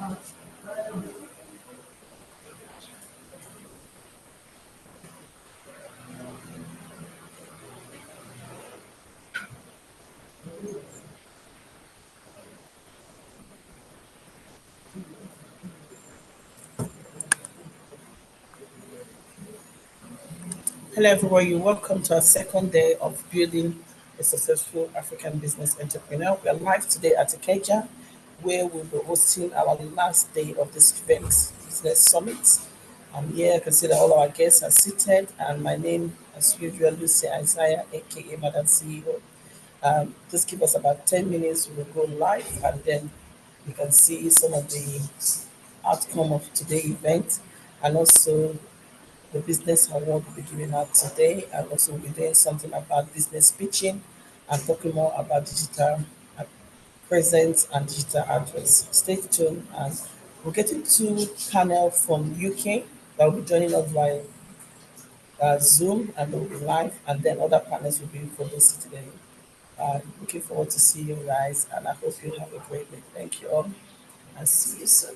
Hello, everyone. You're welcome to our second day of building a successful African business entrepreneur. We are live today at Ikeja, where we'll be hosting our last day of this event, Business Summit. Here I can see that all our guests are seated, and my name, as usual, Lucy Isaiah, aka Madam CEO. Just give us about 10 minutes, we will go live, and then you can see some of the outcome of today's event and also the business award we'll be giving out today, and also we'll be doing something about business pitching and talking more about digital uh, presence and digital address. Stay tuned, and we're getting two panel from UK that will be joining us via Zoom, and they'll be live, and then other panels will be for this today. Looking forward to see you guys, and I hope you have a great week. Thank you all, and see you soon.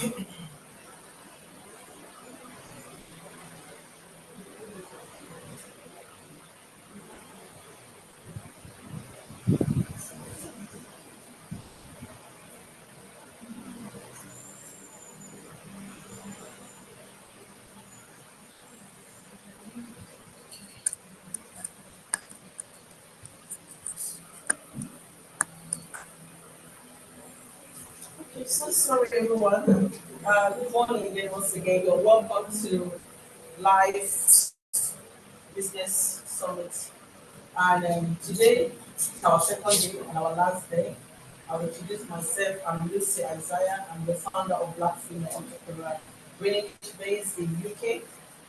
Okay, so sorry everyone. Good morning again, once again. You're welcome to Life Business Summit. And today is our second day and our last day. I'll introduce myself. I'm Lucy Isaiah. I'm the founder of Black Female Entrepreneur, Greenwich based in UK.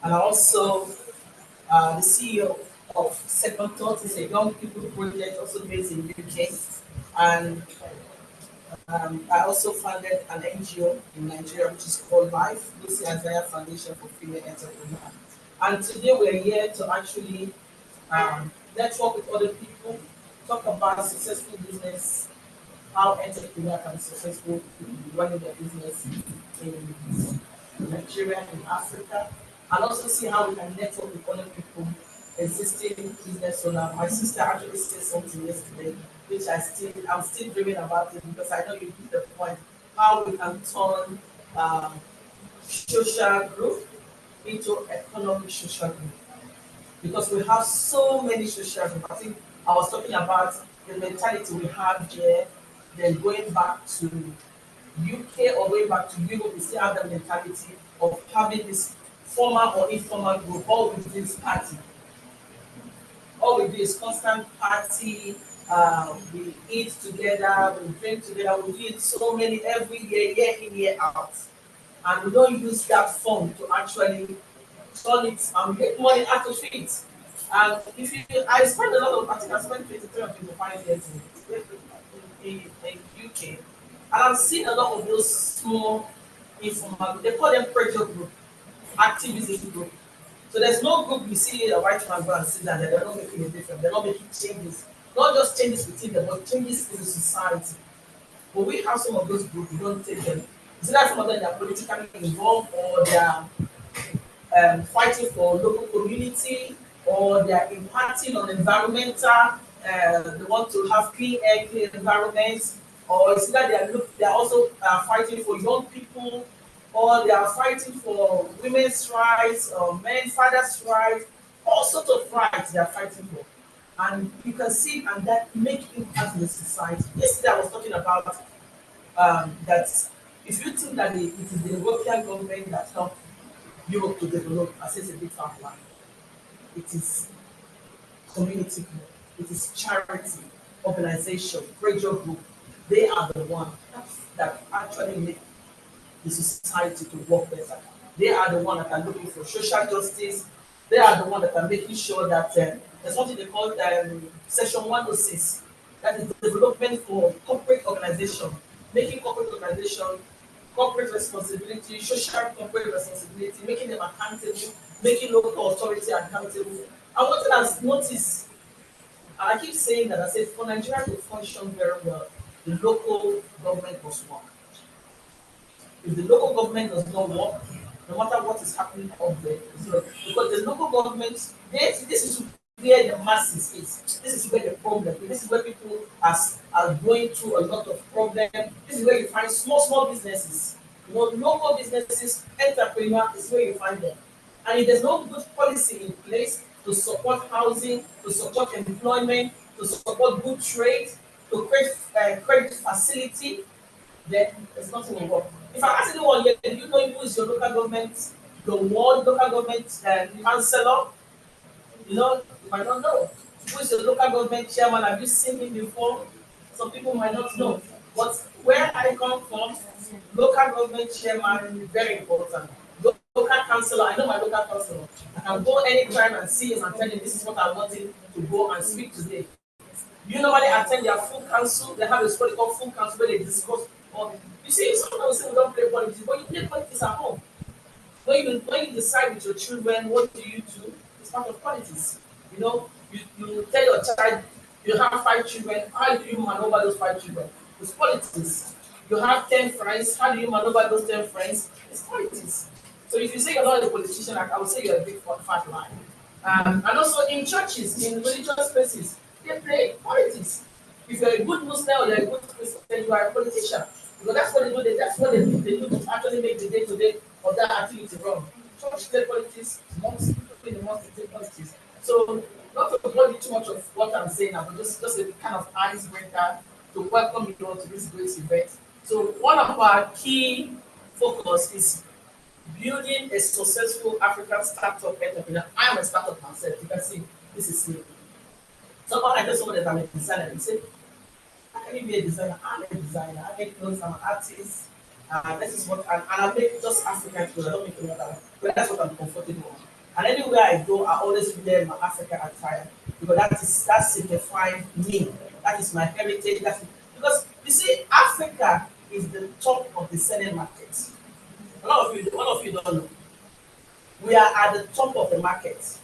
And I'm also the CEO of Second Thought. It's a young people project also based in UK. And I also founded an NGO in Nigeria, which is called Life, Lucy Isaiah Foundation for Female Entrepreneurs. And today we're here to actually network with other people, talk about successful business, how entrepreneur can be successful in running their business in Nigeria, in Africa, and also see how we can network with other people, existing business owner. My sister actually said something yesterday, which I'm still dreaming about it because I know you hit the point how we can turn um, social group into economic social group because we have so many social groups. I think I was talking about the mentality we have here, then going back to UK or going back to Europe, we still have the mentality of having this formal or informal group. All we do is party. All we do is constant party. We eat together, we drink together, we do it so many every year in, year out. And we don't use that fund to actually turn it and make money out of it. And if you, I spent a lot of, I think I spent 23 or 25 years in UK, and I've seen a lot of those small informal, they call them pressure group, activism group. So there's no group you see a white man go and sit down there, they're not making a difference, they're not making changes, not just changes within them, but changes in the society. But we have some of those groups, we don't take them. It's like some of them are politically involved or they are fighting for local community or they are impacting on environmental, they want to have clean air, clean environments, or it's that they are also fighting for young people, or they are fighting for women's rights or men's fathers' rights, all sorts of rights they are fighting for. And you can see and that make impact in the society. Yesterday I was talking about that if you think that it is the European government that helped Europe to develop, I say it's a big far line. It is community group, it is charity, organization, pressure group. They are the one that actually make the society to work better. They are the one that are looking for social justice. They are the one that are making sure that there's something they call Section 106, that is development for corporate organization, making corporate organization corporate responsibility, social corporate responsibility, making them accountable, making local authority accountable. And what I have noticed, and I keep saying that I said for Nigeria to function very well, the local government must work. If the local government does not work, no matter what is happening up there, so, because the local government, this is where the masses is. This is where the problem is. This is where people are going through a lot of problem. This is where you find small businesses. You know, local businesses, entrepreneur is where you find them. And if there's no good policy in place to support housing, to support employment, to support good trade, to create credit facility, then there's nothing will work. If I ask anyone here, do you know who is your local government, the ward local government councillor? You know, you might not know. Who is your local government chairman? Have you seen him before? Some people might not know. But where I come from, local government chairman is very important. Local councillor, I know my local councillor. I can go anytime and see him and tell him this is what I want him to go and speak today. You normally attend their full council. They have a what they call full council where they discuss. Or you see, sometimes we say we don't play politics, but you play politics at home. When you decide with your children what do you do, it's part of politics. You know, you tell your child you have 5 children. How do you maneuver those 5 children? It's politics. You have 10 friends. How do you maneuver those 10 friends? It's politics. So if you say you're not a politician, I would say you're a big fat lie. And also in churches, in religious spaces, they play politics. If you're a good Muslim or you're a good Christian, you are a politician. Because that's what they do. That's what they do to actually make the day-to-day of that activity run. Church play politics, mosques play the mosque play politics. So not to body too much of what I'm saying now, but just a kind of icebreaker to welcome you all to this great event. So one of our key focus is building a successful African startup entrepreneur. I'm a startup myself. You can see this is me. Someone I tell someone that I'm a designer, they say, how can you be a designer? I'm a designer. I make clothes, I'm an artist. This is what, and I make just African clothes. I don't make any other one. But that's what I'm comfortable on. And anywhere I go, I always wear my African attire because that signifies me. That is my heritage. Because you see, Africa is the top of the selling market. A lot of you don't know. We are at the top of the market.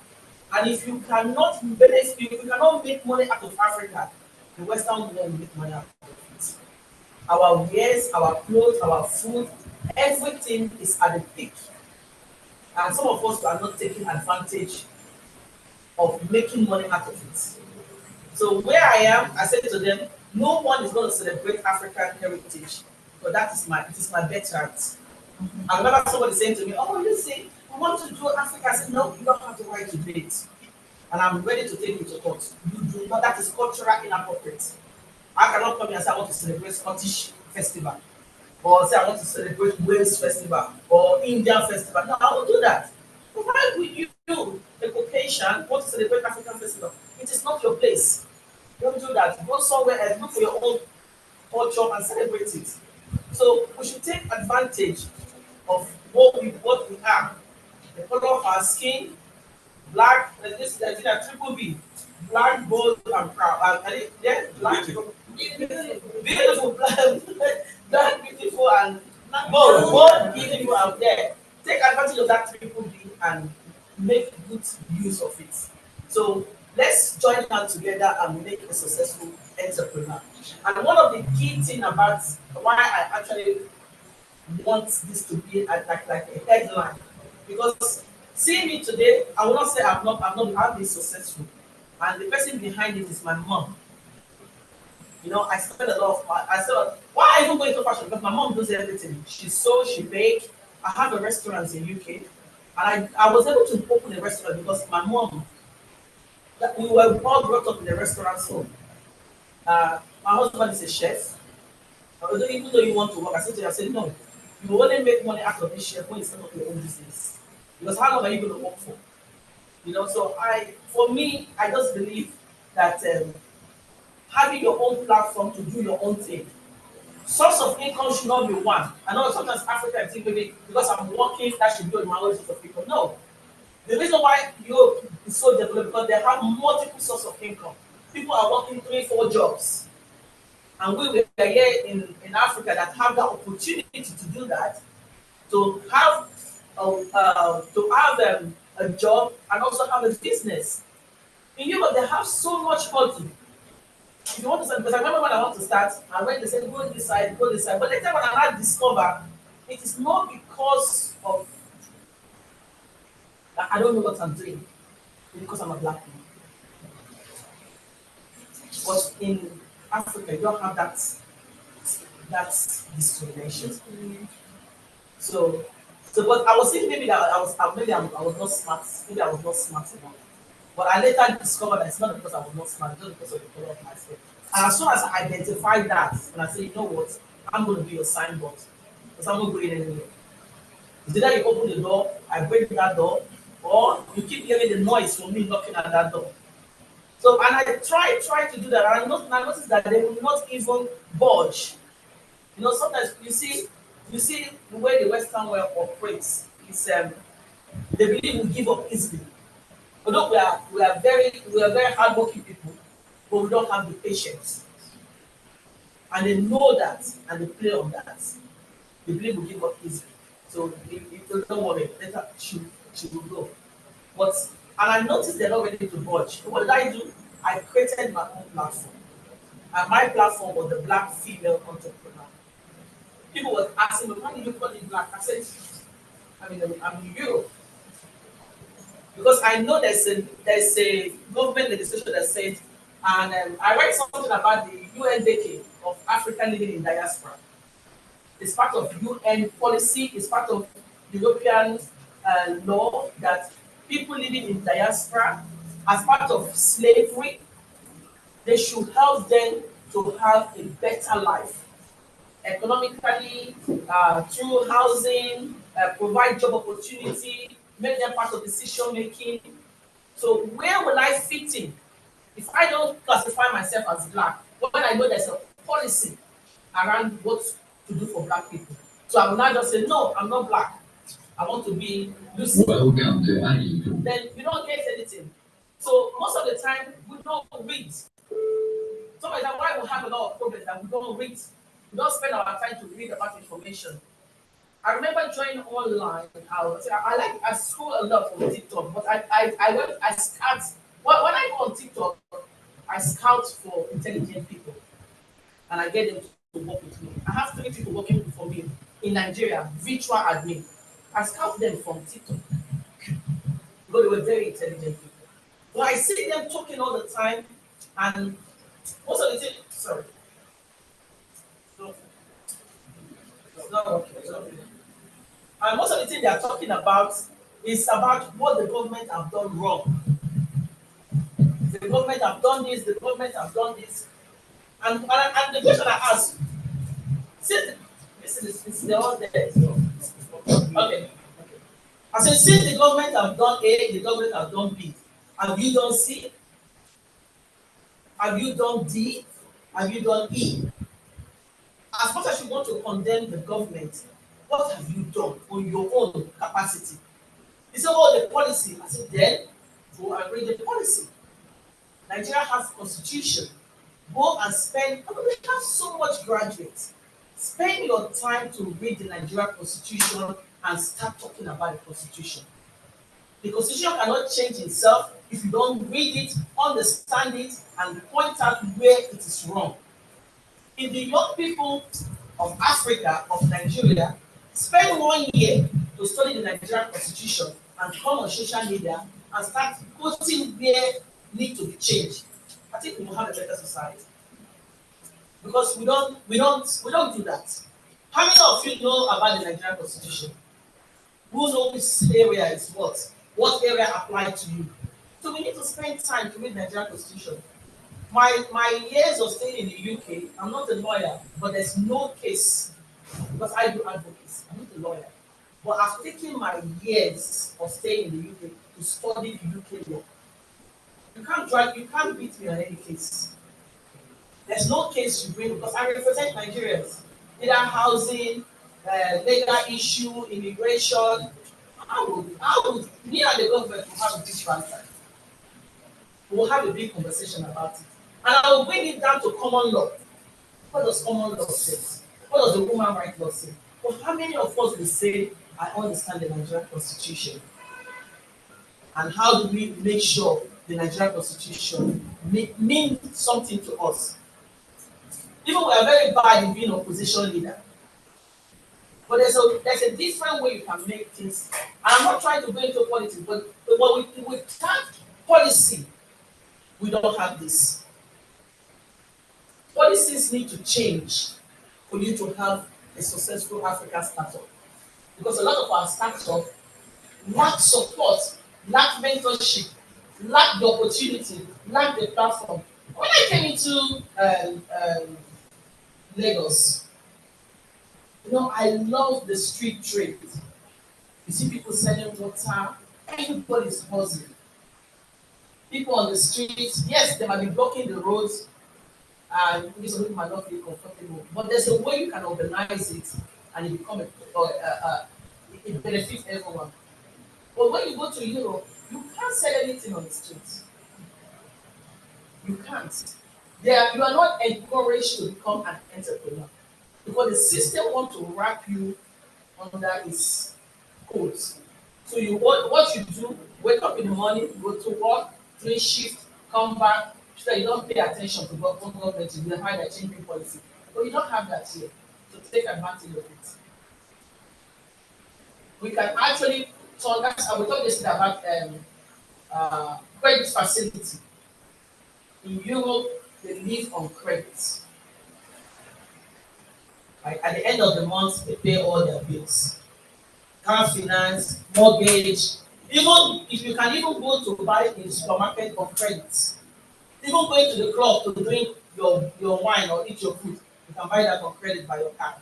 And if you cannot benefit, if you cannot make money out of Africa, the Western world will make money out of it. Our wares, our clothes, our food, everything is at the peak. And some of us are not taking advantage of making money out of it. So where I am, I said to them, no one is going to celebrate African heritage, but it is my birthright. I remember somebody saying to me, "Oh, you see, we want to do Africa." I said, "No, you don't have the right to do it." And I'm ready to take you to court. You do not, that is cultural inappropriate. I cannot come here and say I want to celebrate Scottish festival, or say I want to celebrate Wales festival, or Indian festival. No, I won't do that. But why would you, a Caucasian, want to celebrate African festival? It is not your place. Don't do that. Go somewhere else, look for your own culture and celebrate it. So we should take advantage of what we are. The color of our skin, black, this is a triple B, black, gold, and proud. And yeah, black, beautiful, black, beautiful, and gold, beautiful, and there. Take advantage of that triple B and make good use of it. So let's join hands together and make a successful entrepreneur. And one of the key things about why I actually want this to be like a headline, because seeing me today, I will not say I've been successful, and the person behind it is my mom. You know, I spend a lot of I said, why I even going to fashion? Because my mom does everything. She sews, she bakes. I have a restaurant in UK, and I was able to open a restaurant because my mom, that we were all brought up in a restaurant home. My husband is a chef. Even though you want to work, I said, no, you will only make money out of this chef when you set up your own business. Because how long are you going to work for? You know, so for me, I just believe that having your own platform to do your own thing. Source of income should not be one. I know sometimes Africa think maybe because I'm working, that should be my only source of income. No. The reason why Europe is so developed because they have multiple sources of income. People are working 3-4 jobs. And we are here in Africa that have the opportunity to do that, to have a job and also have a business. In Europe, they have so much money. If you want to start, because I remember when I want to start, I went to say, go this side, go this side. But later when I had discovered, it is not because of that I don't know what I'm doing, it's because I'm a black man. But in Africa, you don't have that discrimination. So, but I was thinking maybe that I was not smart. Maybe I was not smart enough. But I later discovered that it's not because I was not smart, it's just because of the color of my skin. And as soon as I identified that, and I said, you know what, I'm going to be your signboard because I'm not going anywhere. It's either you open the door, I break that door, or you keep hearing the noise from me knocking at that door. So, and I try to do that, and I noticed that they will not even budge. You know, sometimes you see the way the Western world operates is they believe we give up easily. Although we are very hardworking people, but we don't have the patience. And they know that and they play on that. They believe we give up easily. So if they don't worry, later she will go. But and I noticed they're not ready to budge. So what did I do? I created my own platform. And my platform was the Black Female Entrepreneur. People were asking me, why did you call it black? I said, I'm in Europe. Because I know there's a government legislation that says, and I read something about the UN decade of Africa living in diaspora. It's part of UN policy, it's part of European law that people living in diaspora, as part of slavery, they should help them to have a better life economically, through housing, provide job opportunity, make them part of decision making. So where will I fit in if I don't classify myself as black when I know there's a policy around what to do for black people? So I will not just say, no, I'm not black. I want to be Lucy. Welcome to IE. Then we don't get anything. So most of the time we don't read. So that's why we have a lot of problems that we don't read. We don't spend our time to read about information. I remember joining online. I scroll a lot from TikTok, but I scout. When I go on TikTok, I scout for intelligent people, and I get them to work with me. I have 3 people working for me in Nigeria, virtual admin. I scout them from TikTok because they were very intelligent people. So I see them talking all the time, and most of the things. Sorry. No. It's not okay. It's not okay. And most of the things they are talking about is about what the government have done wrong. The government have done this, the government have done this. And the question I ask, since they're all there. So, okay. I said, since the government have done A, the government have done B. Have you done C? Have you done D? Have you done E? As much as you want to condemn the government, what have you done on your own capacity? You say, oh, the policy. I said, then go and read the policy. Nigeria has constitution. Go and spend, I mean, we have so much graduates. Spend your time to read the Nigeria constitution and start talking about the constitution. The constitution cannot change itself if you don't read it, understand it, and point out where it is wrong. If the young people of Africa, of Nigeria, spend 1 year to study the Nigerian constitution and come on social media and start quoting where need to be changed, I think we will have a better society. Because we don't do that. How many of you know about the Nigerian constitution? Who knows which area is what? What area applied to you? So we need to spend time to read the Nigerian constitution. My years of staying in the UK, I'm not a lawyer, but there's no case, because I do advocacy, I'm not a lawyer. But I've taken my years of staying in the UK to study the UK law. You can't beat me on any case. There's no case you bring because I represent Nigerians. Either housing, legal issue, immigration. I would, me and the government will have a big banter. We'll have a big conversation about it. And I will bring it down to common law. What does common law say? What does the human rights law say? But how many of us will say, I understand the Nigerian constitution? And how do we make sure the Nigerian constitution means something to us? Even we are very bad in being opposition leader. But there's a different way you can make things. And I'm not trying to go into politics, but with that policy, we don't have this. Policies need to change for you to have a successful African startup. Because a lot of our startups lack support, lack mentorship, lack the opportunity, lack the platform. When I came into Lagos, I love the street trade. You see people selling water, everybody's hustling. People on the streets, yes, they might be blocking the roads, and maybe some people might not feel comfortable, but there's a way you can organize it and it become it benefits everyone. But when you go to Europe, you can't sell anything on the streets. You can't. You are not encouraged to become an entrepreneur because the system wants to wrap you under its codes. So what you do, wake up in the morning, go to work, 3 shifts, come back, so that you don't pay attention to what government is doing, how they're changing policy. But you don't have that here. to take advantage of it. We can actually turn that. I will talk yesterday about credit facility. In Europe, they live on credit. Right? At the end of the month, they pay all their bills. Car finance, mortgage. Even if you can even go to buy in the supermarket on credit. Even going to the club to drink your wine or eat your food, you can buy that on credit by your card.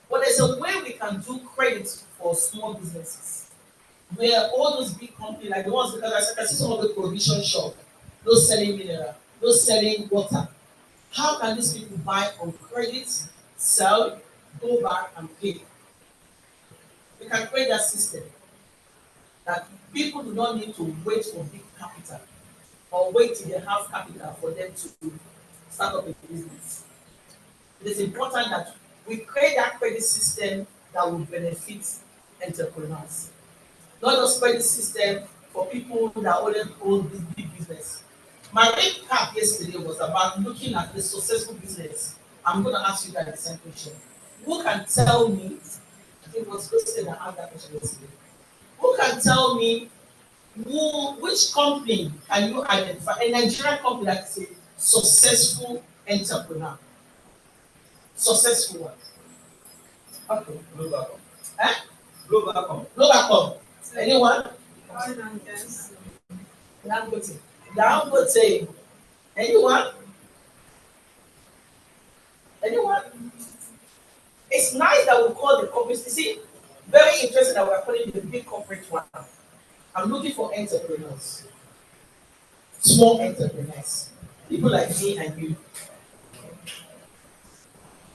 But there's a way we can do credit for small businesses. Where all those big companies, like the ones, because I can see some of the provision shop, those selling mineral, those selling water. How can these people buy on credit, sell, go back and pay? We can create that system that people do not need to wait for big capital or wait till they have capital for them to start up a business. It is important that we create that credit system that will benefit entrepreneurs. Not just credit system for people that already own this big business. My recap yesterday was about looking at the successful business. I'm going to ask you guys the same question. Who can tell me, it was Christian that asked that question yesterday. Who can tell me which company can you identify? A Nigerian company that is a successful entrepreneur. Successful one. Okay. Global. Eh? Global. Global. Anyone? Dangote. Dangote. Anyone? Anyone? It's nice that we call the companies. You see, very interesting that we're calling the big corporate one. I'm looking for entrepreneurs. Small entrepreneurs. People like me and you.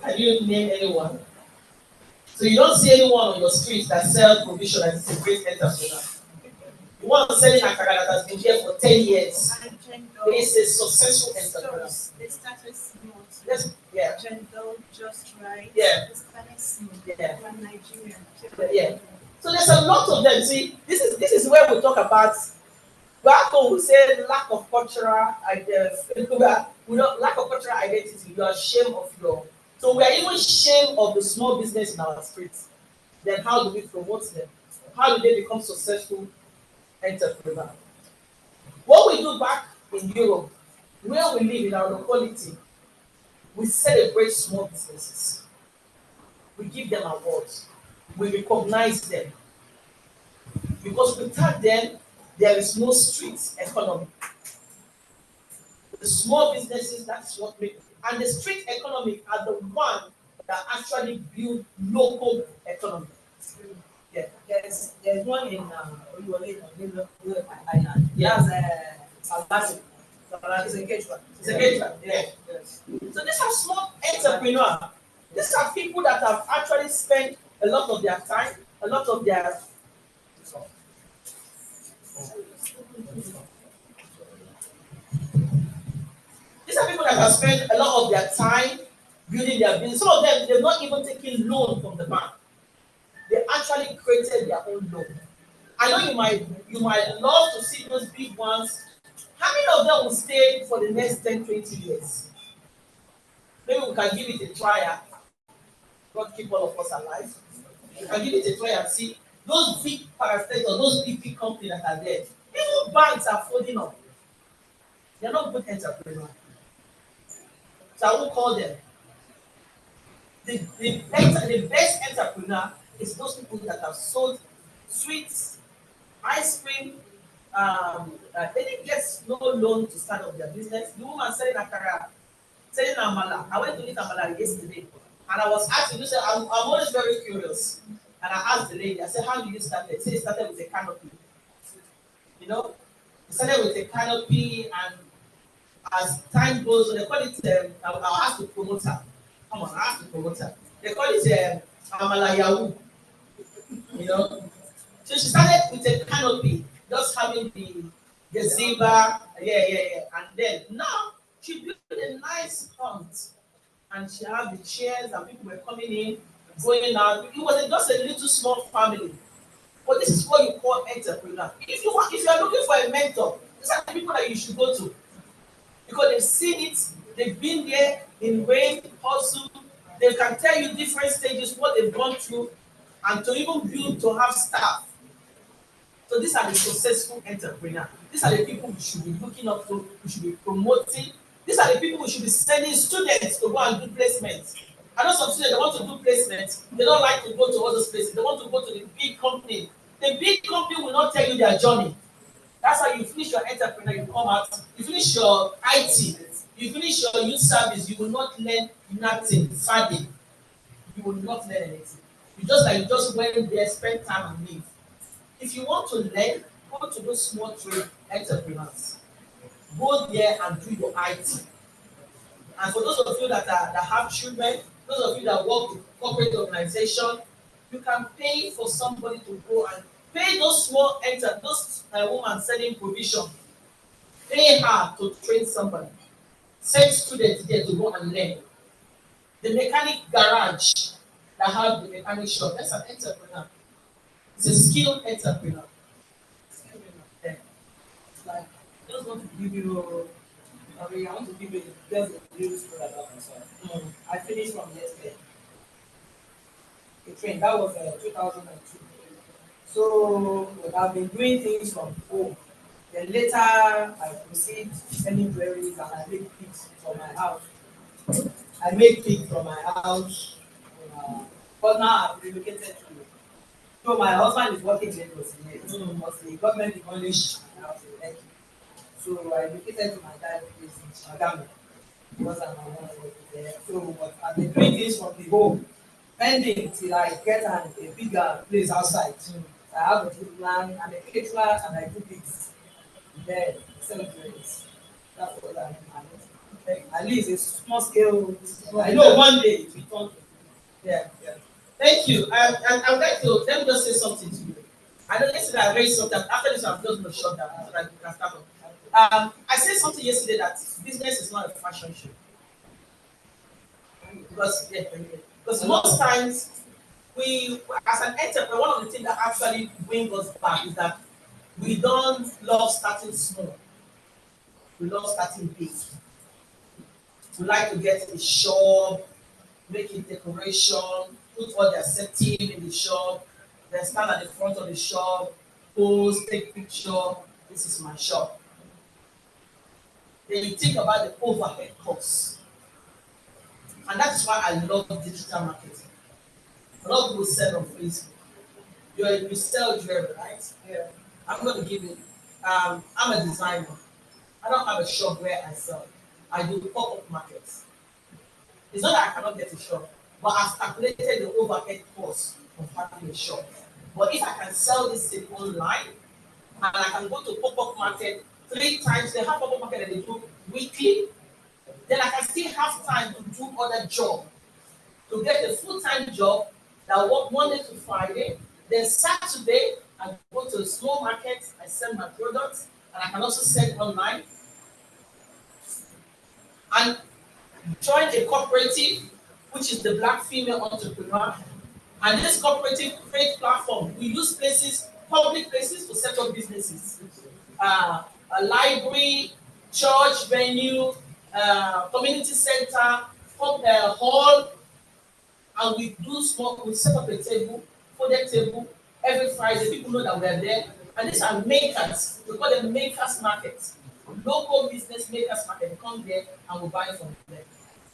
Can you name anyone? So you don't see anyone on your street that sells provision and is a great entrepreneur. The one selling akara that has been here for 10 years is a successful entrepreneur. They started small. Yes, yeah. Gentle, just right. Yeah. They started small. Yeah. From Nigeria. Yeah. So there's a lot of them. See, this is where we talk about. Back home, we say lack of cultural identity. Lack of cultural identity. You are ashamed of your. So we are even ashamed of the small business in our streets. Then how do we promote them? How do they become successful entrepreneurs? What we do back in Europe, where we live in our locality, we celebrate small businesses. We give them awards. We recognize them. Because without them, there is no street economy. The small businesses, that's what make it. And the street economy are the one that actually build local economy. Yeah. There's one in Island. Yeah. That's it's a Quechua. It's a Quechua. Yeah. Yes. So these are small entrepreneurs. These are people that have actually spent a lot of their time, a lot of their these are people that have spent a lot of their time building their business. Some of them, they're not even taking loan from the bank. They actually created their own loan. I know you might love to see those big ones. How many of them will stay for the next 10, 20 years? Maybe we can give it a try. God keep all of us alive. We can give it a try and see those big parastatals, those big companies that are there. Even banks are folding up. They're not good entrepreneurs. So I will call them. The best entrepreneur is those people that have sold sweets, ice cream. They didn't get no loan to start up their business. The woman selling akara, selling amala. I went to eat amala yesterday, and I was asking. You said I'm always very curious, and I asked the lady. I said, "How did you start it?" She said, "It started with a canopy. You know, it started with a canopy, and as time goes, they call it. I'll ask the promoter. Come on, I ask the promoter. They call it amala yahoo. You know." So she started with a canopy, just having the zebra, and then now she built a nice hunt, and she had the chairs, and people were coming in, going out. It was just a little small family, but this is what you call entrepreneur. If you are looking for a mentor, these are the people that you should go to, because they've seen it, they've been there in rain, hustle, They can tell you different stages, what they've gone through, and to even build to have staff. So these are the successful entrepreneurs. These are the people we should be looking up to, we should be promoting. These are the people we should be sending students to go and do placements. I know some students, they want to do placements. They don't like to go to all those places. They want to go to the big company. The big company will not tell you their journey. That's how you finish your entrepreneur, you come out, you finish your IT, you finish your youth service, you will not learn nothing, sadly. You will not learn anything. You just went there, spend time and leave. If you want to learn, go to those small trade entrepreneurs. Go there and do your IT. And for those of you that have children, those of you that work with corporate organization, you can pay for somebody to go and pay those small those women selling provision. Pay her to train somebody. Send students there to go and learn. The mechanic garage that have the mechanic shop, that's an entrepreneur. It's a skilled entrepreneur. Yeah. Like, I just want to give you, I want to give you just a little story about myself. I finished from yesterday. A train, that was 2002. So I've been doing things from home. Then later, I proceed sending queries and I make pics from my house. I make pics from my house. But now I've relocated to. So my husband is working in Lagos here. Because the government demolished my house in Lekki. So I relocated to my dad's place in Shagamu. Because I'm working there. So I've been doing things from the home. Pending till I get a bigger place outside. I have a good plan, I'm a caterer and I do gigs. Then celebrate. That's what I'm doing. Okay. At least it's small scale. I know one day it will turn. Yeah. Thank you. And I would like to let me just say something to you. I know yesterday I raised something. After this, I'm just going to shut down so that you can start up. I said something yesterday that business is not a fashion show. Because most times we, as an entrepreneur, one of the things that actually bring us back is that we don't love starting small. We love starting big. We like to get a shop, make it decoration, put all their setting in the shop, then stand at the front of the shop, pose, take picture. This is my shop. Then you think about the overhead costs. And that's why I love digital marketing. A lot of people sell on Facebook. You sell jewelry, right? Yeah. I'm going to give you, I'm a designer. I don't have a shop where I sell. I do pop-up markets. It's not that I cannot get a shop, but I've calculated the overhead cost of having a shop. But if I can sell this thing online, and I can go to pop-up market 3 times, they have pop-up market that they do weekly, then I can still have time to do other job, to get a full-time job that work Monday to Friday, then Saturday I go to a small market, I sell my products, and I can also sell online. And join a cooperative, which is the Black Female Entrepreneur. And this cooperative create platform. We use places, public places, to set up businesses. A library, church venue, community center, hall, and we set up a table, folded table, every Friday. People know that we're there. And these are makers. We call them makers markets. Local business makers market. We come there and we buy from them.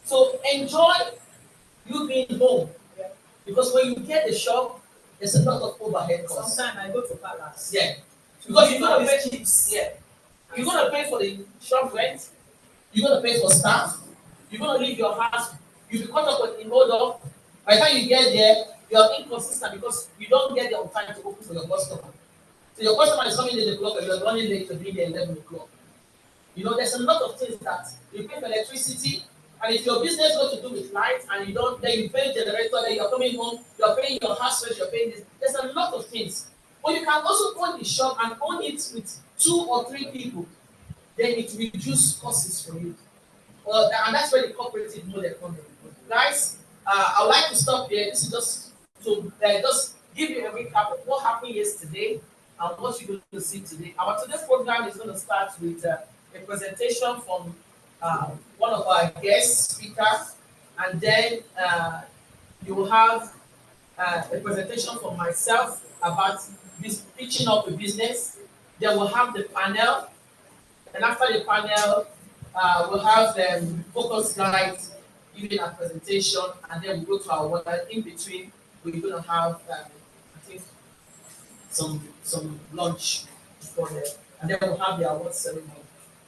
So enjoy you being home. Because when you get the shop, there's a lot of overhead costs. Sometimes I go to Palace. Yeah. Because you're gonna pay chips. Yeah. You're gonna pay for the shop rent, you're gonna pay for staff, you're gonna leave your house, you'll be caught up with hold up. By the time you get there, you're inconsistent because you don't get there on time to open for your customer. So your customer is coming 8 o'clock and you're running late to be there 11 o'clock. You know, there's a lot of things that you pay for electricity, and if your business got to do with light and you don't, then you pay generator, then you're coming home, you're paying your house rent, you're paying this. There's a lot of things. But you can also own the shop and own it with 2 or 3 people. Then it reduces costs for you. And that's where the cooperative model comes in. Guys, I would like to stop here. This is just to just give you a recap of what happened yesterday and what you're going to see today. Our today's program is going to start with a presentation from one of our guest speakers. and then you will have a presentation from myself about this pitching up a business. Then we'll have the panel, and after the panel, we'll have the focus guides giving a presentation, and then we go to our water. In between, we're going to have, I think, some lunch for them, and then we'll have the award ceremony.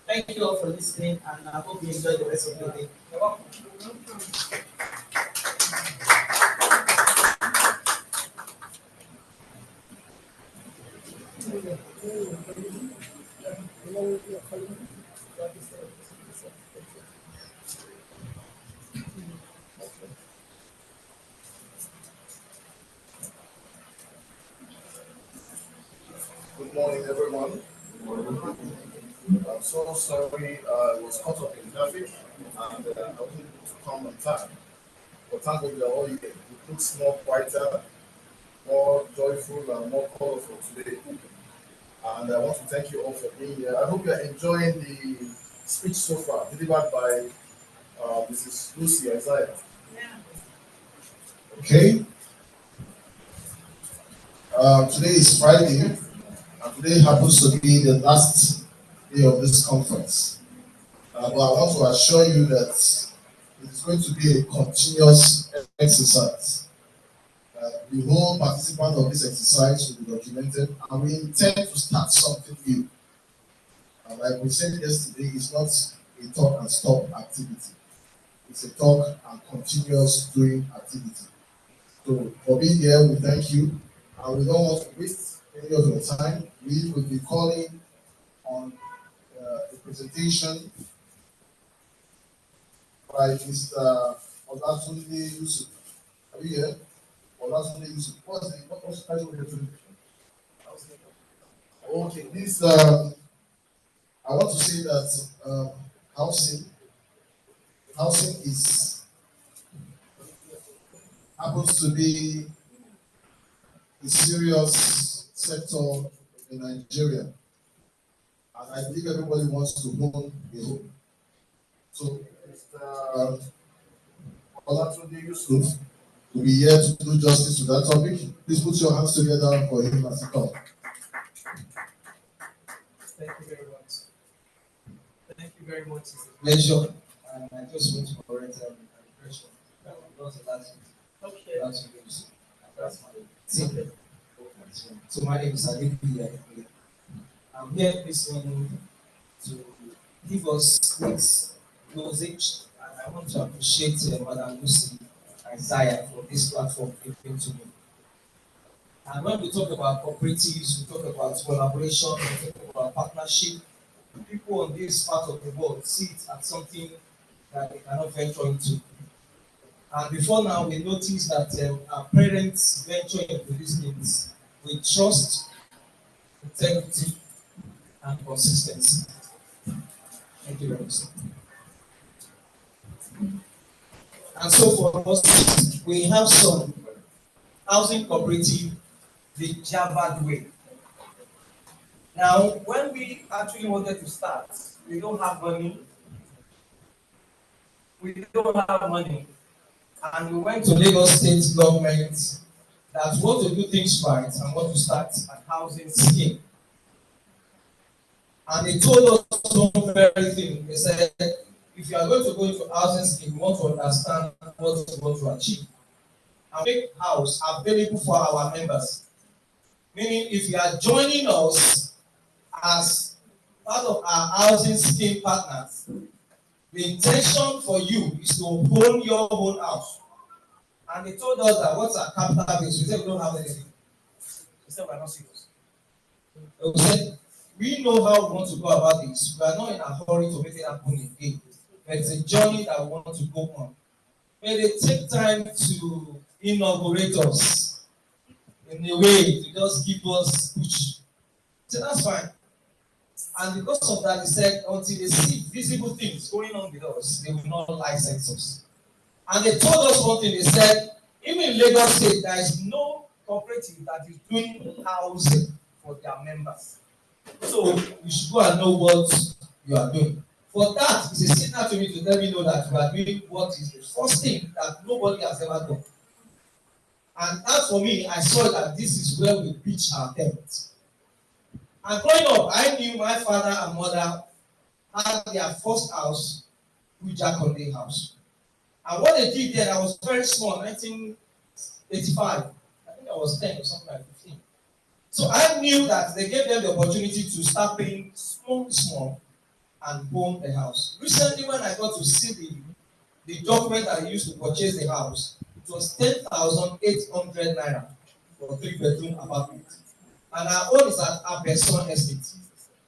Thank you all for listening, and I hope you enjoy the rest of your day. You're welcome. Good morning, everyone. I'm so sorry I was caught up in traffic and I wasn't able to come on time. But thank God we are all here. It looks more brighter, more joyful, and more colorful today. And I want to thank you all for being here. I hope you are enjoying the speech so far, delivered by Mrs. Lucy Isaiah. Yeah. Okay. Today is Friday, and today happens to be the last day of this conference. But I want to assure you that it is going to be a continuous exercise. The whole participant of this exercise will be documented, and we intend to start something new. And like we said yesterday, it's not a talk and stop activity. It's a talk and continuous doing activity. So for being here, we thank you, and we don't want to waste any of your time. We will be calling on the presentation by Mr. Olatunde Yusuf. Are you here? Olatunde Yusuf. What's the title of your presentation? Okay, this I want to say that housing is happens to be a serious sector in Nigeria, and I believe everybody wants to own a home. So, Mr. Olatunde Yusuf will be here to do justice to that topic. Please put your hands together for him as he comes. Thank you very much. Thank you very much. It's a pleasure. And I just want to correct an impression that I'm not allowed to. Okay. That's my team. So my name is Adibia. I'm here this morning to give us this message, and I want to appreciate Madam Lucy Isaiah for this platform given to me. And when we talk about cooperatives, we talk about collaboration, we talk about partnership. People on this part of the world see it as something that they cannot venture into. And before now, we notice that our parents venture into these things with trust, integrity, and consistency. Thank you very much. And so for us, we have some housing cooperative the Javad way. Now, when we actually wanted to start, we don't have money. And we went to Lagos State government that want to do things right and want to start a housing scheme. And they told us one very thing. They said, if you are going to go into housing scheme, you want to understand what you want to achieve. And make house available for our members. Meaning, if you are joining us as part of our housing scheme partners, the intention for you is to own your own house. And they told us that what's our capital base? We said we don't have anything. We said we're not serious. We said we know how we want to go about this. We are not in a hurry to make it happen again. But it's a journey that we want to go on. May they take time to inaugurate us in a way to just give us push. So that's fine. And because of that, they said until they see visible things going on with us, they will not license us. And they told us one thing. They said, even in Lagos State, there is no cooperative that is doing housing for their members. So you should go and know what you are doing. For that is a signal to me to let me know that we are doing what is the first thing that nobody has ever done. And as for me, I saw that this is where we pitch our tent. And growing up, I knew my father and mother had their first house with Jaconde house. And what they did then, I was very small, 1985. I think I was 10 or something like 15. So I knew that they gave them the opportunity to start paying small and own the house. Recently, when I got to see the document I used to purchase the house, it was 10,800 naira for a 3-bedroom apartment. And our own is at Abeson Estate.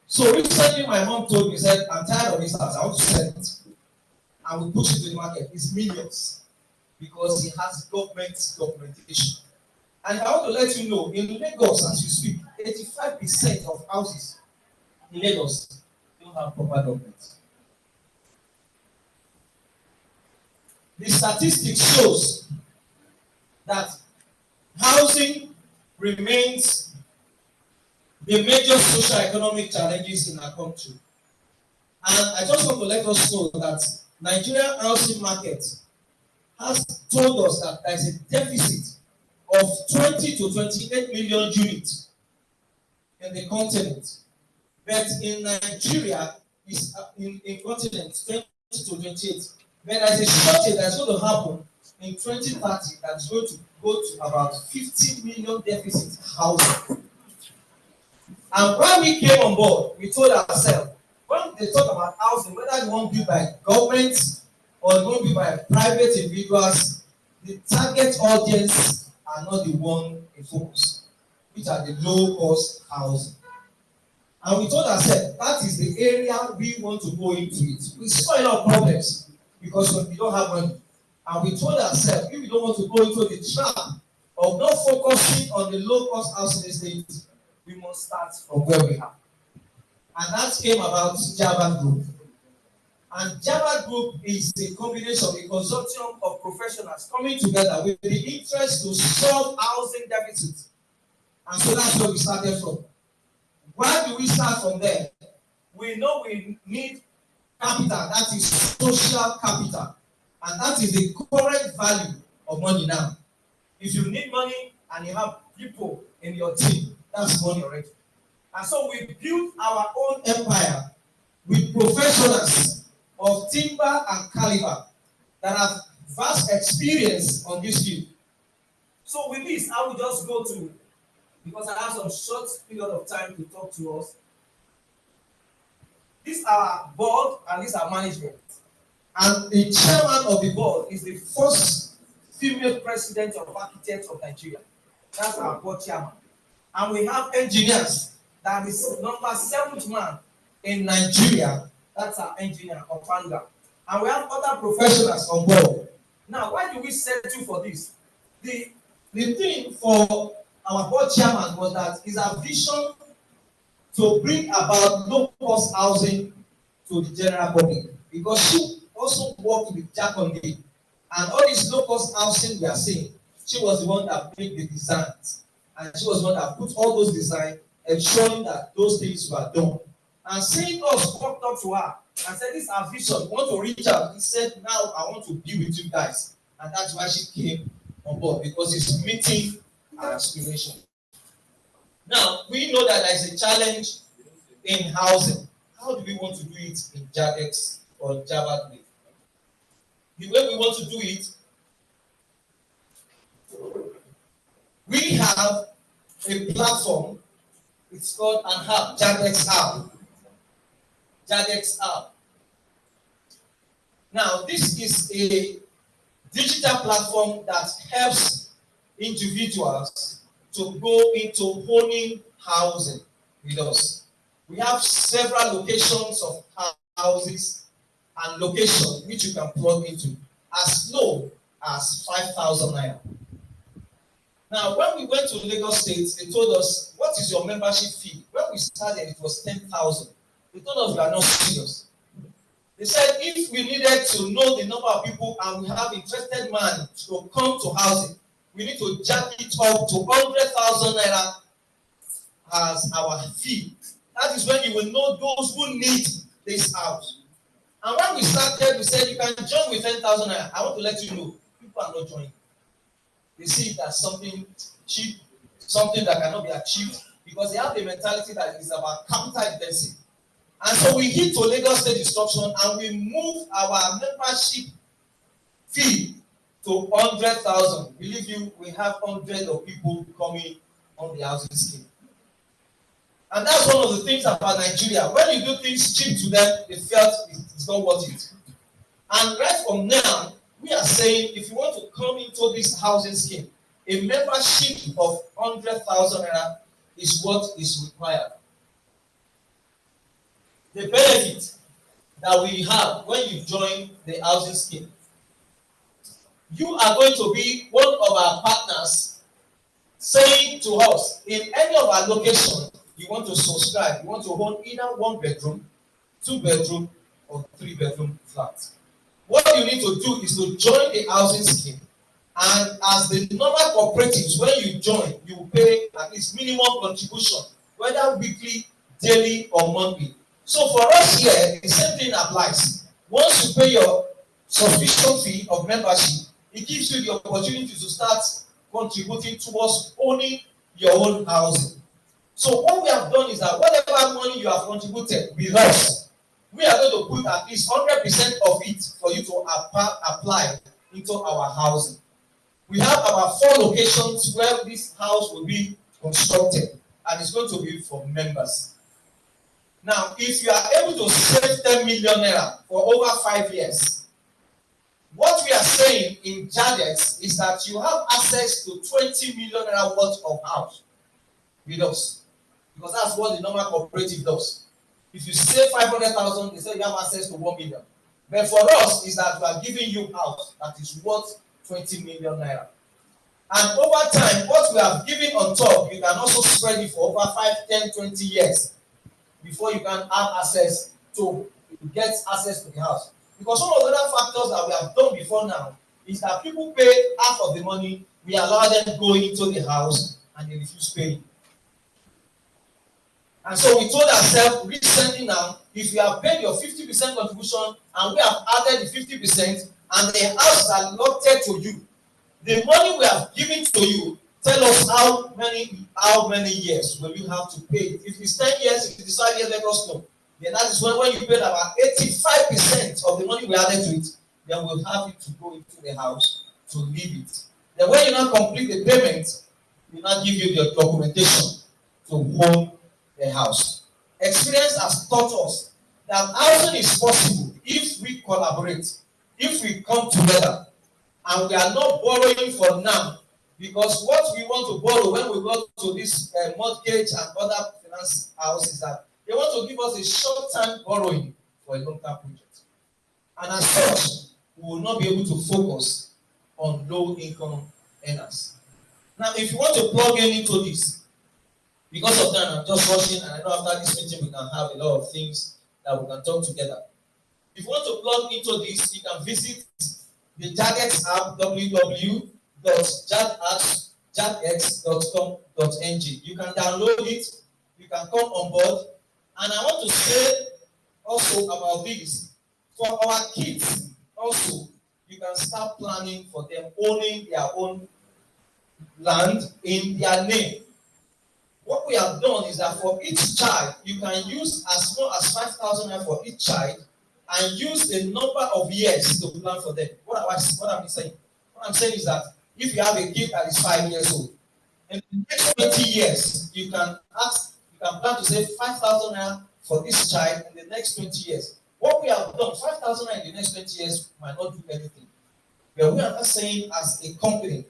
So recently, my mom told me, said, I'm tired of this house, I want to sell it. And we push it to the market. It's millions because it has government documentation. And I want to let you know, in Lagos, as you speak, 85% of houses in Lagos don't have proper documents. The statistics shows that housing remains the major socio-economic challenges in our country. And I just want to let us know that Nigerian housing market has told us that there is a deficit of 20 to 28 million units in the continent. But in Nigeria, in continent 20 to 28. But there is a shortage that's going to happen in 2030 that's going to go to about 50 million deficit housing. And when we came on board, we told ourselves, when they talk about housing, whether they want built by government or they want built by private individuals, the target audience are not the one in focus, which are the low-cost housing. And we told ourselves that is the area we want to go into it. We saw a lot of problems because we don't have money. And we told ourselves, if we don't want to go into the trap of not focusing on the low-cost housing estate, we must start from where we are. And that came about Java Group. And Java Group is a combination, a consortium of professionals coming together with the interest to solve housing deficits. And so that's where we started from. Why do we start from there? We know we need capital, that is social capital. And that is the current value of money now. If you need money and you have people in your team, that's money already. And so we built our own empire with professionals of timber and caliber that have vast experience on this field. So with this, I will just go to, because I have some short period of time to talk to us. This is our board and this is our management. And the chairman of the board is the first female president of architects of Nigeria. That's our board chairman. And we have engineers. That is number 7th man in Nigeria. That's our engineer or founder. And we have other professionals on board. Now, why do we settle for this? The thing for our board chairman was that it's our vision to bring about low-cost housing to the general public. Because she also worked with Jaconde. And all this low-cost housing we are seeing, she was the one that made the designs. And she was the one that put all those designs, ensuring that those things were done. And seeing us walked up to her and said, this is our vision. We want to reach out. He said, now I want to be with you guys. And that's why she came on board, because it's meeting our aspiration. Now, we know that there is a challenge in housing. How do we want to do it in JADEX or Java? The way we want to do it, we have a platform. It's called an app, JADEX app. JADEX app. Now, this is a digital platform that helps individuals to go into owning housing with us. We have several locations of houses and locations which you can plug into as low as 5,000 naira. Now, when we went to Lagos State, they told us, what is your membership fee? When we started, it was 10,000. They told us we are not serious. They said if we needed to know the number of people and we have interested man to come to housing, we need to jack it up to 100,000 naira as our fee. That is when you will know those who need this house. And when we started, we said you can join with 10,000 naira. I want to let you know, people are not joining. They see it as something cheap, something that cannot be achieved, because they have the mentality that it's about capital intensive. And so we hit to Lagos State instruction and we move our membership fee to 100,000. Believe you, we have hundreds of people coming on the housing scheme. And that's one of the things about Nigeria. When you do things cheap to them, they felt it's not worth it. And right from now, we are saying if you want to come into this housing scheme, a membership of 100,000 naira is what is required. The benefit that we have when you join the housing scheme, you are going to be one of our partners saying to us, in any of our locations, you want to subscribe, you want to own either 1 bedroom, 2 bedroom, or 3 bedroom flat. What you need to do is to join the housing scheme, and as the normal cooperatives, when you join, you pay at least minimum contribution, whether weekly, daily, or monthly. So for us here, the same thing applies. Once you pay your subscription fee of membership, it gives you the opportunity to start contributing towards owning your own housing. So what we have done is that whatever money you have contributed with us, we are going to put at least 100% of it for you to apply into our housing. We have our 4 locations where this house will be constructed, and it's going to be for members. Now, if you are able to save 10 million naira for over 5 years, what we are saying in Jadex is that you have access to 20 million naira worth of house with us, because that's what the normal cooperative does. If you save 500,000, they say you have access to 1 million. But for us, is that we are giving you house that is worth 20 million naira. And over time, what we have given on top, you can also spread it for over 5, 10, 20 years before you can have access to get access to the house. Because some of the other factors that we have done before now is that people pay half of the money, we allow them to go into the house, and they refuse paying. And so we told ourselves recently now, if you have paid your 50% contribution and we have added the 50% and the house is allotted to you, the money we have given to you, tell us how many years will you have to pay. If it's 10 years, if it's 5 years, let us know. Then that is when you paid about 85% of the money we added to it, then we'll have you to go into the house to leave it. Then when you now complete the payment, we now give you the documentation to own the house. Experience has taught us that housing is possible if we collaborate, if we come together, and we are not borrowing for now, because what we want to borrow when we go to this mortgage and other finance houses, that they want to give us a short-term borrowing for a long-term project. And as such, we will not be able to focus on low-income earners. Now, if you want to plug in into this, because of that, I'm just rushing, and I know after this meeting we can have a lot of things that we can talk together. If you want to plug into this, you can visit the Jadex app, www.jadex.com.ng. You can download it, you can come on board. And I want to say also about this, for our kids also, you can start planning for them owning their own land in their name. What we have done is that for each child, you can use as small as 5,000 for each child, and use the number of years to plan for them. What am I saying? What I'm saying is that if you have a kid that is 5 years old, in the next 20 years, you can plan to save 5,000 for this child in the next 20 years. What we have done, 5,000 in the next 20 years might not do anything. But we are not saying as a company,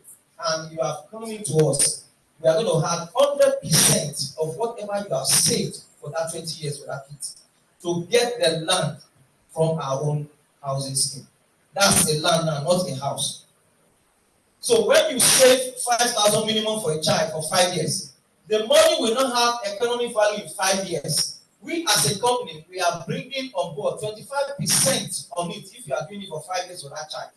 and you have come into us, we are going to have 100% of whatever you have saved for that 20 years for that kid to get the land from our own housing scheme. That's the land now, not a house. So when you save 5,000 minimum for a child for 5 years, the money will not have economic value in 5 years. We as a company, we are bringing on board 25% on it if you are doing it for 5 years for that child.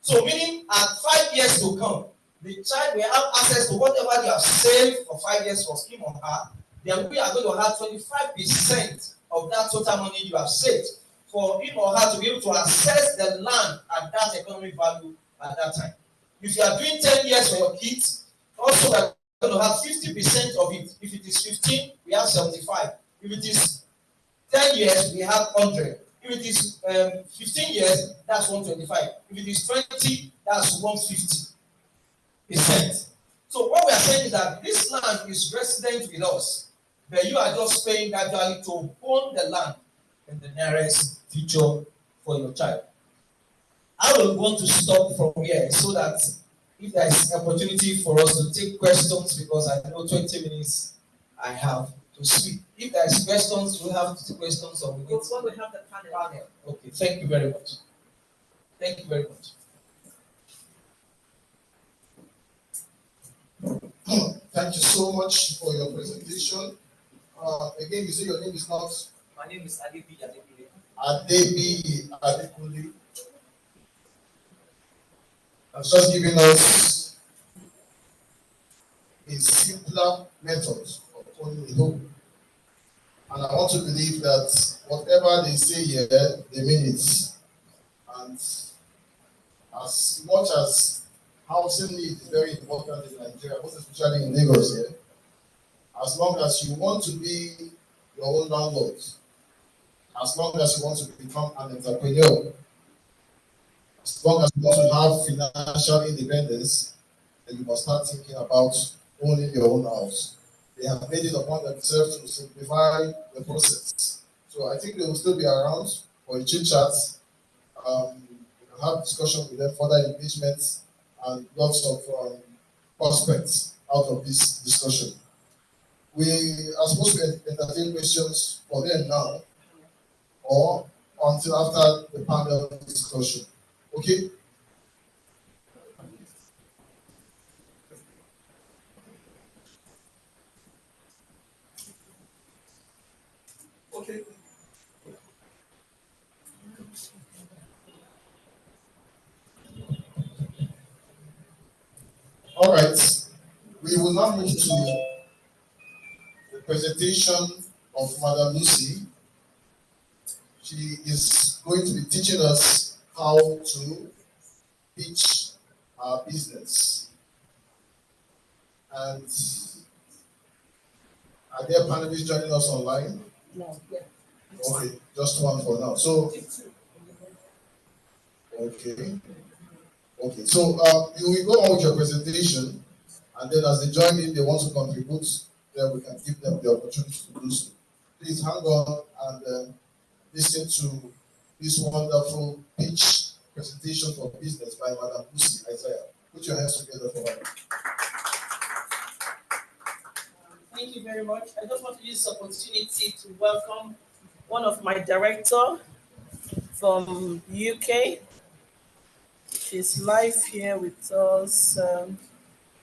So meaning at 5 years to come, the child will have access to whatever they have saved for 5 years for him or her. Then we are going to have 25% of that total money you have saved. for him or her to be able to access the land at that economic value at that time. If you are doing 10 years for your kids, also we are going to have 50% of it. If it is 15, we have 75. If it is 10 years, we have 100. If it is 15 years, that's 125. If it is 20, that's 150%. So what we are saying is that this land is resident with us, but you are just paying that value to own the land in the nearest future for your child. I will want to stop from here so that if there is opportunity for us to take questions, because I know 20 minutes I have to speak. If there is questions, we have to take questions or we wait. Before we have the panel. Okay, thank you very much. Thank you very much. Thank you so much for your presentation. Again, you say your name is not? My name is Adebi Adekule. Adebi Adekule. I'm just giving us a simpler method of owning a home. And I want to believe that whatever they say here, they mean it. And as much as housing need is very important in Nigeria, most especially in Lagos here, as long as you want to be your own landlord, as long as you want to become an entrepreneur, as long as you want to have financial independence, then you must start thinking about owning your own house. They have made it upon themselves to simplify the process. So I think they will still be around for a chit chat. You can have discussion with them, further engagement, and lots of prospects out of this discussion. We are supposed to entertain questions for them now or until after the panel discussion. Okay? Okay. All right. We will now move to the presentation of Madam Lucy. She is going to be teaching us how to pitch our business. And are there panelists joining us online? No, yeah. Okay, just one for now. So, okay. Okay, so you will go on with your presentation, and then as they join in, they want to contribute, then we can give them the opportunity to do so. Please hang on and listen to this wonderful pitch presentation for business by Madam Lucy Isaiah. Put your hands together for her. Thank you very much. I just want to use this opportunity to welcome one of my director from UK. She's live here with us. I'm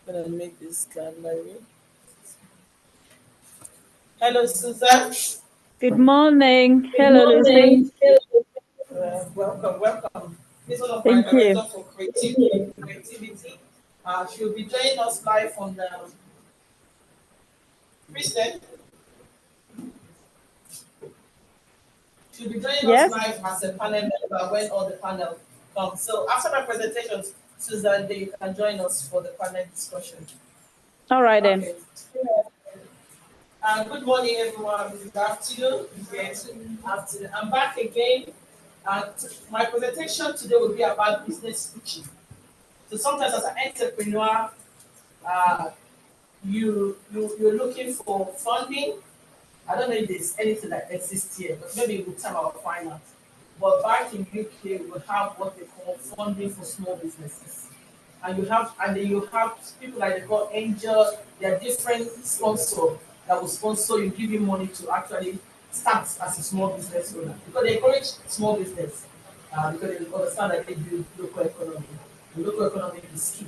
gonna make this gallery. Hello, Susan. Good morning. Hello, Lucy. Welcome. This is one of Thank my you. director for creativity. She'll be joining us live on the Kristen. She'll be joining Yes. us live as a panel member when all the panel comes. So after my presentation, Susan, then you can join us for the panel discussion. All right then. Okay. Good morning, everyone. Good afternoon. Yes, afternoon. I'm back again. My presentation today will be about business pitching. So sometimes as an entrepreneur, you're looking for funding. I don't know if there's anything that exists here, but maybe we'll talk about finance. But back in UK, we have what they call funding for small businesses. And then you have people like they call angel. There are different sponsors that will sponsor you, give you money to actually start as a small business owner. Because they encourage small business, because they understand that they do local economy. The local economy is key.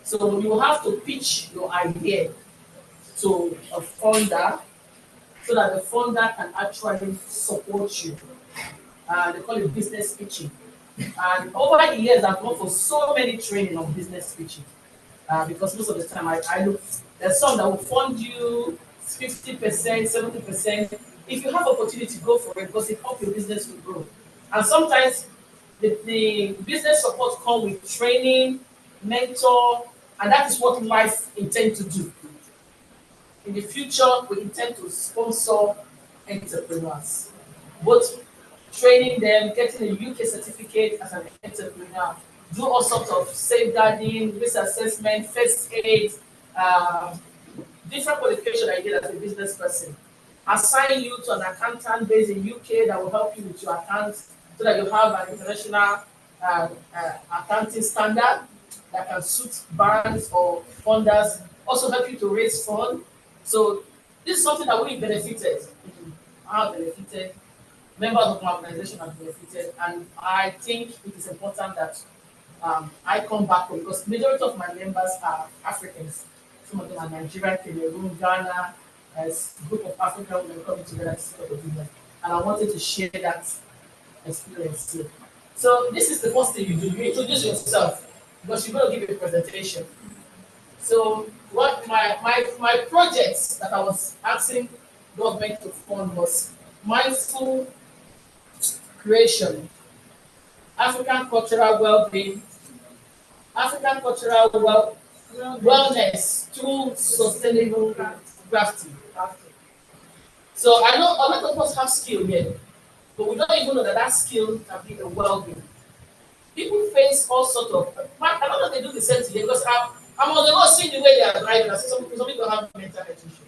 So you have to pitch your idea to a funder so that the funder can actually support you. They call it business pitching. And over the years, I've gone for so many training on business pitching. Because most of the time I look, there's some that will fund you 50%, 70%, if you have opportunity, go for it because it helps your business to grow. And sometimes the business support come with training, mentor, and that is what life intend to do. In the future, we intend to sponsor entrepreneurs, both training them, getting a UK certificate as an entrepreneur, do all sorts of safeguarding, risk assessment, first aid, um, different qualification I did as a business person. Assign you to an accountant based in UK that will help you with your accounts so that you have an international accounting standard that can suit banks or funders. Also help you to raise funds. So this is something that we benefited. I have benefited. Members of my organization have benefited, and I think it is important that I come back home because majority of my members are Africans. Some of them are Nigerian, Cameroon, Ghana, as group of African women coming together to set up a business. And I wanted to share that experience here. So this is the first thing you do. You introduce yourself because you're going to give a presentation. So what my projects that I was asking government to fund was mindful creation, African cultural well-being, African cultural wellness through sustainable crafting. So I know a lot of us have skill here, but we don't even know that that skill can be a well-being. People face all sorts of. I don't know if they do the same thing because I'm on the road seeing the way they are driving. I see some people have mental health issues,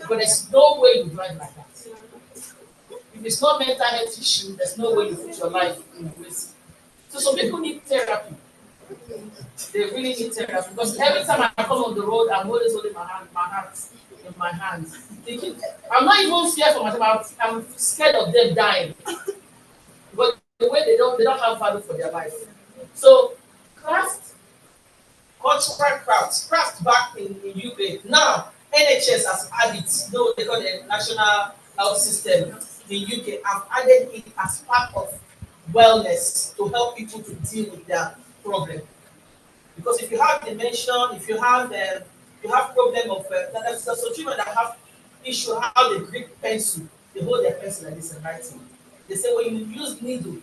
but there's no way you drive like that. If it's not mental health issue, there's no way you put your life in risk. So some people need therapy. They really need therapy because every time I come on the road, I'm always holding my heart in my hands. Thinking, I'm not even scared for myself. I'm scared of them dying. But the way they don't have value for their life. So craft, cultural craft back in UK. Now NHS has added it. No, they call the National Health System in UK have added it as part of wellness to help people to deal with their problem. Because if you have dementia, if you have problem of there's some children that have issue how they grip pencil, they hold their pencil like this and writing. They say when you use needle,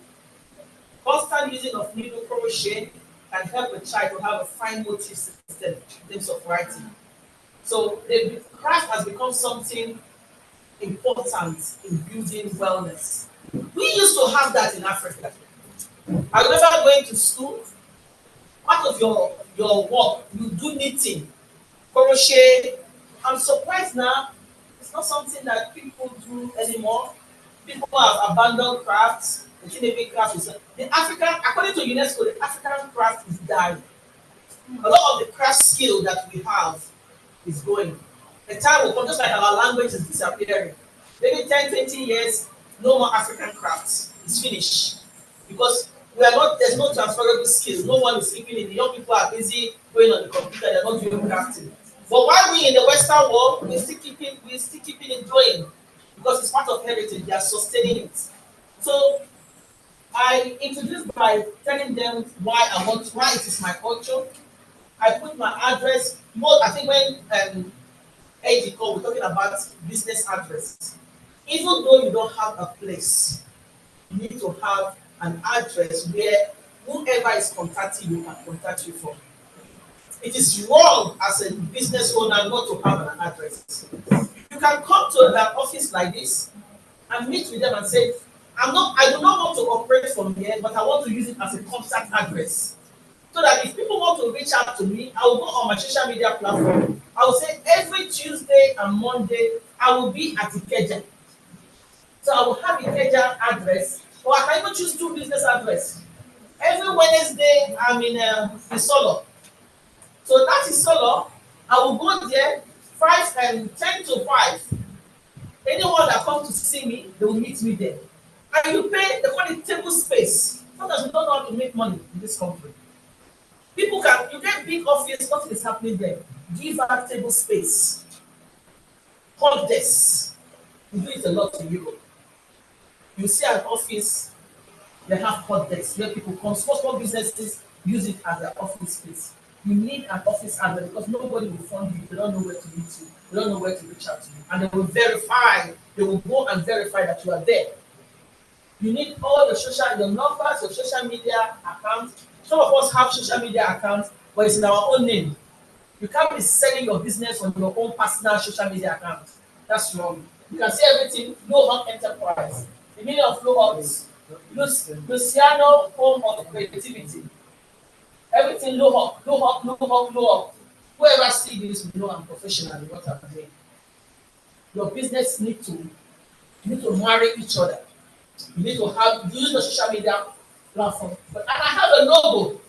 constant using of needle crochet can help a child to have a fine motor system in terms of writing. So the craft has become something important in building wellness. We used to have that in Africa. I remember going to school. Part of your work, you do knitting, crochet. I'm surprised now. It's not something that people do anymore. People have abandoned crafts. The Chinese craft is the African, according to UNESCO, the African craft is dying. A lot of the craft skill that we have is going. The time will come, just like our language is disappearing. Maybe 10, 20 years, no more African crafts. It's finished. Because we are not, there's no transferable skill. No one is keeping it. The young people are busy going on the computer, they're not doing crafting. But while we in the Western world, we're still keeping it going because it's part of heritage, they are sustaining it. So I introduced by telling them why it is my culture. I put my address, I think when AG call, we're talking about business address. Even though you don't have a place, you need to have an address where whoever is contacting you can contact you from. It is wrong as a business owner not to have an address. You can come to an office like this and meet with them and say, I do not want to operate from here, but I want to use it as a contact address. So that if people want to reach out to me, I will go on my social media platform. I will say every Tuesday and Monday, I will be at Ikeja. So I will have Ikeja address, or I can even choose 2 business address. Every Wednesday, I'm in Solo. So that is Solo. I will go there 10 to 5. Anyone that comes to see me, they will meet me there. And you pay, they call it table space. Sometimes we don't know how to make money in this country. You get big office, nothing is happening there. Give out table space. Hot desk. We do it a lot in Europe. You see an office, they have hot desks where people come. Small businesses use it as their office space. You need an office address because nobody will fund you if they don't know where to meet you. they don't know where to reach out to you. And they will verify, they will go and verify that you are there. You need all your numbers, your social media accounts. Some of us have social media accounts, but it's in our own name. You can't be selling your business on your own personal social media account. That's wrong. You can see everything, no hub enterprise. The meaning of no hubs. Luciano, home of creativity. Everything low hub, low hub, low hub, low hub. Whoever sees this will know I'm professional in what I'm doing. Your business need to marry each other. You need to have use the social media platform. But and I have a logo.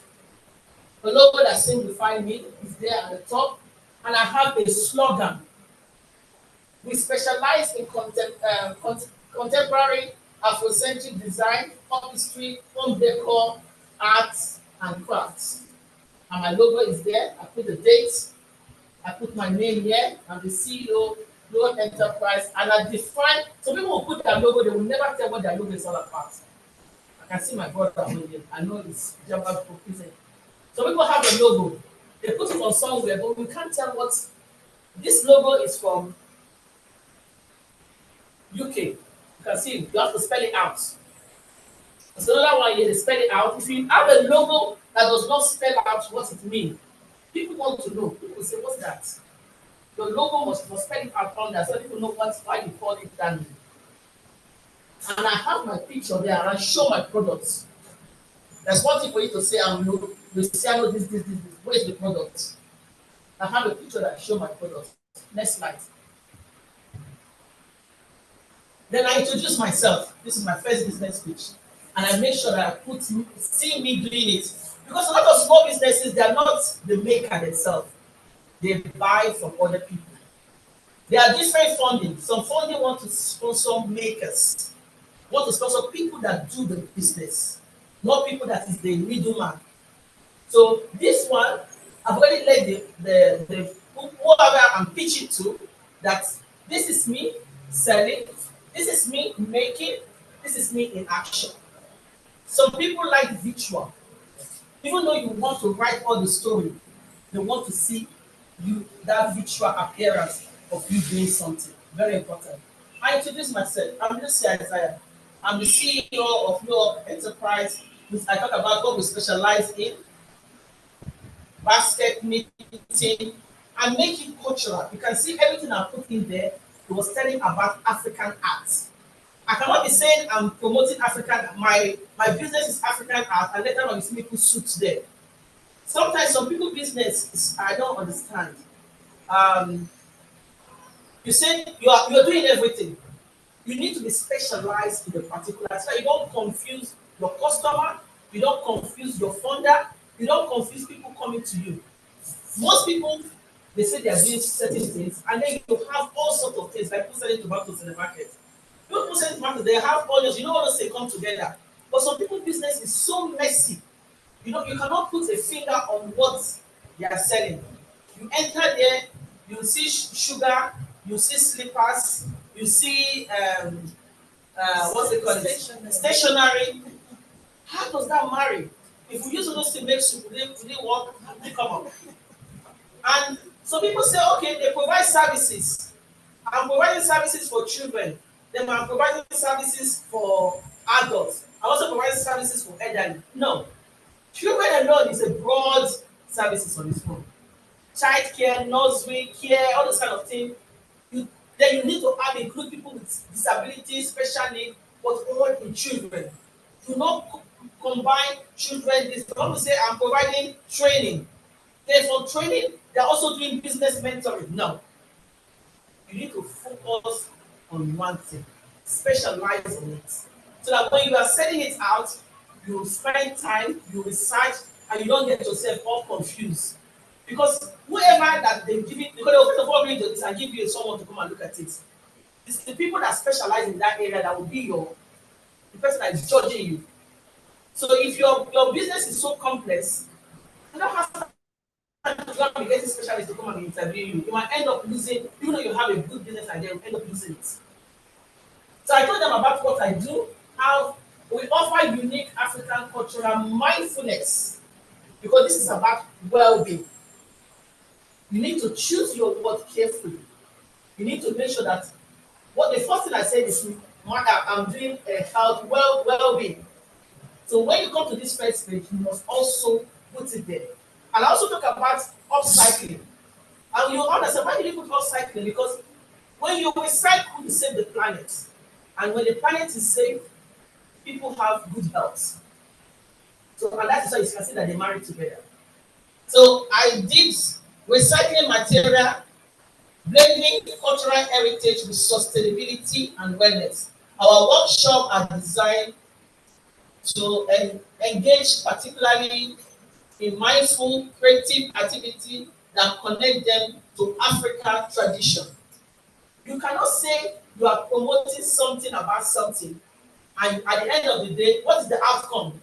The logo that simplifies me is there at the top, and I have a slogan. We specialize in contemporary Afrocentric design, upholstery, home decor, arts, and crafts. And my logo is there. I put the date. I put my name here. I'm the CEO, Global Enterprise, and I define. So people will put their logo. They will never tell what their logo is all about. I can see my brother on it. I know it's Java represent. So people have a logo. They put it on somewhere, but we can't tell what this logo is from UK. You can see it. You have to spell it out. There's another one here, they spell it out. If you have a logo that does not spell out what it means, people want to know. People say, what's that? Your logo must spell it out on there so people know why you call it that name. And I have my picture there and I show my products. There's one thing for you to say, Luciano, this. Where's the product? I have a picture that show my product. Next slide. Then I introduce myself. This is my first business pitch. And I make sure that I see me doing it. Because a lot of small businesses, they are not the maker themselves. They buy from other people. There are different funding. Some funding want to sponsor makers, want to sponsor people that do the business, not people that is the middleman. So this one, I've already let the whoever I'm pitching to that this is me selling, this is me making, this is me in action. Some people like visual. Even though you want to write all the story, they want to see you that visual appearance of you doing something. Very important. I introduce myself. I'm Lucy Isaiah. I'm the CEO of your enterprise. I talk about what we specialize in, basket knitting, and make it cultural. You can see everything I put in there. It was telling about African art. I cannot be saying I'm promoting African. My business is African art, and later on you see me put suits there. Sometimes some people business is, I don't understand. You say you're doing everything. You need to be specialized in the particular. So you don't confuse your customer. You don't confuse your funder. You don't confuse people coming to you. Most people, they say they are doing certain things, and then you have all sorts of things, like people selling tomatoes in the market. People selling tomatoes, they have onions, you know all those they come together. But some people's business is so messy. You know, you cannot put a finger on what they are selling. You enter there, you see sugar, you see slippers, you see what's it called? Stationery. How does that marry? If we use those to make soup, will they work? Come on. And so people say, okay, they provide services. I'm providing services for children. Then I'm providing services for adults. I'm also providing services for elderly. No. Children alone is a broad services on its own. Child care, nursery care, all those kind of things. Then you need to include people with disabilities, special needs, but all in children. Do not combine children. This I want to say I'm providing training. Then for training, they're also doing business mentoring. No. You need to focus on one thing, specialize on it. So that when you are setting it out, you spend time, you research, and you don't get yourself all confused. Because whoever that they give it, because they will first of all bring this and give you someone to come and look at it. It's the people that specialize in that area that will be the person that is judging you. So if your business is so complex, you don't have to be getting specialists to come and interview you. You might end up losing, even though you have a good business idea, you end up losing it. So I told them about what I do, how we offer unique African cultural mindfulness, because this is about well-being. You need to choose your word carefully. You need to make sure that what the first thing I said is I'm doing health well-being. So when you come to this first page, you must also put it there. And I also talk about upcycling. And you understand why did you put upcycling? Because when you recycle, you save the planet. And when the planet is safe, people have good health. So and that is why you can see that they marry together. So I did recycling material, blending cultural heritage with sustainability and wellness. Our workshop are designed to engage particularly in mindful, creative activity that connect them to African tradition. You cannot say you are promoting something about something, and at the end of the day, what is the outcome?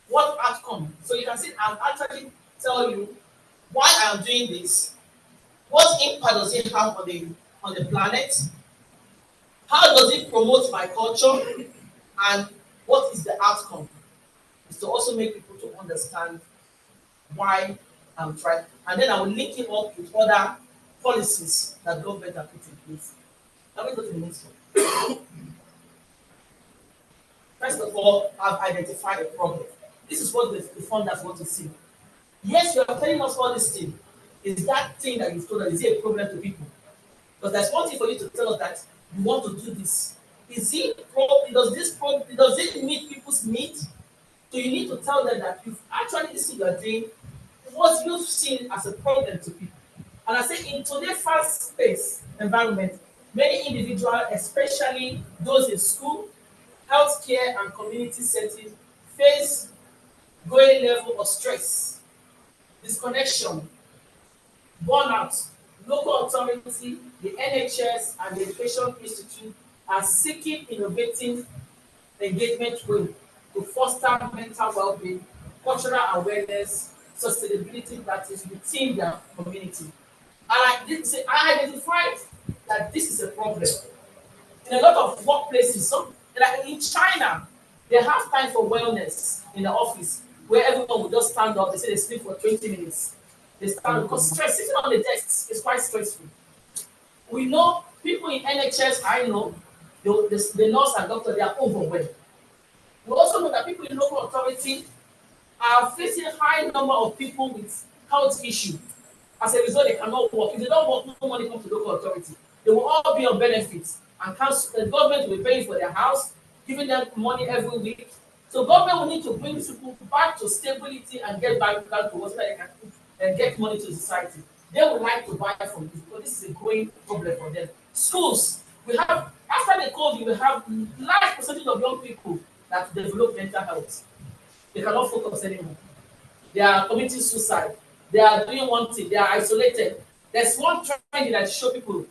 What outcome? So you can see, I'm actually tell you why I'm doing this. What impact does it have on the planet? How does it promote my culture? And what is the outcome? Is to also make people to understand why I'm trying, and then I will link it up with other policies that government have put in place. Can we go to the next one? First of all, I've identified a problem. This is what the funders want to see. Yes, you are telling us all this thing. Is that thing that you've told us, is it a problem to people? Because there's one thing for you to tell us that you want to do this. Is it does it meet people's needs? So you need to tell them that you've actually this thing you are doing, what you've seen as a problem to people. And I say in today's fast-paced environment, many individuals, especially those in school, healthcare, and community settings, face growing level of stress, disconnection, burnout. Local authority, the NHS, and the Education Institute are seeking innovative engagement way to foster mental well-being, cultural awareness, sustainability practice within their community. I identified that this is a problem. In a lot of workplaces, like in China, they have time for wellness in the office where everyone will just stand up. They say they sleep for 20 minutes. They stand up because stress, sitting on the desk is quite stressful. We know people in NHS, I know, the nurse and doctor, they are overwhelmed. We also know that people in local authority are facing a high number of people with health issues. As a result, they cannot work. If they don't work, no money comes to local authority. They will all be on benefits, and the government will be paying for their house, giving them money every week. So government will need to bring these people back to stability and get back to what they can get money to society. They would like to buy from this because this is a growing problem for them. Schools, we have after the COVID, we have large percentage of young people that develop mental health. They cannot focus anymore. They are committing suicide. They are doing one thing. They are isolated. There's one trend that show people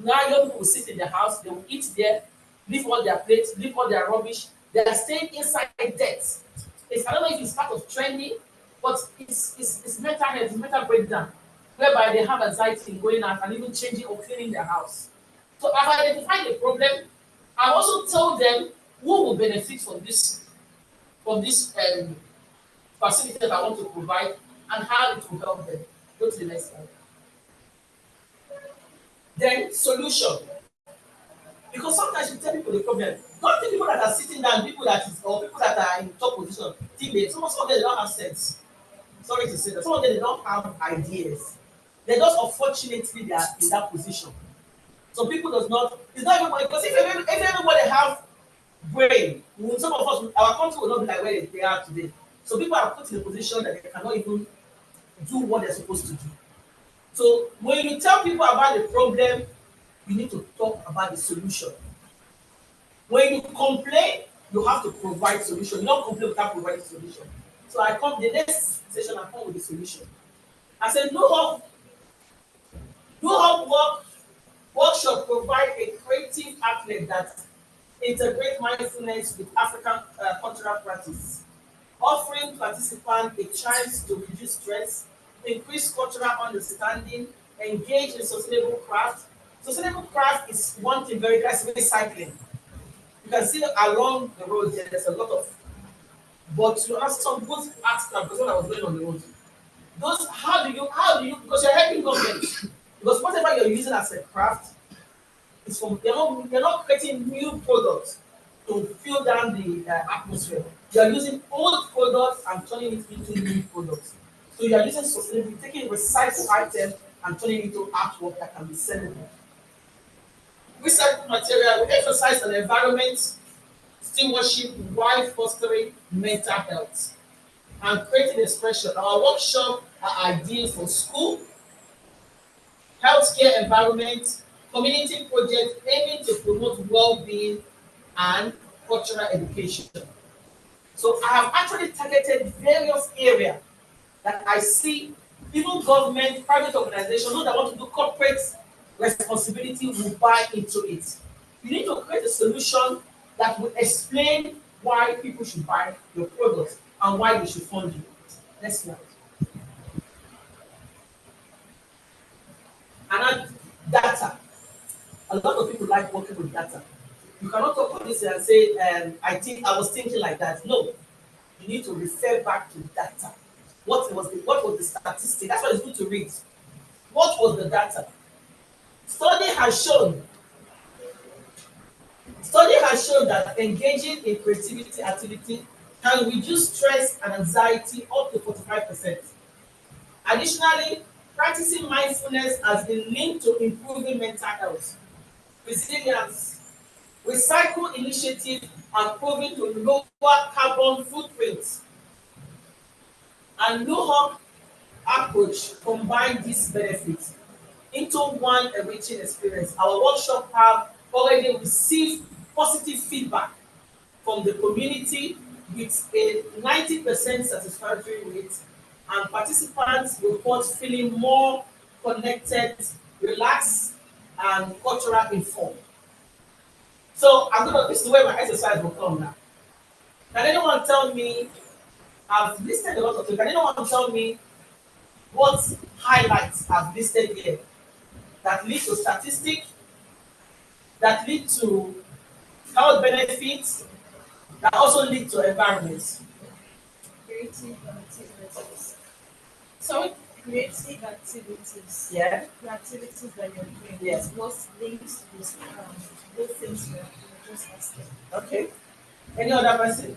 now young people will sit in the house, they will eat there, leave all their plates, leave all their rubbish. They are staying inside debt. I don't know if it's part of trending, but it's mental health, it's mental breakdown, whereby they have anxiety in going out and even changing or cleaning their house. So I've identified the problem. I also told them who will benefit from this facility that I want to provide and how it will help them. Go to the next slide. Then solution. Because sometimes you tell people the problem. Not the people that are sitting down, people that are in top position, some of them don't have sense. Sorry to say that. Some of them they don't have ideas. They just unfortunately they are in that position. Some people does not, it's not everybody, because if everybody have brain, some of us, our country will not be like where they are today. So people are put in a position that they cannot even do what they're supposed to do. So when you tell people about the problem, you need to talk about the solution. When you complain, you have to provide solution. You don't complain without providing solution. So I come the next session, I come with the solution. I said, no hard workshop provide a creative outlet that integrate mindfulness with African cultural practice, offering participants a chance to reduce stress, increase cultural understanding, engage in sustainable craft. Sustainable craft is one thing that's recycling. You can see along the road there's a lot of, but you ask some good art craft because when I was going on the road, those how do you because you're helping government because whatever you're using as a craft, It's from they're not creating new products to fill down the atmosphere. You are using old products and turning it into new products. So you are using sustainability, taking recycled items and turning it into artwork that can be sellable. Recycled material will emphasize on environment, stewardship while fostering mental health and creating expression. Our workshop are ideal for school, healthcare environment, community projects aiming to promote well-being and cultural education. So I have actually targeted various areas that I see even government, private organizations, those that want to do corporate responsibility will buy into it. You need to create a solution that will explain why people should buy your product and why they should fund you. Next slide. And data. A lot of people like working with data. You cannot talk about this and say, I was thinking like that. No, you need to refer back to data. What was the statistic? That's why it's good to read. What was the data? Study has shown that engaging in creativity activity can reduce stress and anxiety up to 45%. Additionally, practicing mindfulness has been linked to improving mental health, resilience. Recycle initiatives are proven to lower carbon footprints, and no approach combine these benefits into one enriching experience. Our workshop have already received positive feedback from the community with a 90% satisfactory rate, and participants report feeling more connected, relaxed, and cultural informed. So this is where my exercise will come now. Can anyone tell me, I've listed a lot of things, can anyone tell me what highlights I've listed here that lead to statistics, that lead to health benefits, that also lead to environments? Creative activities. Sorry? Creative activities. Yeah. The activities that you're doing. Yes. What links with those things you're just asking. Okay. Any other person?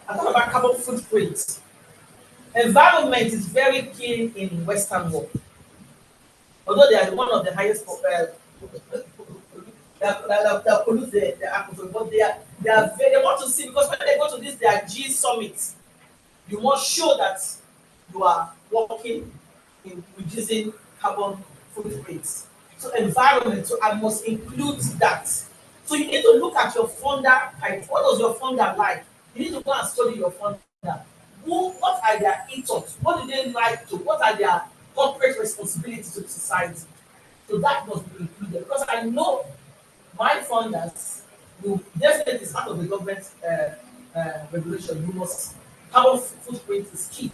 I thought about carbon footprint. Environment is very keen in Western world. Although they are one of the highest that pollute the aquifer, but they want to see, because when they go to this their G summit, you must show that you are working in reducing carbon footprints. So environment, so I must include that. So you need to look at your funder. What does your funder like? You need to go and study your funder. What are their ethos? What do they like to? What are their corporate responsibilities to the society? So that must be included, because I know my funders will definitely, it's part of the government regulation. You must carbon footprint is key.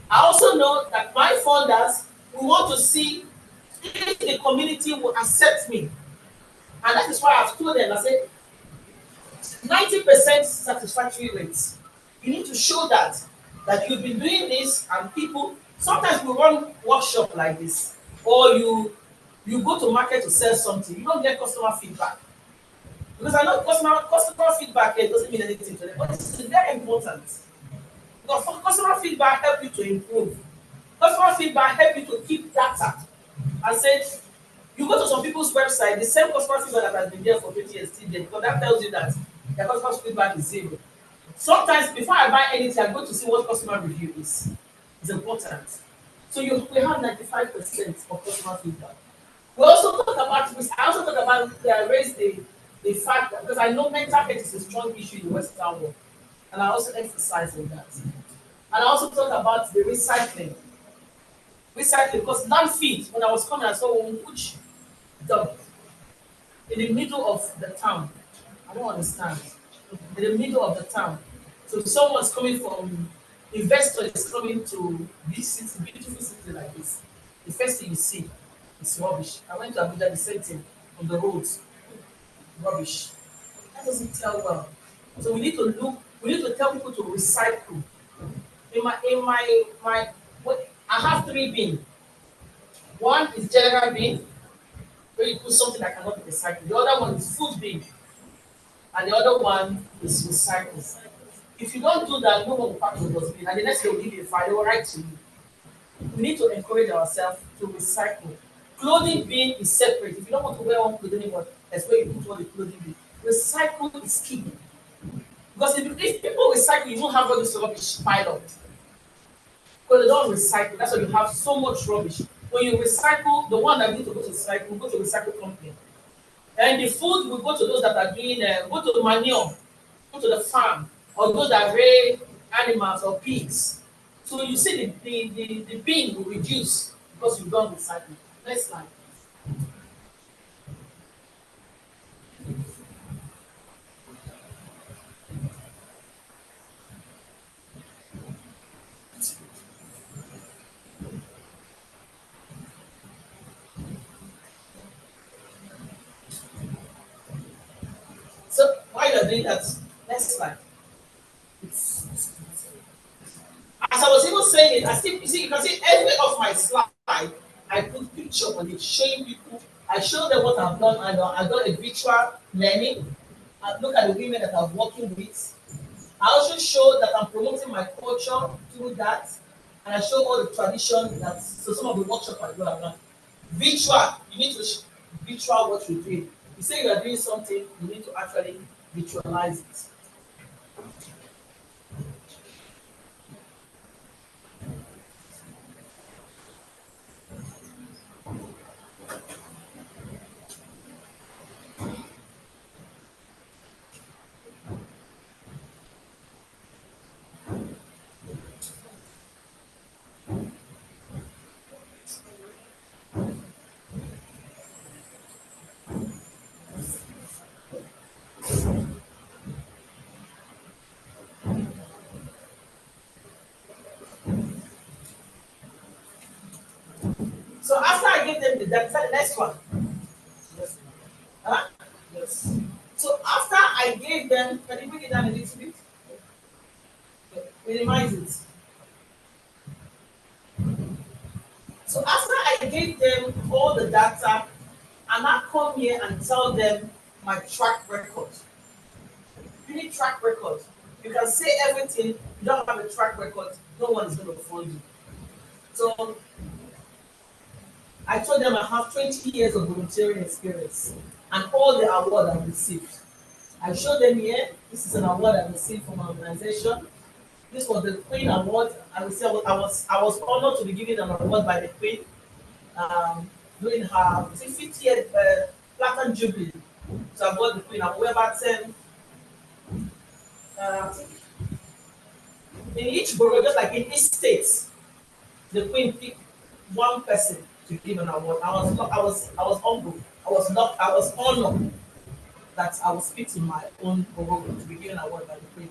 I also know that my funders will want to see if the community will accept me, and that is why I've told them. I said 90% satisfactory rates. You need to show that you've been doing this, and people. Sometimes we run workshop like this, or you go to market to sell something. You don't get customer feedback, because I know customer feedback here doesn't mean anything to them, but it's very important. Because customer feedback help you to improve. Customer feedback help you to keep data. I said, you go to some people's website, the same customer feedback that has been there for 20 years still there, because that tells you that their customer feedback is zero. Sometimes before I buy anything, I go to see what customer review is. It's important. So we have 95% of customer feedback. We also talk about, I also talk about, raise the fact that, because I know mental health is a strong issue in the Western world, and I also emphasize on that. And I also talk about the recycling. Recycling, because landfill, when I was coming, I saw one huge dump in the middle of the town. I don't understand. In the middle of the town. So someone's coming from, investor is coming to this city, beautiful city like this. The first thing you see is rubbish. I went to Abuja, the same thing on the roads. Rubbish. That doesn't tell well. So we need to tell people to recycle. In my I have 3 bins. One is general bin, where you put something that cannot be recycled. The other one is food bin, and the other one is recycled. If you don't do that, no one will pack your dustbin, and the next day will give you a file, they will write to you. We need to encourage ourselves to recycle. Clothing bin is separate. If you don't want to wear one clothing anymore, that's where you put all the clothing bin. Recycle is key. Because if people recycle, you won't have all this rubbish piled up. Because they don't recycle, that's why you have so much rubbish. When you recycle, the one that need to go to recycle will go to recycle company. And the food will go to those that are doing, go to the manure, go to the farm, or those that raise animals or pigs. So you see the bin will reduce because you've done recycling. Next slide. So while you're doing that, next slide. As I was even saying it, I still you see you can see every of my slide, I put picture on it, showing people. I show them what I've done. I've done a virtual learning. I look at the women that I'm working with. I also show that I'm promoting my culture through that, and I show all the tradition that. So some of the workshops I do are not virtual. You need to virtual what you're doing. You say you are doing something, you need to actually visualize it. So after I give them the next one. Huh? Yes. So after I gave them, can you bring it down a little bit? Minimize it. So after I gave them all the data, and I come here and tell them my track record. You need track record. You can say everything, you don't have a track record, no one is going to fund you. So I told them I have 20 years of volunteering experience and all the awards I've received. I showed them here, this is an award I received from my organization. This was the Queen Award. I was honored to be given an award by the Queen during her 50th Platinum Jubilee. So I got the Queen. I wear about 10. I think in each borough, just like in each state, the Queen picked one person to give an award. I was humble. I was honored that I was speak in my own borough to be given an award by the Queen.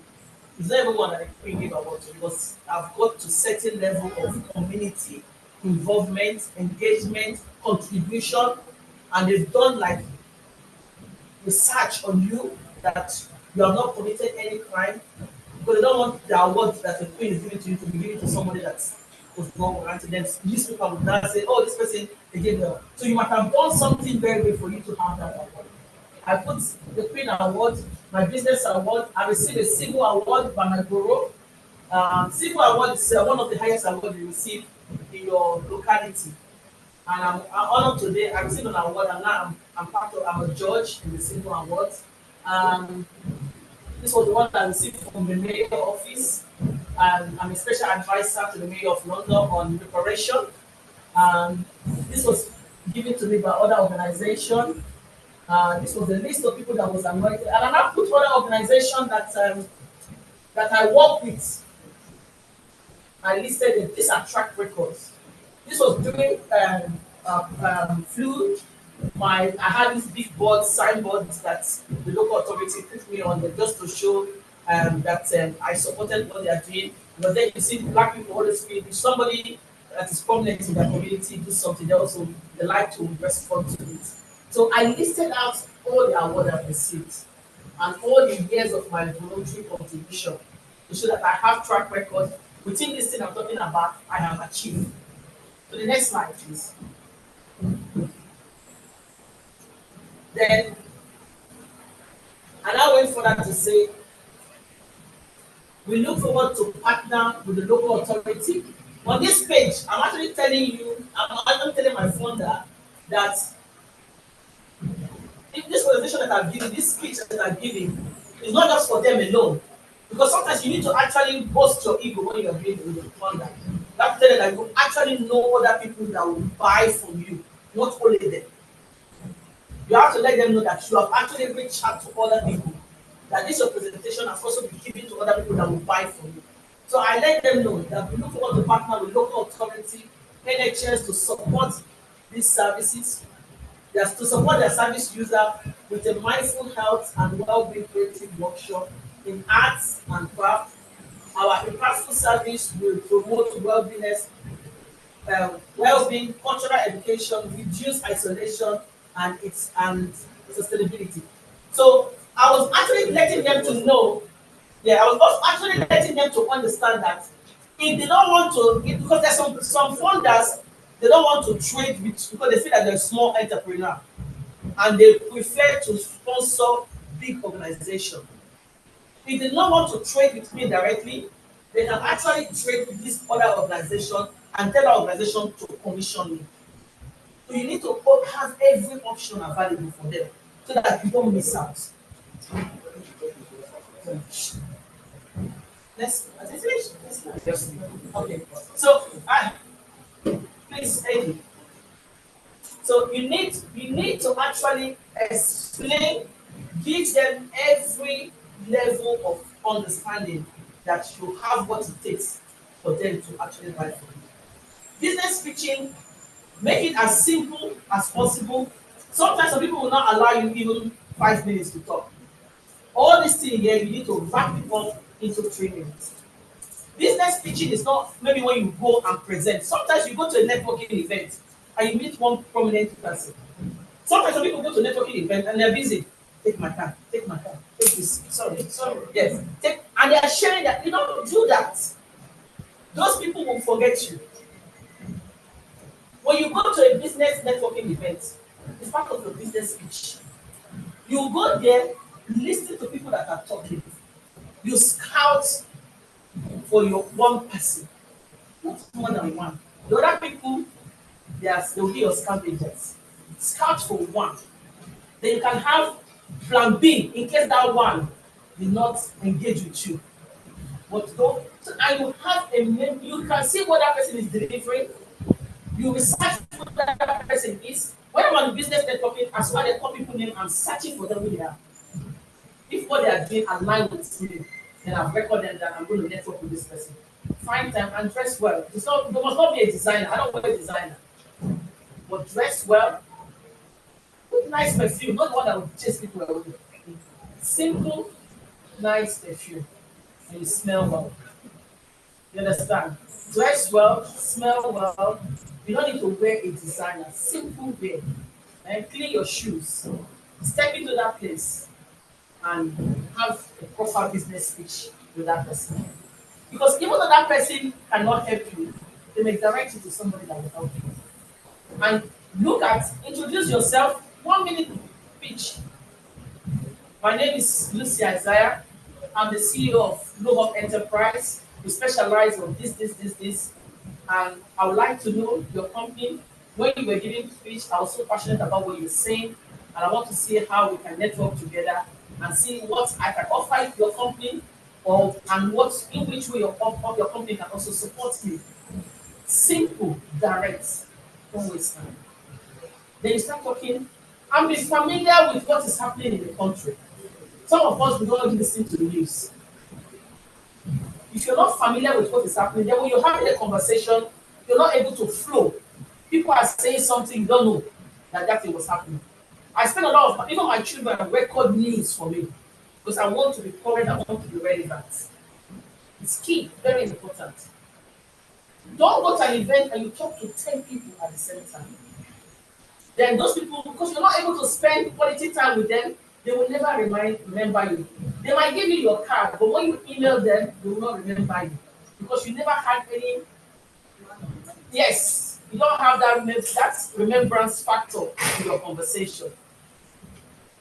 It's not everyone that the Queen gave award to because I've got to certain level of community involvement, engagement, contribution, and they've done like research on you that you have not committed any crime because they don't want the award that the Queen is giving to you to be given to somebody that was wrong and then newspaper would now say, oh, this person they gave them. So you might have done something very good for you to have that award. I put the Queen Award, my business award. I received a civil award by my borough. Civil award is one of the highest awards you receive in your locality. And I'm honored today. I received an award, and now I'm a judge in the civil awards. This was the one that I received from the mayor office, and I'm a special advisor to the mayor of London on preparation. This was given to me by other organizations. This was the list of people that was anointed, and I now put other organization that I work with. I listed it. These are track records. This was during flu. I had this big board, signboards that the local authority put me on just to show that I supported what they are doing. But then you see black people always feel if somebody that is prominent in their community do something, they like to respond to it. So I listed out all the awards I've received and all the years of my voluntary contribution to show that I have track record within this thing I'm talking about. I have achieved. So the next slide, please. Then, and I went further to say, we look forward to partner with the local authority. On this page, I'm actually telling you, I'm actually telling my founder that if this presentation that I'm giving, this speech that I'm giving, is not just for them alone. Because sometimes you need to actually boost your ego when you're doing with the founder. That's telling that you actually know other people that will buy from you, not only them. You have to let them know that you have actually reached out to other people. That this your presentation has also been given to other people that will buy from you. So I let them know that we look forward to partner with local authority, NHS to support these services. That's to support their service user with a mindful health and well-being creative workshop in arts and craft. Our impactful service will promote well-being, cultural education, reduce isolation, and sustainability. So I was actually letting them to know, yeah, I was also actually letting them to understand that if they don't want to, because there's some funders, they don't want to trade with because they feel that they're a small entrepreneur and they prefer to sponsor big organization. If they don't want to trade with me directly, they can actually trade with this other organization and tell that organization to commission me. So you need to have every option available for them so that you don't miss out. Has it finished? Yes. Okay. So please, Eddie. So you need to actually explain, give them every level of understanding that you have what it takes for them to actually buy from you. Business pitching, make it as simple as possible. Sometimes some people will not allow you even 5 minutes to talk. All this thing here, you need to wrap it up into 3 minutes. Business pitching is not maybe when you go and present. Sometimes you go to a networking event and you meet one prominent person. Sometimes some people go to networking event and they're busy. Take my time, take my time, take this. Sorry. Yes. And they are sharing that. You don't do that. Those people will forget you. When you go to a business networking event, it's part of your business speech. You go there, listen to people that are talking. You scout for your one person, not more than one. The other people, they'll be your scavengers. Scout for one. Then you can have plan B in case that one will not engage with you. But though, so, and you have a name, you can see what that person is delivering. You research who that person is. When I'm on the business networking, as well as call people name, I'm searching for them who they are. If what they are doing align with me, then I've recorded that I'm going to network with this person. Find time and dress well. There must not be a designer. I don't want a designer. But dress well. Put nice perfume, not the one that will chase people away. Simple, nice perfume. And you smell well. You understand? Dress well, smell well. You don't need to wear a designer. Simple wear. And clean your shoes. Step into that place and have a proper business speech with that person. Because even though that person cannot help you, they may direct you to somebody that will help you. And introduce yourself, 1 minute pitch. My name is Lucy Isaiah. I'm the CEO of Global Enterprise. We specialize on this. And I would like to know your company. When you were giving speech, I was so passionate about what you were saying. And I want to see how we can network together and see what I can offer your company and in which way your company can also support you. Simple, direct, don't waste time. Then you start talking and be familiar with what is happening in the country. Some of us, we don't listen to the news. If you're not familiar with what is happening, then when you're having a conversation, you're not able to flow. People are saying something, you don't know that thing was happening. I spend a lot of, even my children record news for me because I want to be current, I want to be relevant. It's key, very important. Don't go to an event and you talk to 10 people at the same time. Then those people, because you're not able to spend quality time with them, they will never remember you. They might give you your card, but when you email them, they will not remember you because you never had any. Yes, you don't have that remembrance factor in your conversation.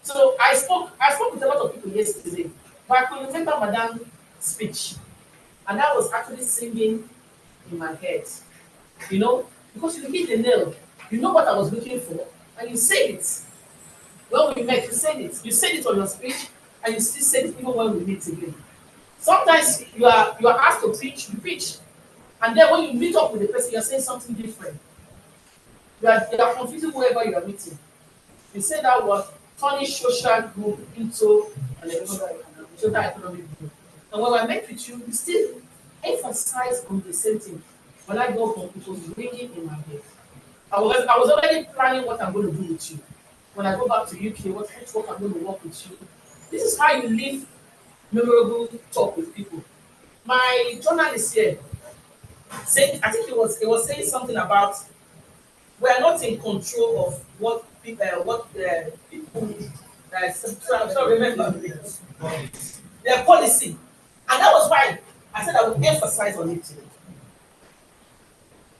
So I spoke with a lot of people yesterday, but I could remember Madam's speech, and I was actually singing in my head, because you hit the nail. You know what I was looking for, and you said it. When we met, you said it. You said it on your speech, and you still said it even when we meet again. Sometimes you are asked to preach, you preach, and then when you meet up with the person, you're saying something different. You are confusing whoever you are meeting. You say that word, turning social group into an social economic group. And when I met with you, you still emphasize on the same thing. When I go home, it was ringing in my head. I was already planning what I'm going to do with you. When I go back to UK, what network I'm going to work with you. This is how you live memorable talk with people. My journalist here said, I think it was saying something about we are not in control of what people I'm sorry, remember their policy, and that was why I said I would emphasize on it today.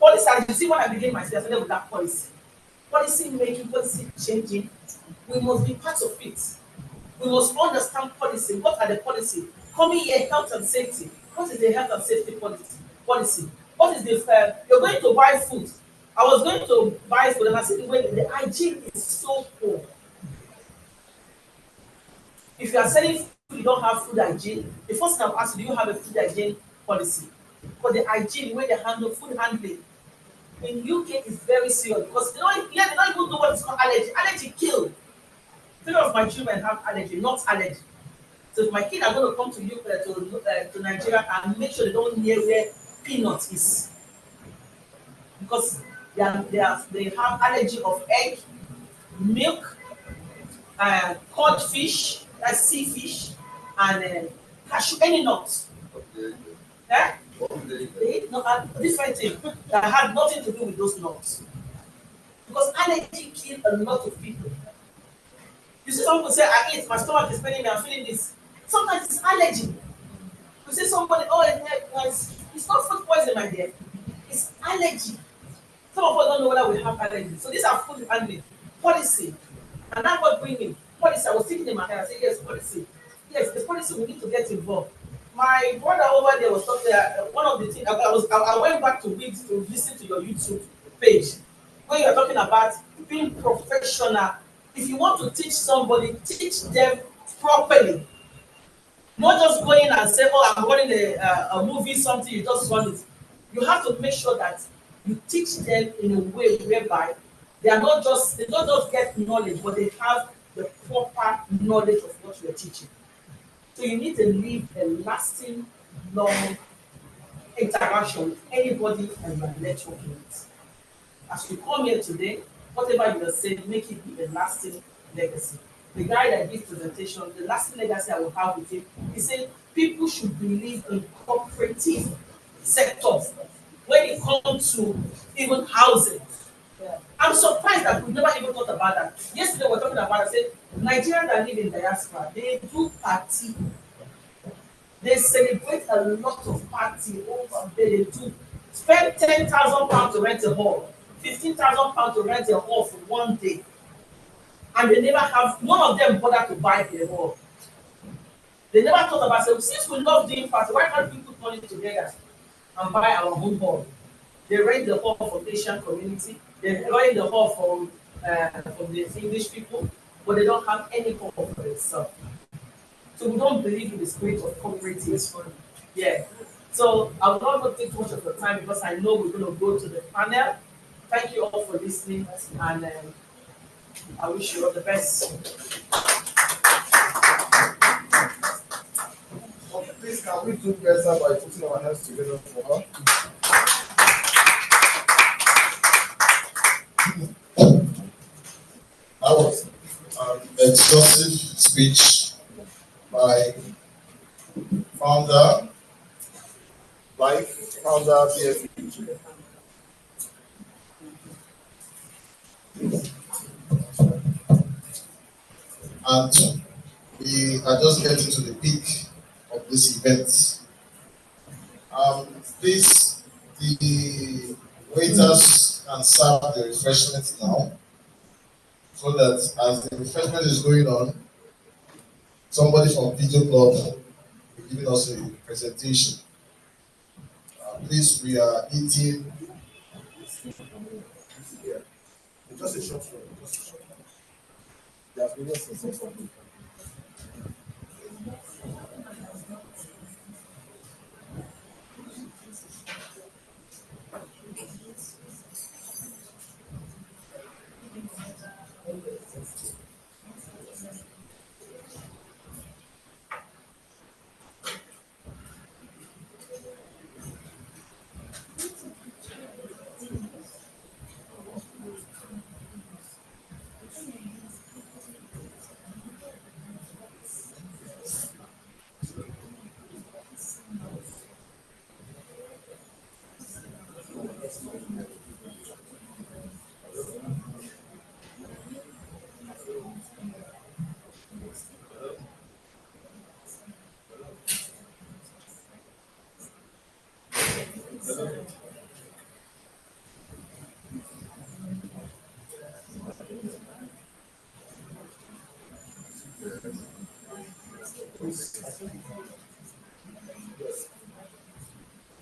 Policy, and you see when I begin my study, I started with that policy making, policy changing. We must be part of it. We must understand policy. What are the policy? Coming here, health and safety. What is the health and safety policy? What is the you're going to buy food. I was going to buy food and I said the hygiene is so poor. If you are selling food, you don't have food hygiene. The first thing I'll ask you, do you have a food hygiene policy? But the hygiene, where they handle food handling in UK is very serious because they don't even know what is called allergy. Allergy kill. Three of my children have allergy, not allergy. So if my kids are going to come to you to Nigeria and make sure they don't near where peanut is, because they have allergy of egg, milk, cod fish, that's sea fish, and cashew, any nut. Eh? They eat different thing that had nothing to do with those nuts. Because allergy kill a lot of people. You see some people say, I eat, my stomach is paining me, I'm feeling this. Sometimes it's allergy. You see somebody, oh, it's not food poisoning, my dear. It's allergy. Some of us don't know whether we have allergy. So these are food handling, policy. And that's what bringing policy. I was thinking in my head, I said, yes, policy. Yes, the policy, we need to get involved. My brother over there was talking, one of the things, I went back to read, to listen to your YouTube page, where you're talking about being professional. If you want to teach somebody, teach them properly. Not just go in and say, oh, I'm running a movie, something, you just run it. You have to make sure that you teach them in a way whereby they don't just get knowledge, but they have the proper knowledge of what you're teaching. So you need to leave a lasting, long interaction with anybody and you are networking with. As you come here today, whatever you are saying, make it be a lasting legacy. The guy that gives presentation, the lasting legacy I will have with him, he said people should believe in cooperative sectors when it comes to even housing. I'm surprised that we've never even thought about that. Yesterday we were talking about, I said, Nigerians that live in diaspora, they do party. They celebrate a lot of party over there. They do spend £10,000 to rent a hall, £15,000 to rent a hall for one day. And they never have, none of them bother to buy the hall. They never thought about saying, since we love doing party, why can't we put money together and buy our own hall? They rent the hall from the Asian community, they rent the hall from the English people, but they don't have any hall for themselves. So we don't believe in the spirit of cooperative. Yeah. So I will not take too much of your time because I know we're going to go to the panel. Thank you all for listening, and I wish you all the best. Please, can we do better by putting our hands together for her? That was an exhaustive speech by founder BFE. And we are just getting to the peak of this event. Please, the waiters can serve the refreshments now. so that as the refreshment is going on, somebody from Video Club will be giving us a presentation. Please, we are eating. Yeah, just a short one. Just a short one. There are various things.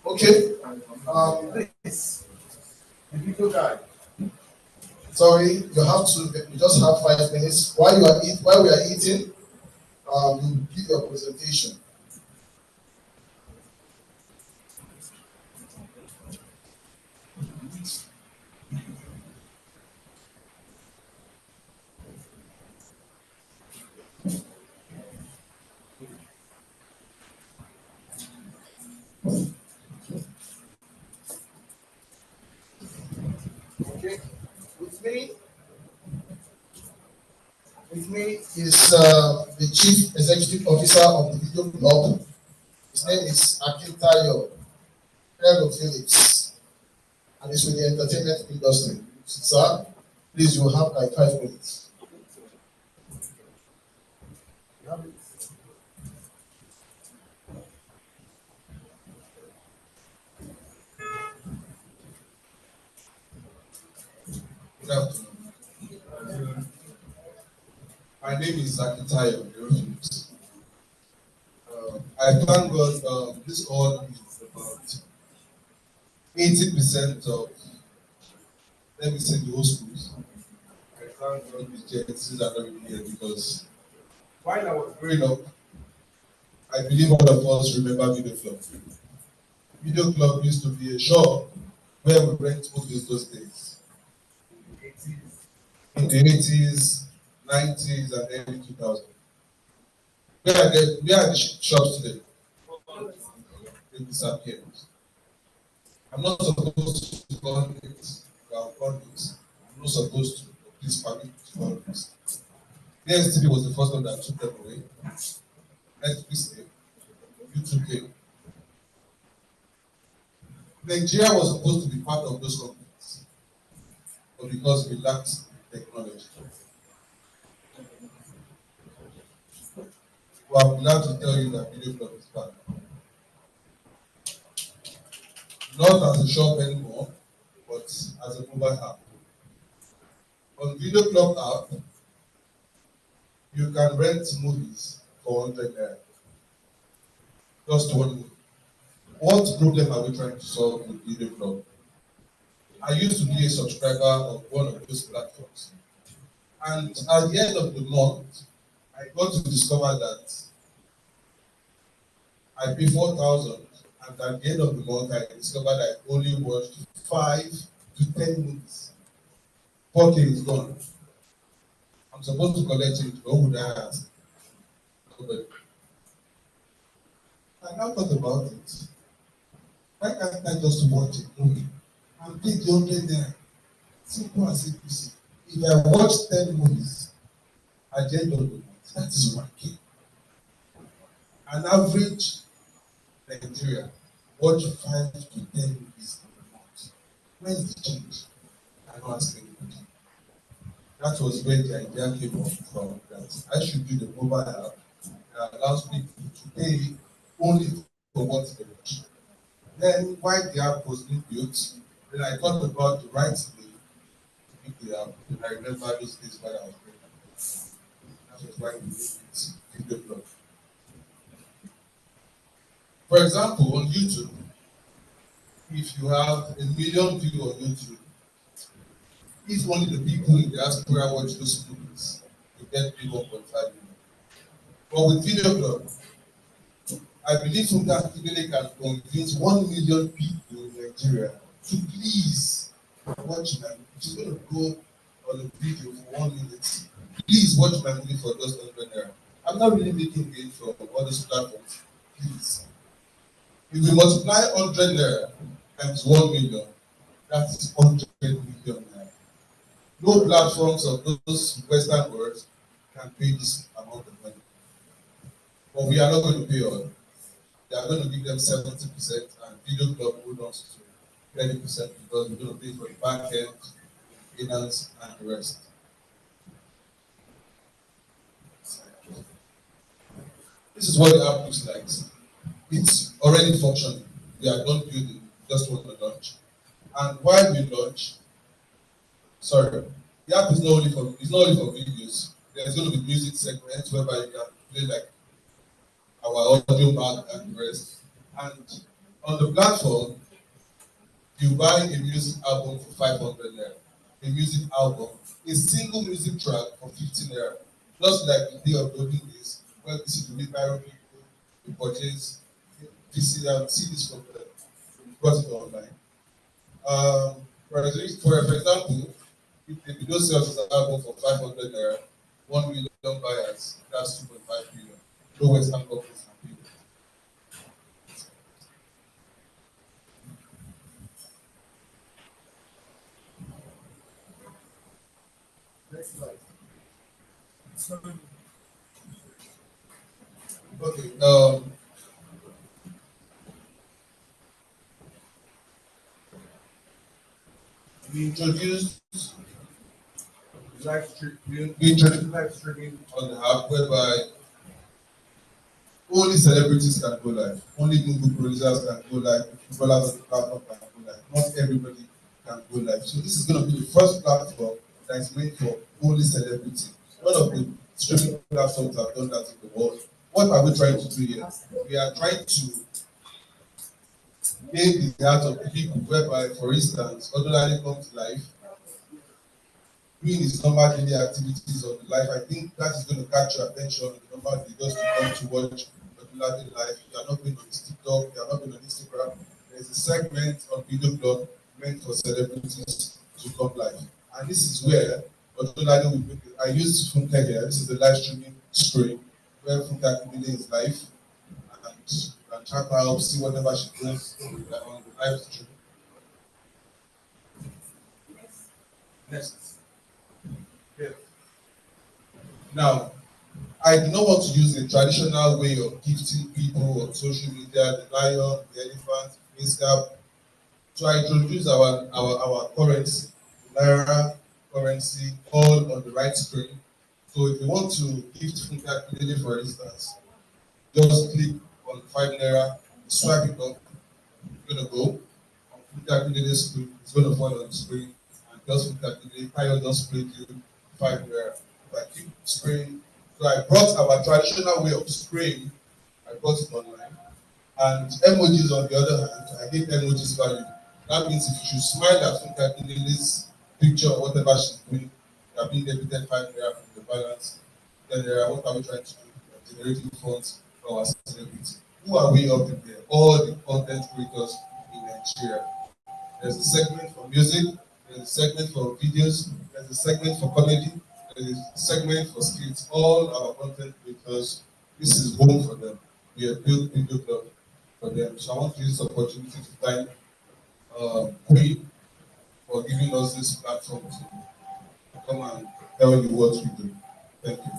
Okay. Please, the video guy. Sorry, you have to. You just have 5 minutes. While we are eating, you give your presentation. Okay. With me, with me is the Chief Executive Officer of the Video Club. His name is Akintayo Hello Phillips, and he's with the entertainment industry. Sir, please, you will have like 5 minutes. Good afternoon. My name is Akitayo Phillips. I thank God this all is about 80% of, let me say, the whole schools. I thank God with Genesis and everything here because while I was growing up, I believe all of us remember Video Club. Video Club used to be a shop where we rent movies those days. In the 80s, 90s, and early 2000s. Where are the shops today? They disappeared. I'm not supposed to call it, I'm not supposed to, please permit me to call this. The STV was the first one that took them away. Netflix came, YouTube came. Nigeria was supposed to be part of those companies, but because we lacked technology. Well, I'm glad to tell you that Video Club is back. Not as a shop anymore, but as a mobile app. On Video Club app, you can rent movies for 100 naira. Just one movie. What problem are we trying to solve with Video Club? I used to be a subscriber of one of those platforms. And at the end of the month, I got to discover that I pay 4,000, and at the end of the month, I discovered I only watched 5 to 10 movies. 4K is gone. I'm supposed to collect it. What would I ask? Nobody. I now thought about it. Why can't I just watch a movie and pay the 100 naira? Simple as APC. If I watch 10 movies at the end of the month, that is 1K. An average Nigeria watch 5 to 10 movies in a month. Where's the change? I don't ask anybody. That was where the idea came from, that I should do the mobile app that allows people to pay only for what they watch. Then, while the app was being built, then I thought about the right way to if they have. I remember those days when I was pregnant. That was why we did it video blog. For example, on YouTube, if you have 1 million views on YouTube, if only the people in the diaspora watch those movies, you get 1.5 million. But with video blog, I believe from that Akindele can convince 1 million people in Nigeria to please watch my. If you're going to go on a video for 1 minute, please watch my movie for just 100 naira. I'm not really making gain from all those platforms. Please. If we multiply 100 naira times 1 million, that is 100 million naira. No platforms of those Western worlds can pay this amount of money. But we are not going to pay all. They are going to give them 70% and video club hold on to 30% because we're going to pay for the back end, maintenance, and the rest. This is what the app looks like. It's already functioning. We are done building, just want to launch. And while we launch, sorry, the app is not only for videos. There's going to be music segments whereby you can play like our audio back and the rest. And on the platform, you buy a music album for 500 naira. A music album, a single music track for 15 naira. Just like the day of the olden days, when this is the viral people, we purchase CDs from them, we brought it online. For example, if the video sells an album for 500 naira, 1 million buyers, that's 2.5 billion. No Western companies can pay. Next slide. Okay. We introduced live streaming on the app whereby only celebrities can go live, only Google producers can go live, footballers on the platform can go live. Not everybody can go live. So this is going to be the first platform that is made for only celebrity. One of the streaming platforms have done that in the world. What are we trying to do here? We are trying to make the heart of the people whereby, for instance, ordinarily comes to life, doing his normal daily activities of life. I think that is going to catch your attention. The number of videos to come to watch regular daily life. You are not going on TikTok, you are not going on Instagram. There's a segment on video blog meant for celebrities to come live. And this is where ordinarily I use Funke here. This is the live streaming screen where Funke is live and chat out, see whatever she does on the live stream. Next. Yeah. Now, I do not want to use the traditional way of gifting people on social media, the lion, the elephant, face cap. So I introduce our currency, Naira currency, all on the right screen. So if you want to gift Funke, for instance, just click on 5 Naira, swipe it up, you're going to go. On Funke screen, it's going to fall on the screen. Just Funke, Tayo just paid you 5 Naira. I keep spraying. So I brought our traditional way of spraying, I brought it online. And emojis on the other hand, I gave emojis value. That means if you smile at Funke picture or whatever she's doing, you are being debited 5 Naira from the balance. Then what are we trying to do? We are generating funds for our celebrity. Who are we up there? All the content creators in Nigeria. There's a segment for music, there's a segment for videos, there's a segment for comedy, there's a segment for skits. All our content creators, this is home for them. We have built video club for them. So I want to use this opportunity to thank Queen for giving us this platform to come and tell you what we do. Thank you.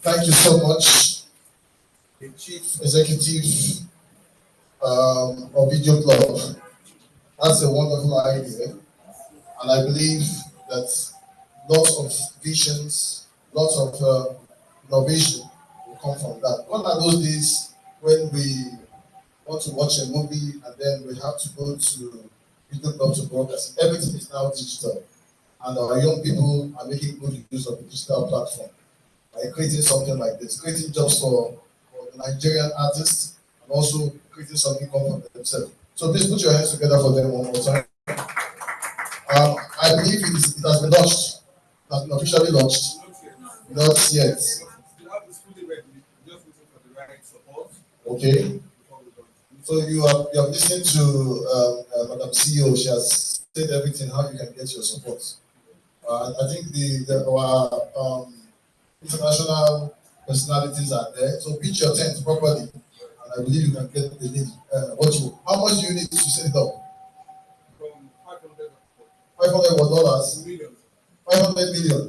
Thank you so much, the Chief Executive of Video Club. That's a wonderful idea, and I believe that lots of visions, lots of innovation will come from that. One of those days when want to watch a movie, and then we have to go to video club to broadcast. Everything is now digital, and our young people are making good use of the digital platform by creating something like this, creating jobs for the Nigerian artists, and also creating some income for themselves. So please put your hands together for them one more time. I believe it has been launched. It has been officially launched. Not yet. Okay. So you have listened to Madam CEO. She has said everything how you can get your support. I think our international personalities are there. So pitch your tent properly, and I believe you can get the need. How much do you need to set it up? $500 million. 500 million.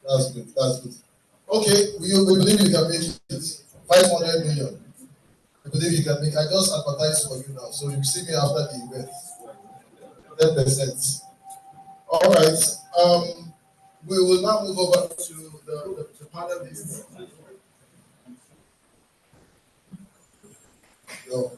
That's good. That's good. Okay, we believe you can make it. 500 million. I believe you can make. I just advertise for you now, so you see me after the event. 10%. All right. We will now move over to the panelists. So,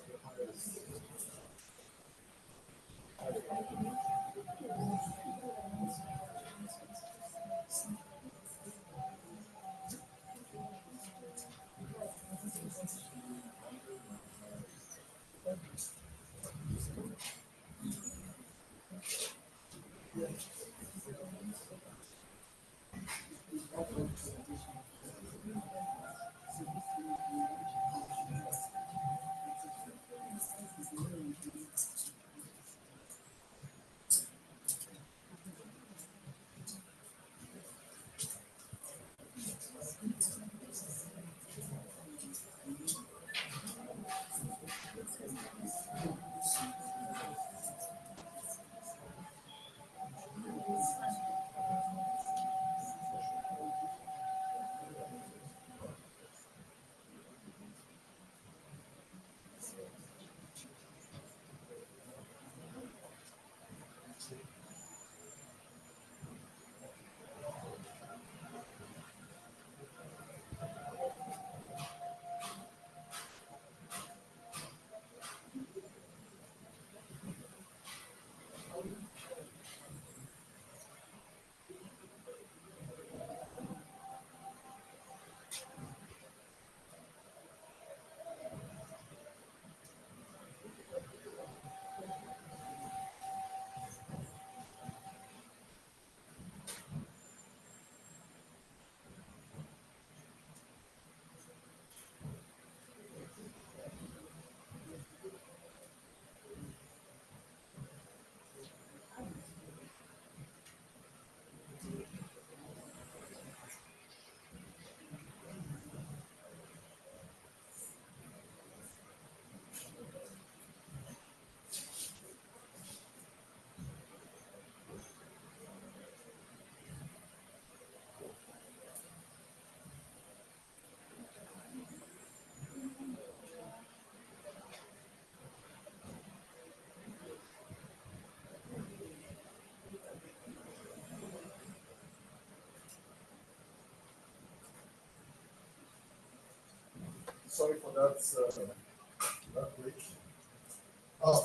sorry for that break.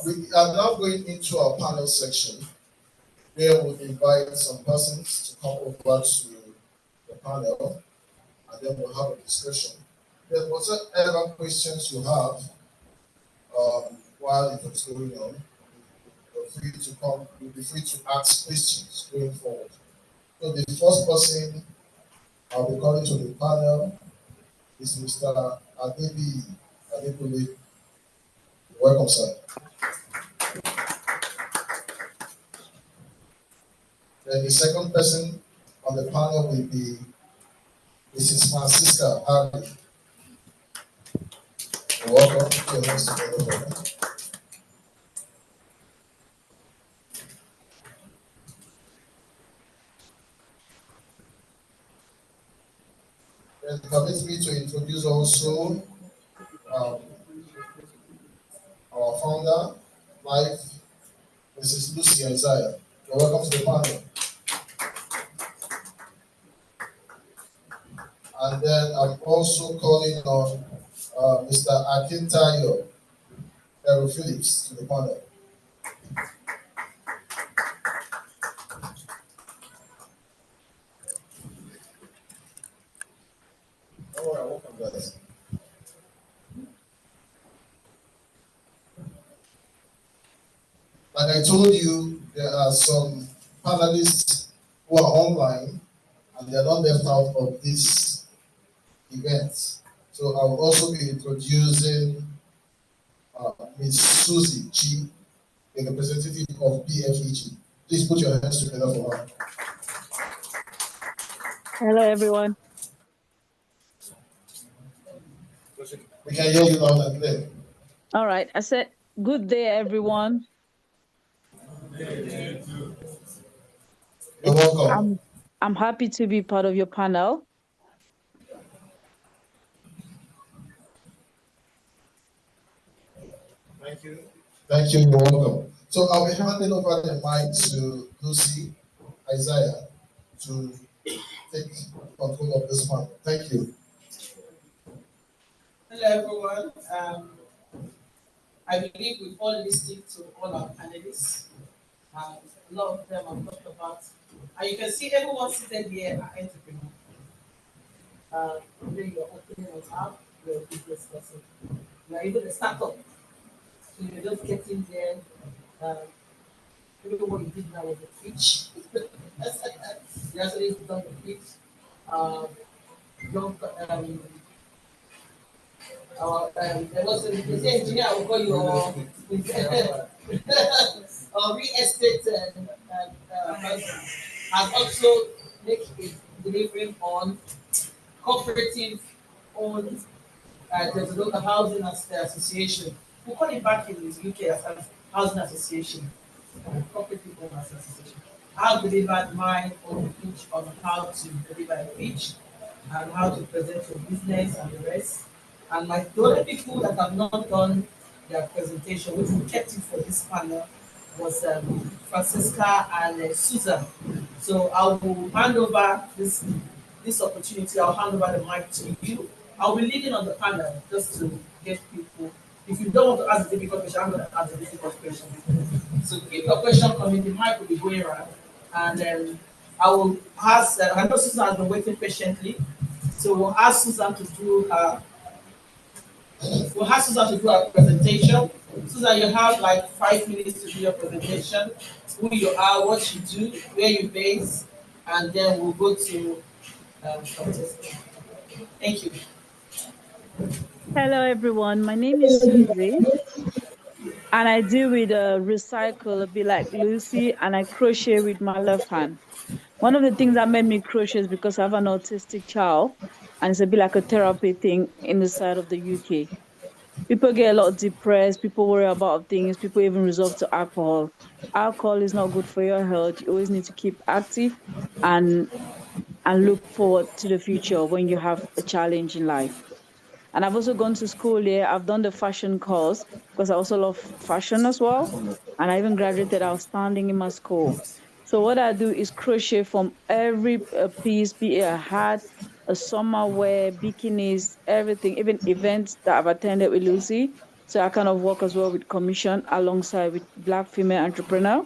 We are now going into our panel section, where we'll invite some persons to come over to the panel, and then we'll have a discussion. Then whatever questions you have while it is going on, you'll be free to ask questions going forward. So the first person I'll be calling to the panel is Mr. Adebule. Welcome, sir. Then the second person on the panel will be Mrs. Francisca Hardy. Welcome. Put your hands together for her. Then permit me to introduce also um, our founder, wife, Mrs. Lucy Isaiah. You're welcome to the panel. And then I'm also calling on Mr. Akintayo Errol Phillips to the panel. All right, welcome, guys. Like I told you, there are some panelists who are online and they are not left out of this event. So I will also be introducing Ms. Susie Chi, the representative of PFEG. Please put your hands together for her. Hello, everyone. We can hear you loud and clear. All right. I said, good day, everyone. You're welcome. I'm happy to be part of your panel. Thank you. Thank you. You're welcome. So I'll be handing over the mic to Lucy Isaiah to take control of this panel. Thank you. Hello, everyone. I believe we've all listened to all our panelists. A lot of them have talked about, and you can see everyone seated here are entrepreneurs. Whether you're opening an app, you're a business person, you're even a startup. So you're just getting there. Um, Everything what you did now was a pitch. You actually done the pitch. Um, don't, there was the engineer will call you or real estate person has also make a delivery on cooperative owned there's a local housing association. We call it back in the UK as housing association, cooperative owners association. I've delivered my own pitch on how to deliver a pitch and how to present your business and the rest. And the only people that have not done their presentation, which we kept it for this panel, was Francisca and Susan. So I will hand over this opportunity. I'll hand over the mic to you. I'll be leading on the panel just to get people. If you don't want to ask a difficult question, I'm going to ask a difficult question. So keep your question coming. The mic will be going around, and then I will ask. I know Susan has been waiting patiently, so we'll ask Susan to do her. We'll ask Susan to do her presentation. Susan, you have like 5 minutes to do your presentation. Who you are, what you do, where you base, and then we'll go to contestant. Thank you. Hello, everyone. My name is Susie, and I deal with recycle a bit like Lucy, and I crochet with my left hand. One of the things that made me crochet is because I have an autistic child, and it's a bit like a therapy thing in the side of the UK. People get a lot depressed, people worry about things, people even resort to alcohol. Alcohol is not good for your health. You always need to keep active and look forward to the future when you have a challenge in life. And I've also gone to school here. I've done the fashion course because I also love fashion as well. And I even graduated outstanding in my school. So what I do is crochet from every piece, be it a hat, a summer wear, bikinis, everything, even events that I've attended with Lucy. So I kind of work as well with commission alongside with Black female entrepreneur,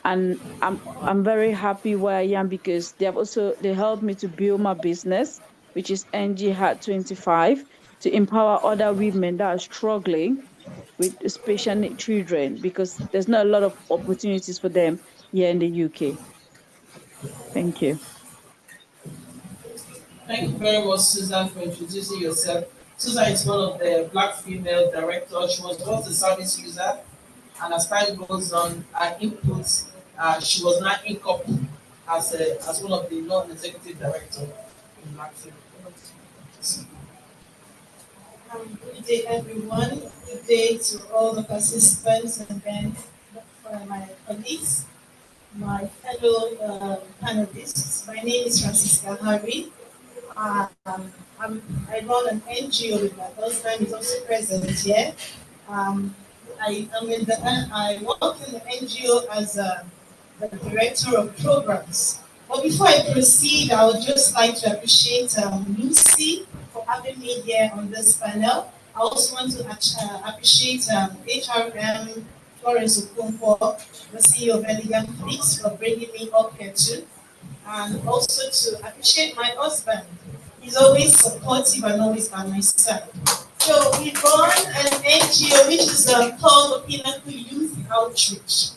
and I'm very happy where I am because they helped me to build my business, which is NG Hat 25, to empower other women that are struggling with special need children because there's not a lot of opportunities for them here in the UK. Thank you. Thank you very much, Susan, for introducing yourself. Susan is one of the Black female directors. She was once a service user, and as time goes on, her inputs, she was now in as one of the non-executive director in Black female. Good day, everyone. Good day to all the participants and then my colleagues, my fellow panelists. My name is Francisca Harry. I run an NGO with my husband, is also present here. I work in the NGO as the director of programs. But before I proceed, I would just like to appreciate Lucy for having me here on this panel. I also want to appreciate HRM Florence Okonkwo, the CEO of Elegant Flix, for bringing me up here too. And also to appreciate my husband. He's always supportive and always by my side. So we run an NGO which is called the Pinnacle Youth Outreach.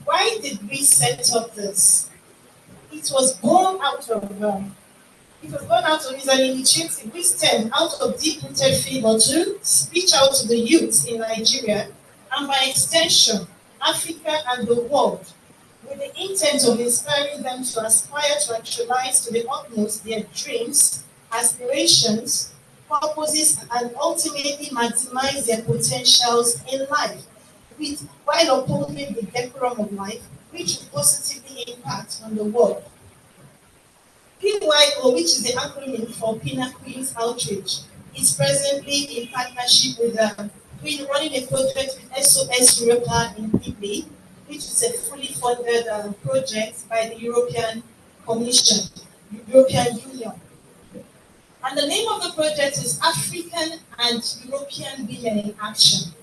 Why did we set up this? It was born out of is an initiative which stemmed out of deep-rooted fever to reach out to the youth in Nigeria and by extension, Africa and the world, with the intent of inspiring them to aspire to actualize to the utmost their dreams, aspirations, purposes, and ultimately maximize their potentials in life, while upholding the decorum of life, which will positively impact on the world. PYO, which is the acronym for Pinnacle Youth Outreach, is presently in partnership with running a project with SOS Europa in Italy, which is a fully funded project by the European Commission, European Union. And the name of the project is African and European Women in Action.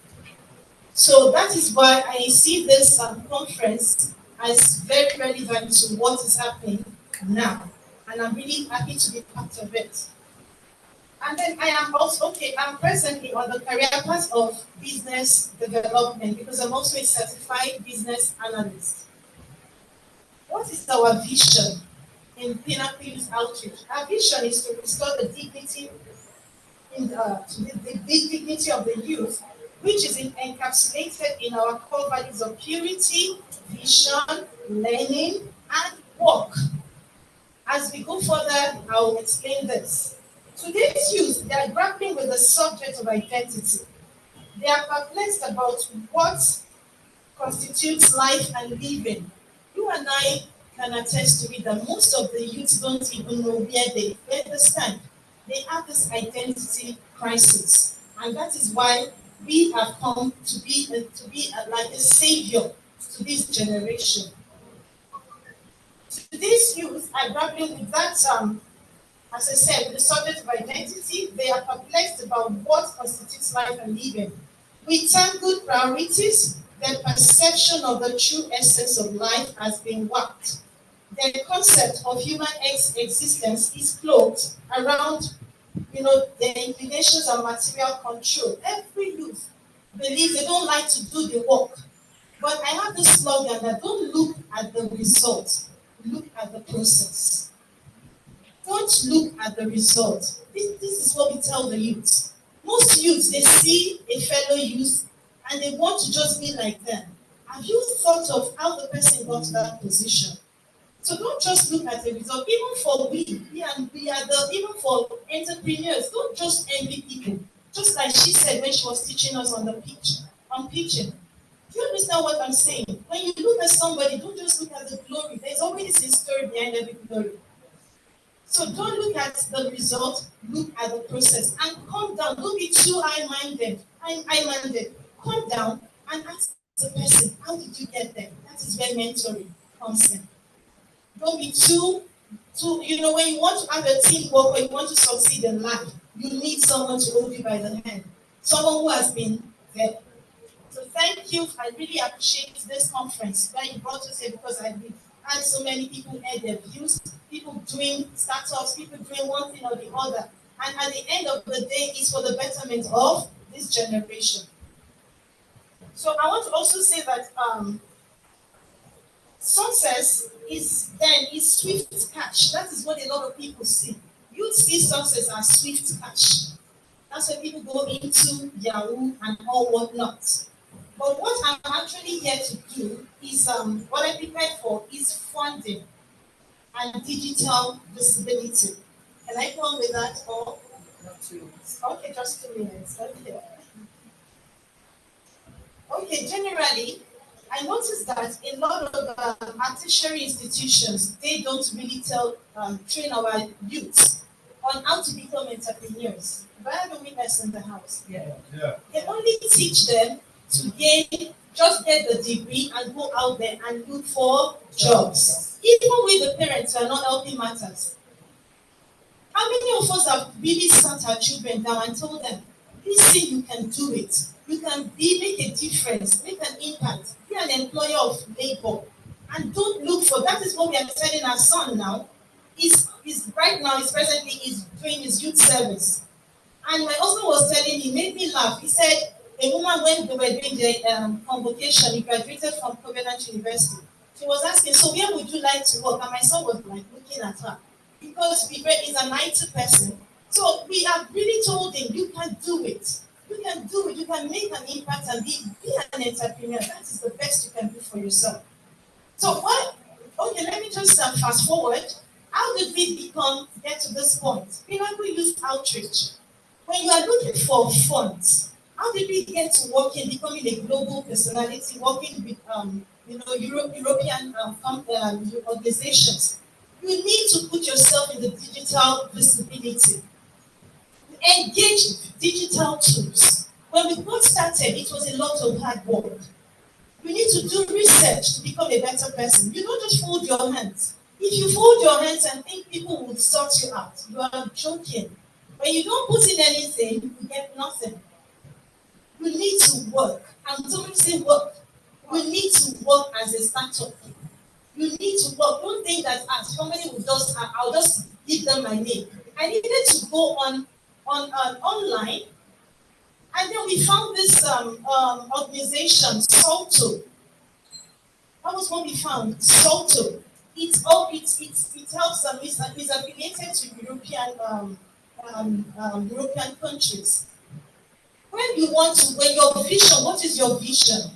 So that is why I see this conference as very relevant to what is happening now. And I'm really happy to be part of it. And then I am also, I'm presently on the career path of business development because I'm also a certified business analyst. What is our vision in Pinnacle Youth Outreach? Our vision is to restore the dignity the dignity of the youth, which is encapsulated in our core values of purity, vision, learning, and work. As we go further, I will explain this. Today's youth, they are grappling with the subject of identity. They are perplexed about what constitutes life and living. You and I can attest to it that most of the youth don't even know where they stand. They have this identity crisis. And that is why we have come to be like a savior to this generation. These youth are grappling with that, as I said, with the subject of identity. They are perplexed about what constitutes life and living. With tangled priorities, their perception of the true essence of life has been warped. Their concept of human existence is cloaked around, their inclinations and material control. Every youth believes they don't like to do the work. But I have this slogan that don't look at the result, look at the process. Don't look at the result. This is what we tell the youth. Most youths, they see a fellow youth and they want to just be like them. Have you thought of how the person got to that position? So don't just look at the result. Even for even for entrepreneurs, don't just envy people. Just like she said when she was teaching us on pitching. Do you understand what I'm saying? When you look at somebody, don't just look at the glory. There's always a story behind every glory. So don't look at the result, look at the process. And calm down. Don't be too high-minded. Calm down and ask the person, how did you get there? That is where mentoring comes in. Don't be too, when you want to have a teamwork or you want to succeed in life, you need someone to hold you by the hand. Someone who has been there. So thank you. I really appreciate this conference where you brought us here because I've had so many people air their views, people doing startups, people doing one thing or the other. And at the end of the day, it's for the betterment of this generation. So I want to also say that success is swift cash. That is what a lot of people see. You see success as swift cash. That's why people go into Yahoo and all whatnot. But what I'm actually here to do is what I prepared for is funding and digital visibility. Can I go on with that or? Okay, just 2 minutes. Okay. Okay, generally, I noticed that a lot of tertiary institutions, they don't really train our youths on how to become entrepreneurs. But I have a witness in the house. Yeah. They only teach them to just get the degree and go out there and look for jobs. Even with the parents who are not helping matters. How many of us have really sat our children down and told them, listen, you can do it. You can make a difference, make an impact, be an employer of labor. And don't look for that is what we are telling our son now. He's right now, he's presently is doing his youth service. And my husband was telling me, made me laugh. He said, a woman, when they were doing the convocation, he graduated from Covenant University. She was asking, so where would you like to work? And my son was like looking at her. Because he's an IT person. So we have really told him, you can do it. You can do it. You can make an impact and be an entrepreneur. That is the best you can do for yourself. So what? Okay, let me just fast forward. How did we get to this point? We use outreach. When you are looking for funds, how did we get to working, becoming a global personality, working with European organizations? You need to put yourself in the digital visibility. Engage digital tools. When we got started, it was a lot of hard work. You need to do research to become a better person. You don't just fold your hands. If you fold your hands and think people will sort you out, you are joking. When you don't put in anything, you get nothing. You need to work. I'm talking say work. You need to work as a startup. You need to work. Don't think that somebody will just I'll just give them my name. I needed to go on online, and then we found this organization, Salto. That was what we found. Salto. It helps them. It's affiliated to European countries. When your vision, what is your vision?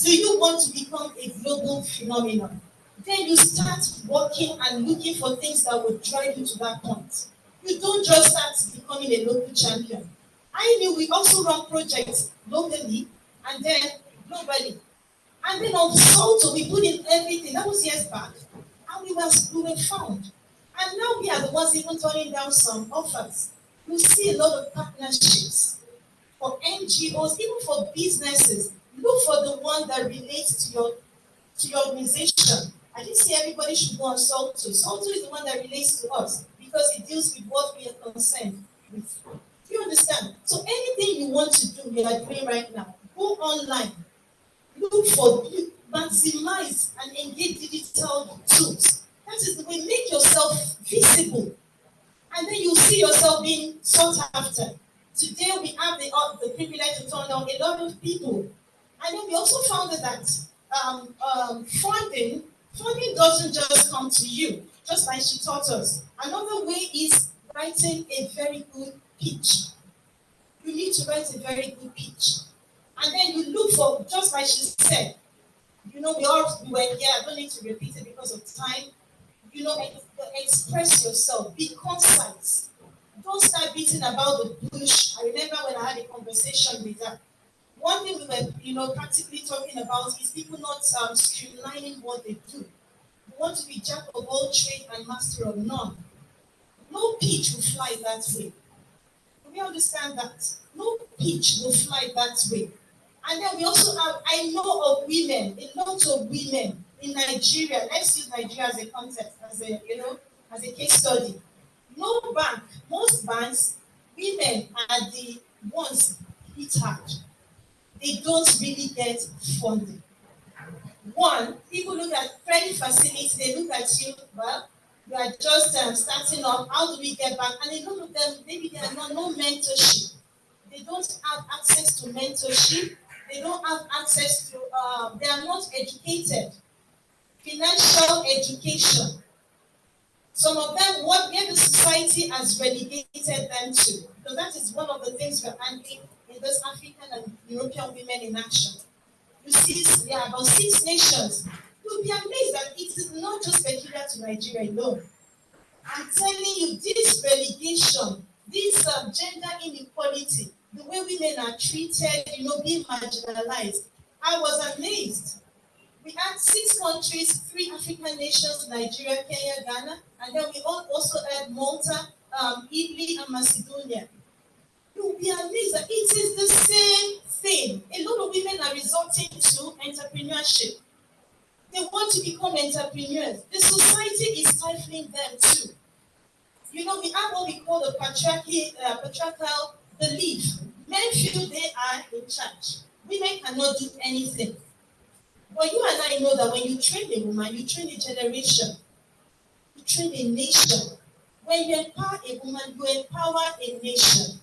Do you want to become a global phenomenon? Then you start working and looking for things that will drive you to that point. You don't just start becoming a local champion. I knew we also run projects locally and then globally. And then on Salto, we put in everything. That was years back. And we were found. And now we are the ones even turning down some offers. You see a lot of partnerships for NGOs, even for businesses. Look for the one that relates to your organization. I didn't say everybody should go on Salto. Salto is the one that relates to us because it deals with what we are concerned with. Do you understand? So anything you want to do, we are doing right now. Go online. Look for, maximize and engage digital tools. That is the way, make yourself visible. And then you see yourself being sought after. Today we have the privilege to turn down a lot of people. And then we also found that funding doesn't just come to you, just like she taught us. Another way is writing a very good pitch. You need to write a very good pitch. And then you look for, just like she said, we were here, I don't need to repeat it because of time. Express yourself, be concise. Don't start beating about the bush. I remember when I had a conversation with her. One thing we were, practically talking about is people not streamlining what they do. We want to be jack of all trade and master of none. No pitch will fly that way. Do we understand that? No pitch will fly that way. And then we also have, I know of women, a lot of women in Nigeria. Let's use Nigeria as a context, as a case study. No bank, most banks, women are the ones hit hard. They don't really get funding. One, people look at credit facilities, they look at you, well, you are just starting off, how do we get back? And a lot of them, maybe they are no mentorship. They don't have access to mentorship. They don't have access to, they are not educated. Financial education. Some of them, where the society has relegated them to, because that is one of the things we're handling in this African and European Women in Action. You see, there are about 6 nations. You'll be amazed that it is not just peculiar to Nigeria alone. I'm telling you, this relegation, this gender inequality, the way women are treated, being marginalized, I was amazed. We had 6 countries, 3 African nations, Nigeria, Kenya, Ghana, and then we also had Malta, Italy, and Macedonia. You'll be amazed that it is the same thing. A lot of women are resorting to entrepreneurship. They want to become entrepreneurs. The society is stifling them too. We have what we call the patriarchal belief. Men feel they are in charge. Women cannot do anything. But you and I know that when you train a woman, you train a generation, you train a nation. When you empower a woman, you empower a nation.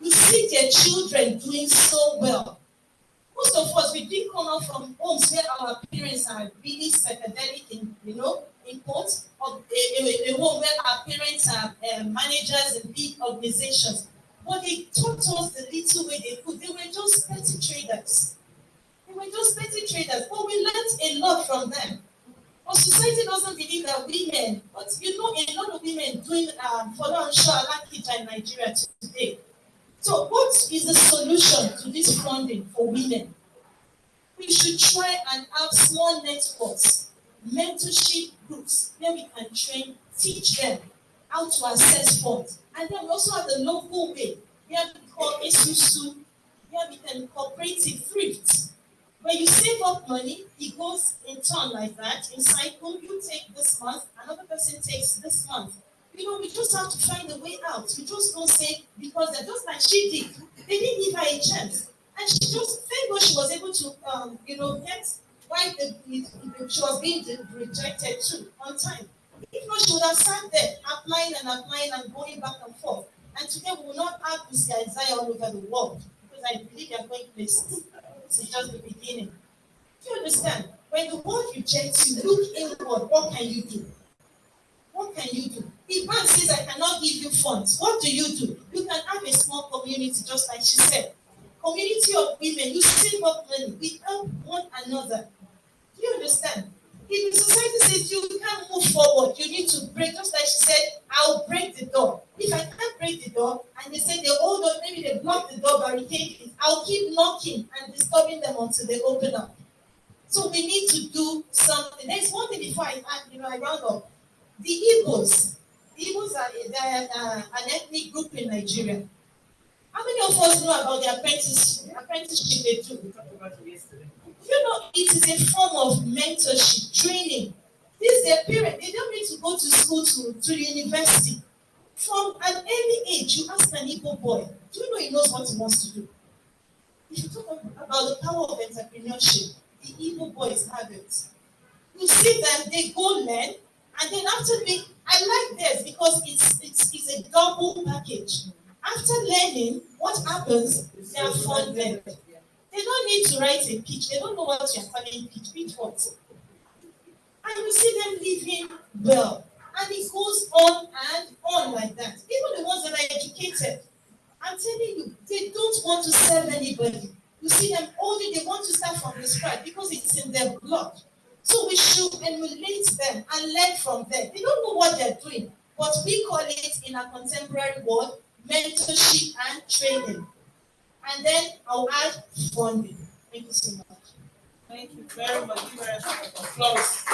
You see their children doing so well. Most of us, we didn't come out from homes where our parents are really psychedelic in quotes, or a home where our parents are managers in big organizations. But they taught us the little way they could. They were just petty traders. They were just petty traders. But we learned a lot from them. But society doesn't believe that women, but a lot of women doing follow and show Alakija in Nigeria today. So what is the solution to this funding for women? We should try and have small networks, mentorship groups where we can teach them how to access funds. And then we also have the local way, where we call Esusu, where we can cooperative thrift. When you save up money, it goes in turn like that, in cycle. You take this month, another person takes this month. We just have to find a way out. We just don't say, because they're just like she did. They didn't give her a chance. And she just, thank God she was able to, get why she was being rejected too on time. If not, she would have sat there applying and going back and forth. And today we will not have this Isaiah all over the world, because I believe they are going places. This is just the beginning. Do you understand? When the world rejects you, look inward. What can you do? What can you do? If man says, I cannot give you funds, what do? You can have a small community, just like she said. Community of women, you save up money, we help one another. Do you understand? If the society says you can't move forward, you need to break, just like she said, I'll break the door. If I can't break the door, and they say they hold on, maybe they block the door, barricade it, I'll keep knocking and disturbing them until they open up. So we need to do something. There's one thing before I round up. The Igbos. The Igbos are an ethnic group in Nigeria. How many of us know about the apprenticeship they do? We talked about it yesterday. It is a form of mentorship, training. This is their parents. They don't need to go to school to university. From an early age, you ask an Igbo boy, do you know he knows what he wants to do? If you talk about the power of entrepreneurship, the Igbo boys have it. You see them, they go learn, and then after I like this because it's a double package. After learning, what happens? They are funded. They don't need to write a pitch. They don't know what you're calling pitch. Pitch what? And you see them living well. And it goes on and on like that. Even the ones that are educated, I'm telling you, they don't want to serve anybody. You see them only, they want to start from the scratch because it's in their blood. So we should emulate them and learn from them. They don't know what they're doing, but we call it in a contemporary word, mentorship and training. And then I'll add funding. Thank you so much. Thank you very much. Give her a round of applause.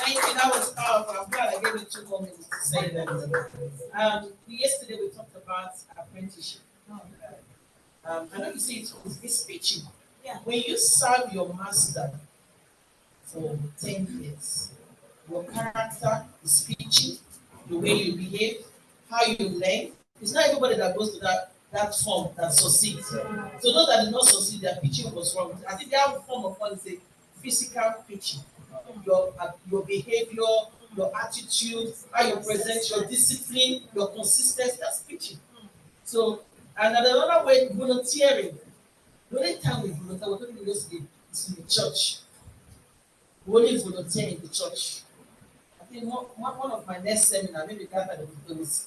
Thank you. That was powerful. I'm glad I gave you 2 more minutes to say that. Yesterday we talked about apprenticeship. I know you say it's pitching. Yeah. When you serve your master for 10 years, your character is pitching, the way you behave, how you learn. It's not everybody that goes to that form that succeeds. So those that did not succeed, their pitching was wrong. I think they have a form of what is a physical pitching. Your behavior, your attitude, how you present, your discipline, your consistency, that's pitching. So, and another way, volunteering. The only time we volunteer, we're talking yesterday, is in the church. We only volunteer in the church. I think one of my next seminar, maybe that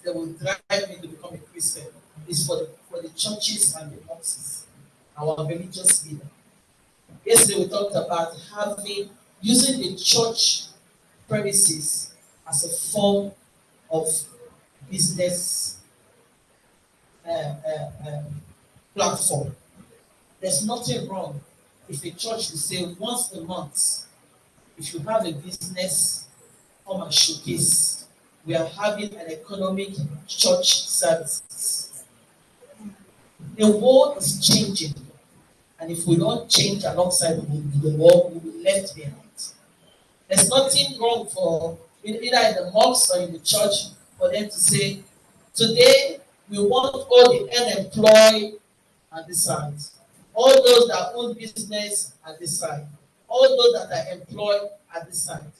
they will drive me to become a Christian, is for the churches and the mosques, our religious leader. Yesterday we talked about using the church premises as a form of business platform. There's nothing wrong if a church will say once a month, if you have a business, come and showcase. We are having an economic church services. The world is changing, and if we don't change alongside the world, we will be left behind. There's nothing wrong for either in the mosque or in the church for them to say, today we want all the unemployed at this side. All those that own business at this side. All those that are employed at this side.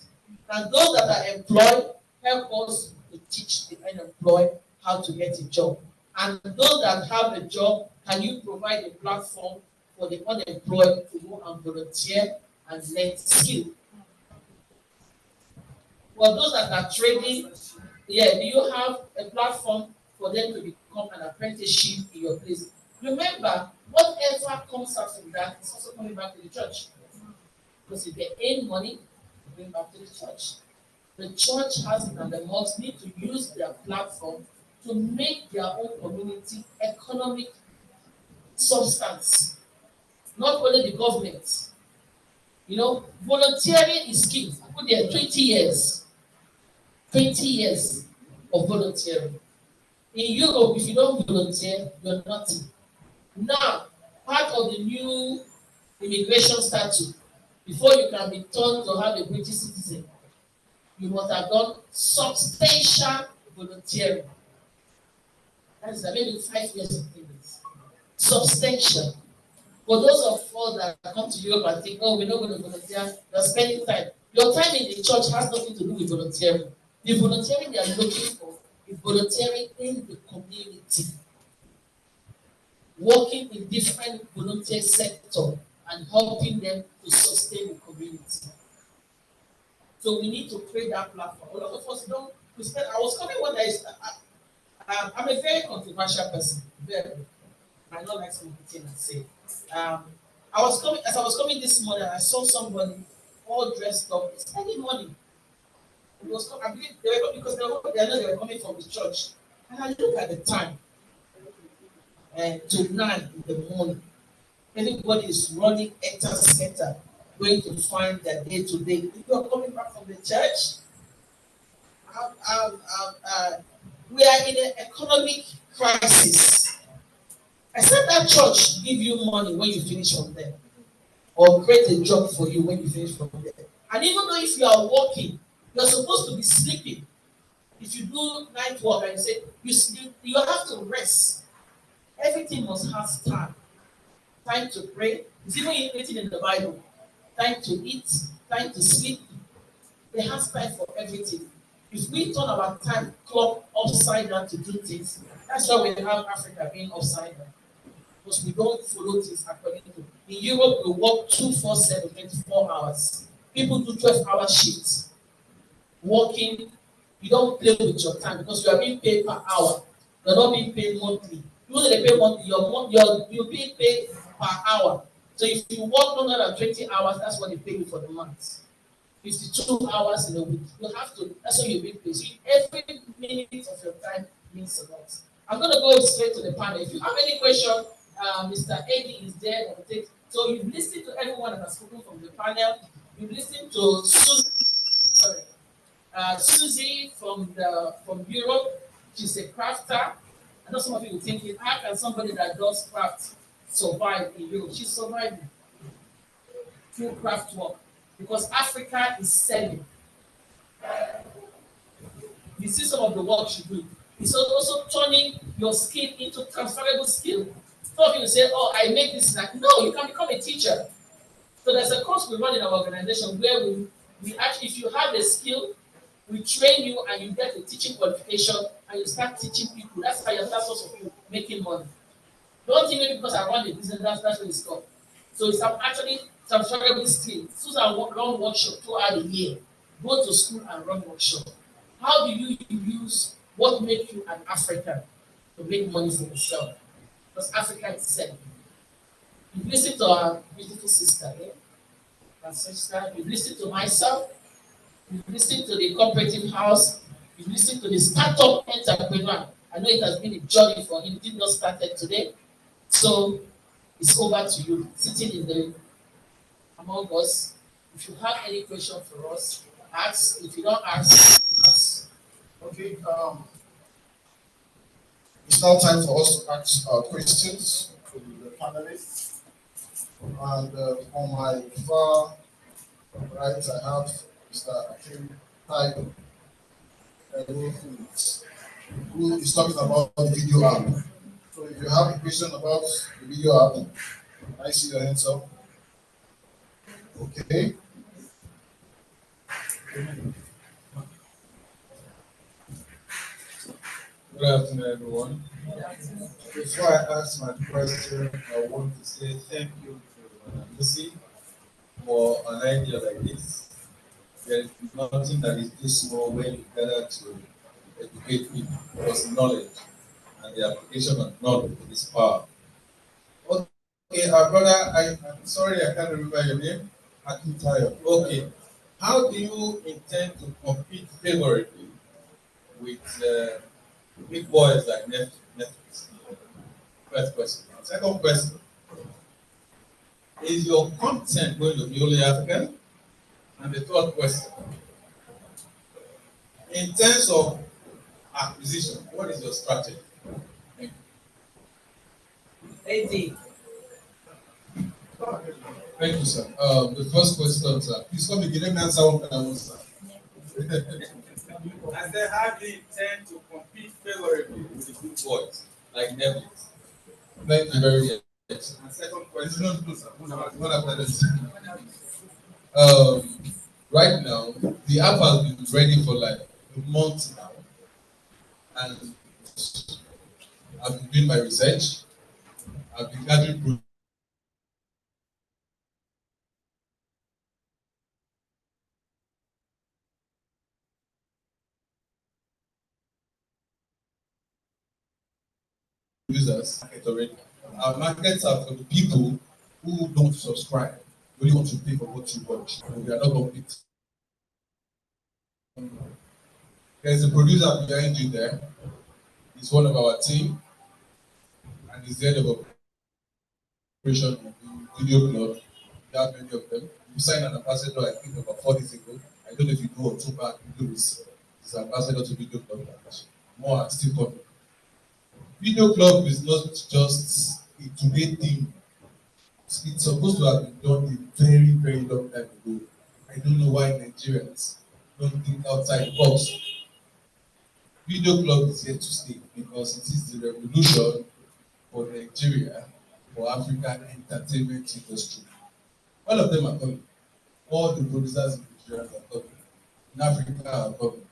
And those that are employed, help us to teach the unemployed how to get a job. And those that have a job, can you provide a platform for the unemployed to go and volunteer and learn skill? For those that are trading, yeah, do you have a platform for them to become an apprenticeship in your place? Remember, whatever comes out from that is also coming back to the church. Because if they earn money, they bring back to the church. The church has and the mosque need to use their platform to make their own community economic substance, not only the government. You know, volunteering is key. I put there 20 years. 20 years of volunteering. In Europe, if you don't volunteer, you're nothing. Now, part of the new immigration statute, before you can be turned to have a British citizen, you must have done substantial volunteering. That is maybe 5 years of things. Substantial. For those of us that come to Europe and think, oh, we're not going to volunteer, you're spending time. Your time in the church has nothing to do with volunteering. The volunteering they are looking for is volunteering in the community, working in different volunteer sectors and helping them to sustain the community. So we need to create that platform. A lot of us don't. I was coming one day. I'm a very controversial person. Very. I don't like some of the things I say. As I was coming this morning, I saw somebody all dressed up, spending money. It was, I believe they were because they know they were coming from the church. And I look at the time, to 9 in the morning. Everybody is running enter, going to find their day to day. If you are coming back from the church, we are in an economic crisis. I said that church give you money when you finish from there, or create a job for you when you finish from there. And even though if you are working, you're supposed to be sleeping. If you do night work and you say you have to rest. Everything must have time. Time to pray. It's even written in the Bible. Time to eat, time to sleep. They have time for everything. If we turn our time clock upside down to do things, that's why we have Africa being upside down. Because we don't follow things according to. In Europe, we work 24/7, 24 hours. People do 12-hour shifts. Working, you don't play with your time because you are being paid per hour. You're not being paid monthly. Even though they pay monthly, you're being paid per hour. So if you work longer than 20 hours, that's what they pay you for the month. 52 hours in a week. You have to, that's what you're being paid. So every minute of your time means a lot. I'm going to go straight to the panel. If you have any question, Mr. Eddie is there. So you've listened to everyone that has spoken from the panel. You've listened to Susie from Europe. She's a crafter. I know some of you will think, how can somebody that does craft survive in Europe? She's surviving through craft work because Africa is selling. You see some of the work she do. It's also turning your skill into transferable skill. Some of you say, oh, I make this. Like, no, you can become a teacher. So there's a course we run in our organization where we actually, if you have a skill, we train you and you get a teaching qualification and you start teaching people. That's how you start source of you making money. Don't think maybe because I run the business, that's what it's called. So it's actually transferable skill. Susan run workshop throughout the year. Go to school and run workshop. How do you use what makes you an African to make money for yourself? Because Africa is selling. You've listened to our beautiful sister here, and sister. You've listened to myself. You've listened to the cooperative house. You've listened to the startup entrepreneur. I know it has been a journey for him. It did not start today. So it's over to you, sitting in the among us. If you have any question for us, ask. If you don't ask, ask. Okay. It's now time for us to ask questions to the panelists. And on my far right, I have Mr. Akim Taiwo, who is talking about the video app. So So if you have a question about the video app, I see your hands up. Okay. Good afternoon, everyone. Before I ask my question, I want to say thank you to Lucy for an idea like this. There is nothing that is too small when you gather to educate people because knowledge and the application of knowledge is power. Okay, brother, I'm sorry I can't remember your name. Akintayo. Okay. How do you intend to compete favorably with big boys like Netflix? First question. Second question, is your content going to be only African? And the third question, in terms of acquisition, what is your strategy? Thank you. AD. Thank you, sir. The first question, sir. Please come again. Let me answer one by one, sir. I said, how do you intend to compete favorably with the good boys like Netflix? Thank you very much. And second question, no, sir. One after this. Right now, the app has been ready for like a month now, and I've been doing my research. I've been gathering users already. Our markets are for the people who don't subscribe, only want to pay for what you watch. So we are not compete. There's a producer behind you there. He's one of our team, and he's the head of operation in Video Club. We have many of them. We signed an ambassador, I think, about 4 days ago. I don't know if you know or too bad. He's ambassador to Video Club. More are still coming. Video Club is not just a today thing. It's supposed to have been done a very, very long time ago. I don't know why Nigerians don't think outside the box. Video Club is here to stay because it is the revolution for Nigeria, for African entertainment industry. All of them are coming. All the producers in Nigeria are coming. In Africa are coming.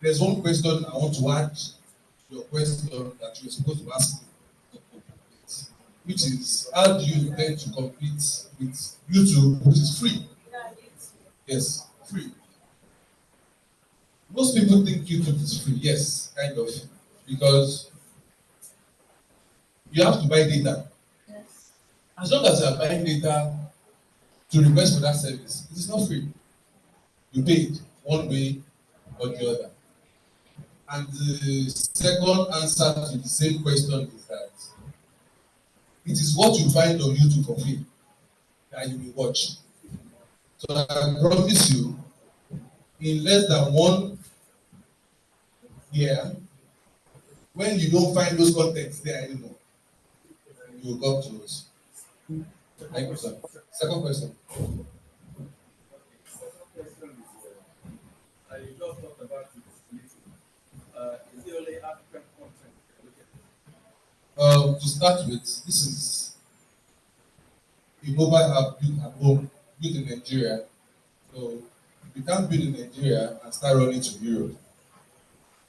There's one question I want to add to your question that you're supposed to ask me, which is how do you intend to compete with YouTube, which is free? Yes, free. Most people think YouTube is free. Yes, kind of, because you have to buy data. As long as you are buying data to request for that service, it is not free. You pay it one way or the other. And the second answer to the same question is that it is what you find on YouTube for free that you will watch. So I promise you, in less than 1 year, when you don't find those contents there anymore, you will come to us. Thank you, sir. Second question. You just talked about it. Is it only African content? To start with, this is a mobile app built at home, built in Nigeria. So you can't build in Nigeria and start running to Europe.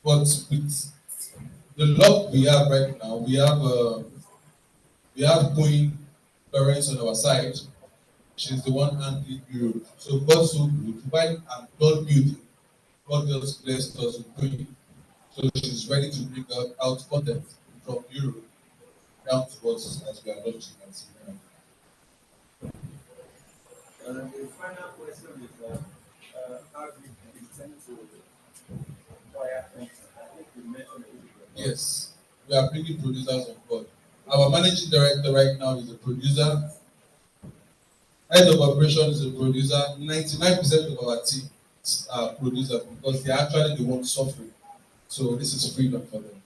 But with the luck we have right now, we have Queen parents on our side. She's the one handling Europe. So God so good. While I'm done building, God just blessed us with Queen. So she's ready to bring out content from Europe down to us as we are launching and seeing. The final question is how do you intend to acquire content? I think you mentioned it. Yes, we are bringing producers on board. Our managing director right now is a producer. Head of operations is a producer. 99% of our team are producers because they are actually the ones suffering. So this is freedom for them.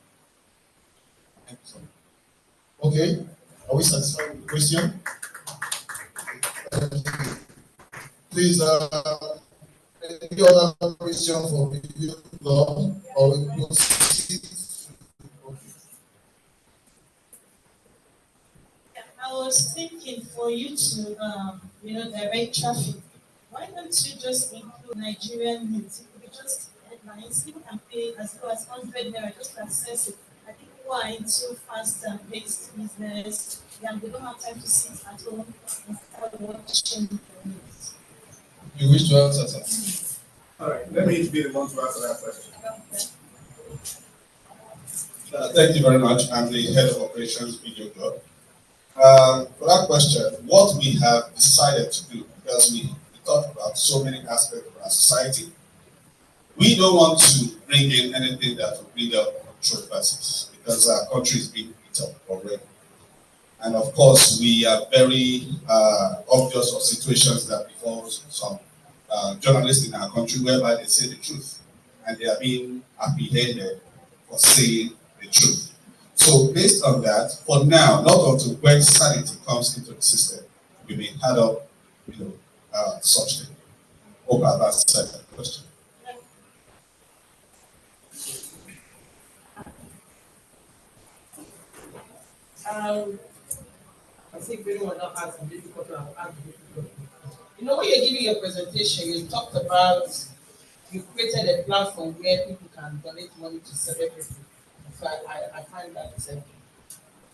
Thank you. Okay. Are we satisfied with the question? Please, any other question for Video Club or we proceed? for you to, direct traffic, why don't you just include Nigerian news? It could be just headlines. People can pay as low as 100 naira just to access it. I think who are into fast and paced business, they don't have time to sit at home and start watching the news. You wish to answer, sir? All right, let me be the one to answer that question. Thank you very much. I'm the head of operations video club. For that question, what we have decided to do, because we talk about so many aspects of our society, we don't want to bring in anything that will bring up controversies because our country is being beat up already. And of course, we are very obvious of situations that befalls some journalists in our country whereby they say the truth and they are being apprehended for saying the truth. So based on that, for now, not until when sanity comes into the system, we may add up, such thing. Hope I've answered that question. I think everyone now has a difficulty. I'll ask difficulty. When you're giving your presentation, you talked about you created a platform where people can donate money to celebrities. So I find that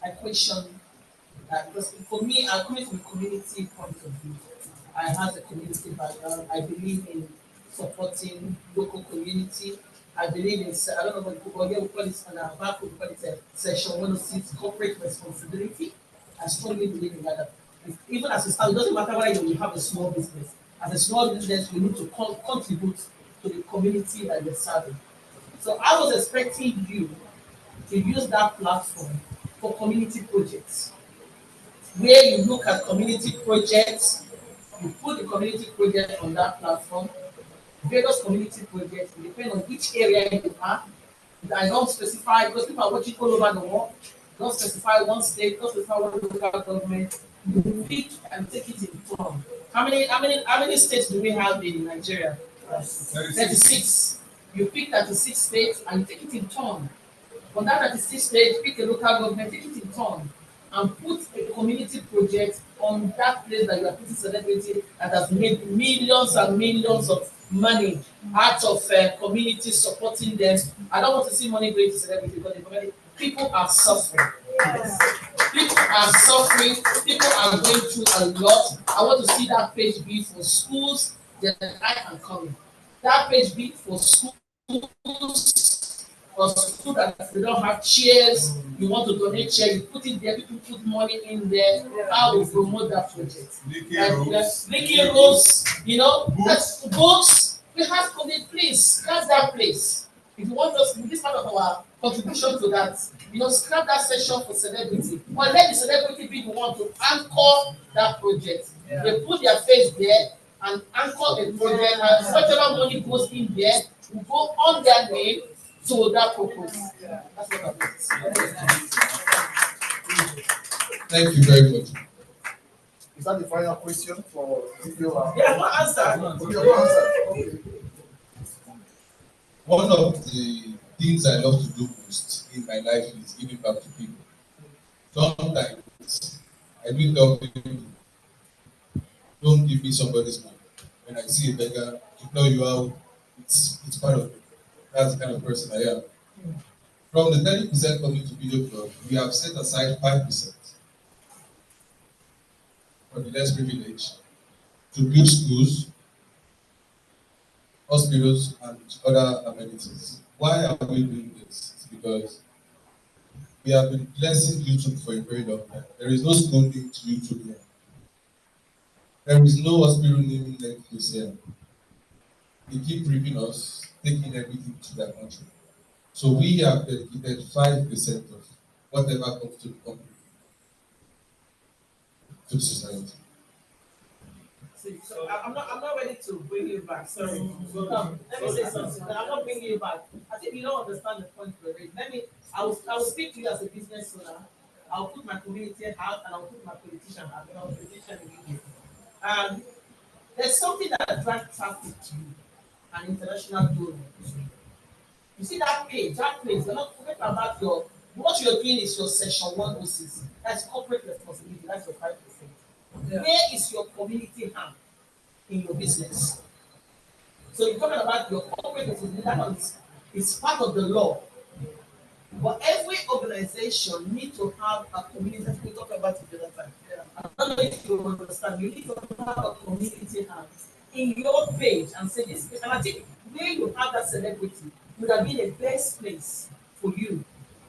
I question that because for me, I come from a community point of view. I have a community background. I believe in supporting local community. I believe in I don't know what people here we call it on our back we call it section 106 corporate responsibility. I strongly believe in that. Even as a start, it doesn't matter whether you have a small business. As a small business, we need to contribute to the community that you're serving. So I was expecting you to use that platform for community projects, where you look at community projects, you put the community project on that platform, various community projects, depending on which area you are. I don't specify because people are watching all over the world. Don't specify one state, don't specify one local government. You pick and take it in turn. How many states do we have in Nigeria? 36. You pick 36 states and you take it in turn. On that 36 stage, pick a local government, take it in turn, and put a community project on that place that you are putting celebrity that has made millions and millions of money out of community supporting them. I don't want to see money going to celebrity because the community, people are suffering. People are suffering, people are going through a lot. I want to see that page be for schools, then I can come in. That page be for schools or school that they don't have chairs, you want to donate chairs, you put it there, people put money in there, how we promote that project. Linking roads, that's books, we have community, please, that's that place. If you want us, this part of our contribution to that, scrap that section for celebrity, or let the celebrity be the one to anchor that project. They put their face there and anchor a project, and whatever money goes in there will go on their name to that purpose. That's what I meant. Thank you very much. Is that the final question for video? Yeah, not answer. Okay, no answer. Okay. One of the things I love to do most in my life is giving back to people. Sometimes I do tell people, don't give me somebody's money. When I see a beggar, to tell you how it's part of me. That's the kind of person I am. From the 30% coming to video club, we have set aside 5% for the less privileged to build schools, hospitals, and other amenities. Why are we doing this? It's because we have been blessing YouTube for a very long time. There is no school named YouTube here. There is no hospital named Netflix here. They keep ripping us, taking everything to their country. So we have dedicated 5% of whatever comes to the company to the society. See, so I'm not ready to bring you back. Sorry. So let me say something. I'm not bringing you back. I think you don't understand the point we're raising. I will speak to you as a business owner. I'll put my community out and I'll put my politician out. And I'll politician in you. And there's something that drives traffic to you, an international donor. You see that page, that place, you're not forget about what you're doing is your section 106. That's corporate responsibility, that's your 5%. Yeah. Where is your community arm in your business? So you're talking about your corporate is that is part of the law. But every organization needs to have a community. We talk about it the other time. Yeah. I don't know if you understand. You need to have a community hand in your page and say this. And I think where you have that celebrity would have been the best place for you.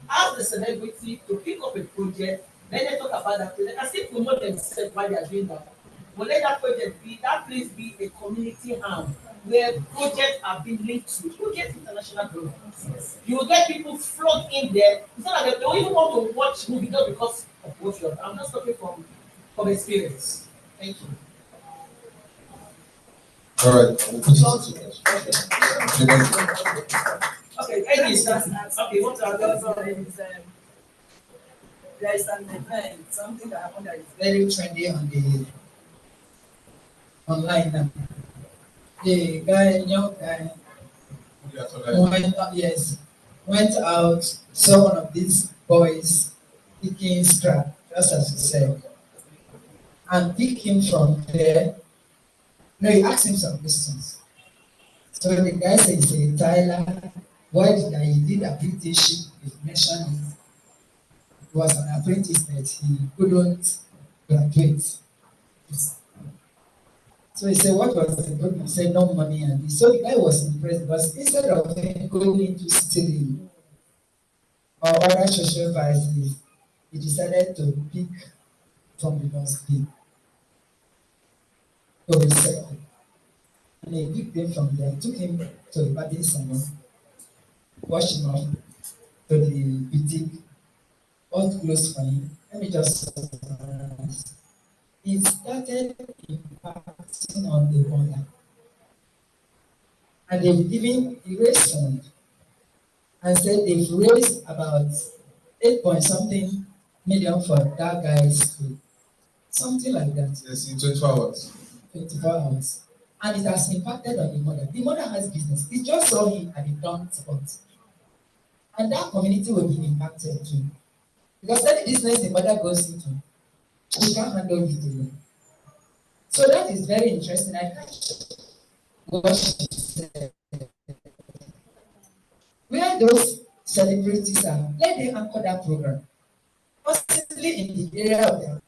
Ask the celebrity to pick up a project, let them talk about that project, and still promote themselves while they are doing that. But let that project be, that place be a community arm where projects are being linked to. You get international growth. You will get people flood in there. It's not like they don't even want to watch movie just because of what you're. I'm just talking from experience. Thank you. All right. We'll put Okay, thank you. Okay, what are those? There is an event, something that happened that is very trendy on the online now. The guy, young guy, went out, yes, went out, saw one of these boys picking scrap, just as you said, and pick him from there. No, he asked him some questions. So the guy said, say, Tyler, why did I he did apprenticeship? He mentioned it. He was an apprentice that he couldn't graduate. So he said, what was the problem? He said, no money. And so the guy was impressed because instead of him going into stealing or other social vices, he decided to pick from the dustbin to recycle. And he picked them from there, took him to the barbing salon, washed him off to the boutique, all clothes for him. Let me just summarize. It started impacting on the mother. And they've given erase fund and said they've raised about 8 point something million for that guy's school. Something like that. Yes, in 24 hours. 24 hours. And it has impacted on the mother. The mother has business. It just saw him at the dump spot. And that community will be impacted too. Because any business the mother goes into, she can't handle it alone. So that is very interesting. I catch what she said. Where those celebrities are, let them anchor that program. Possibly in the area of their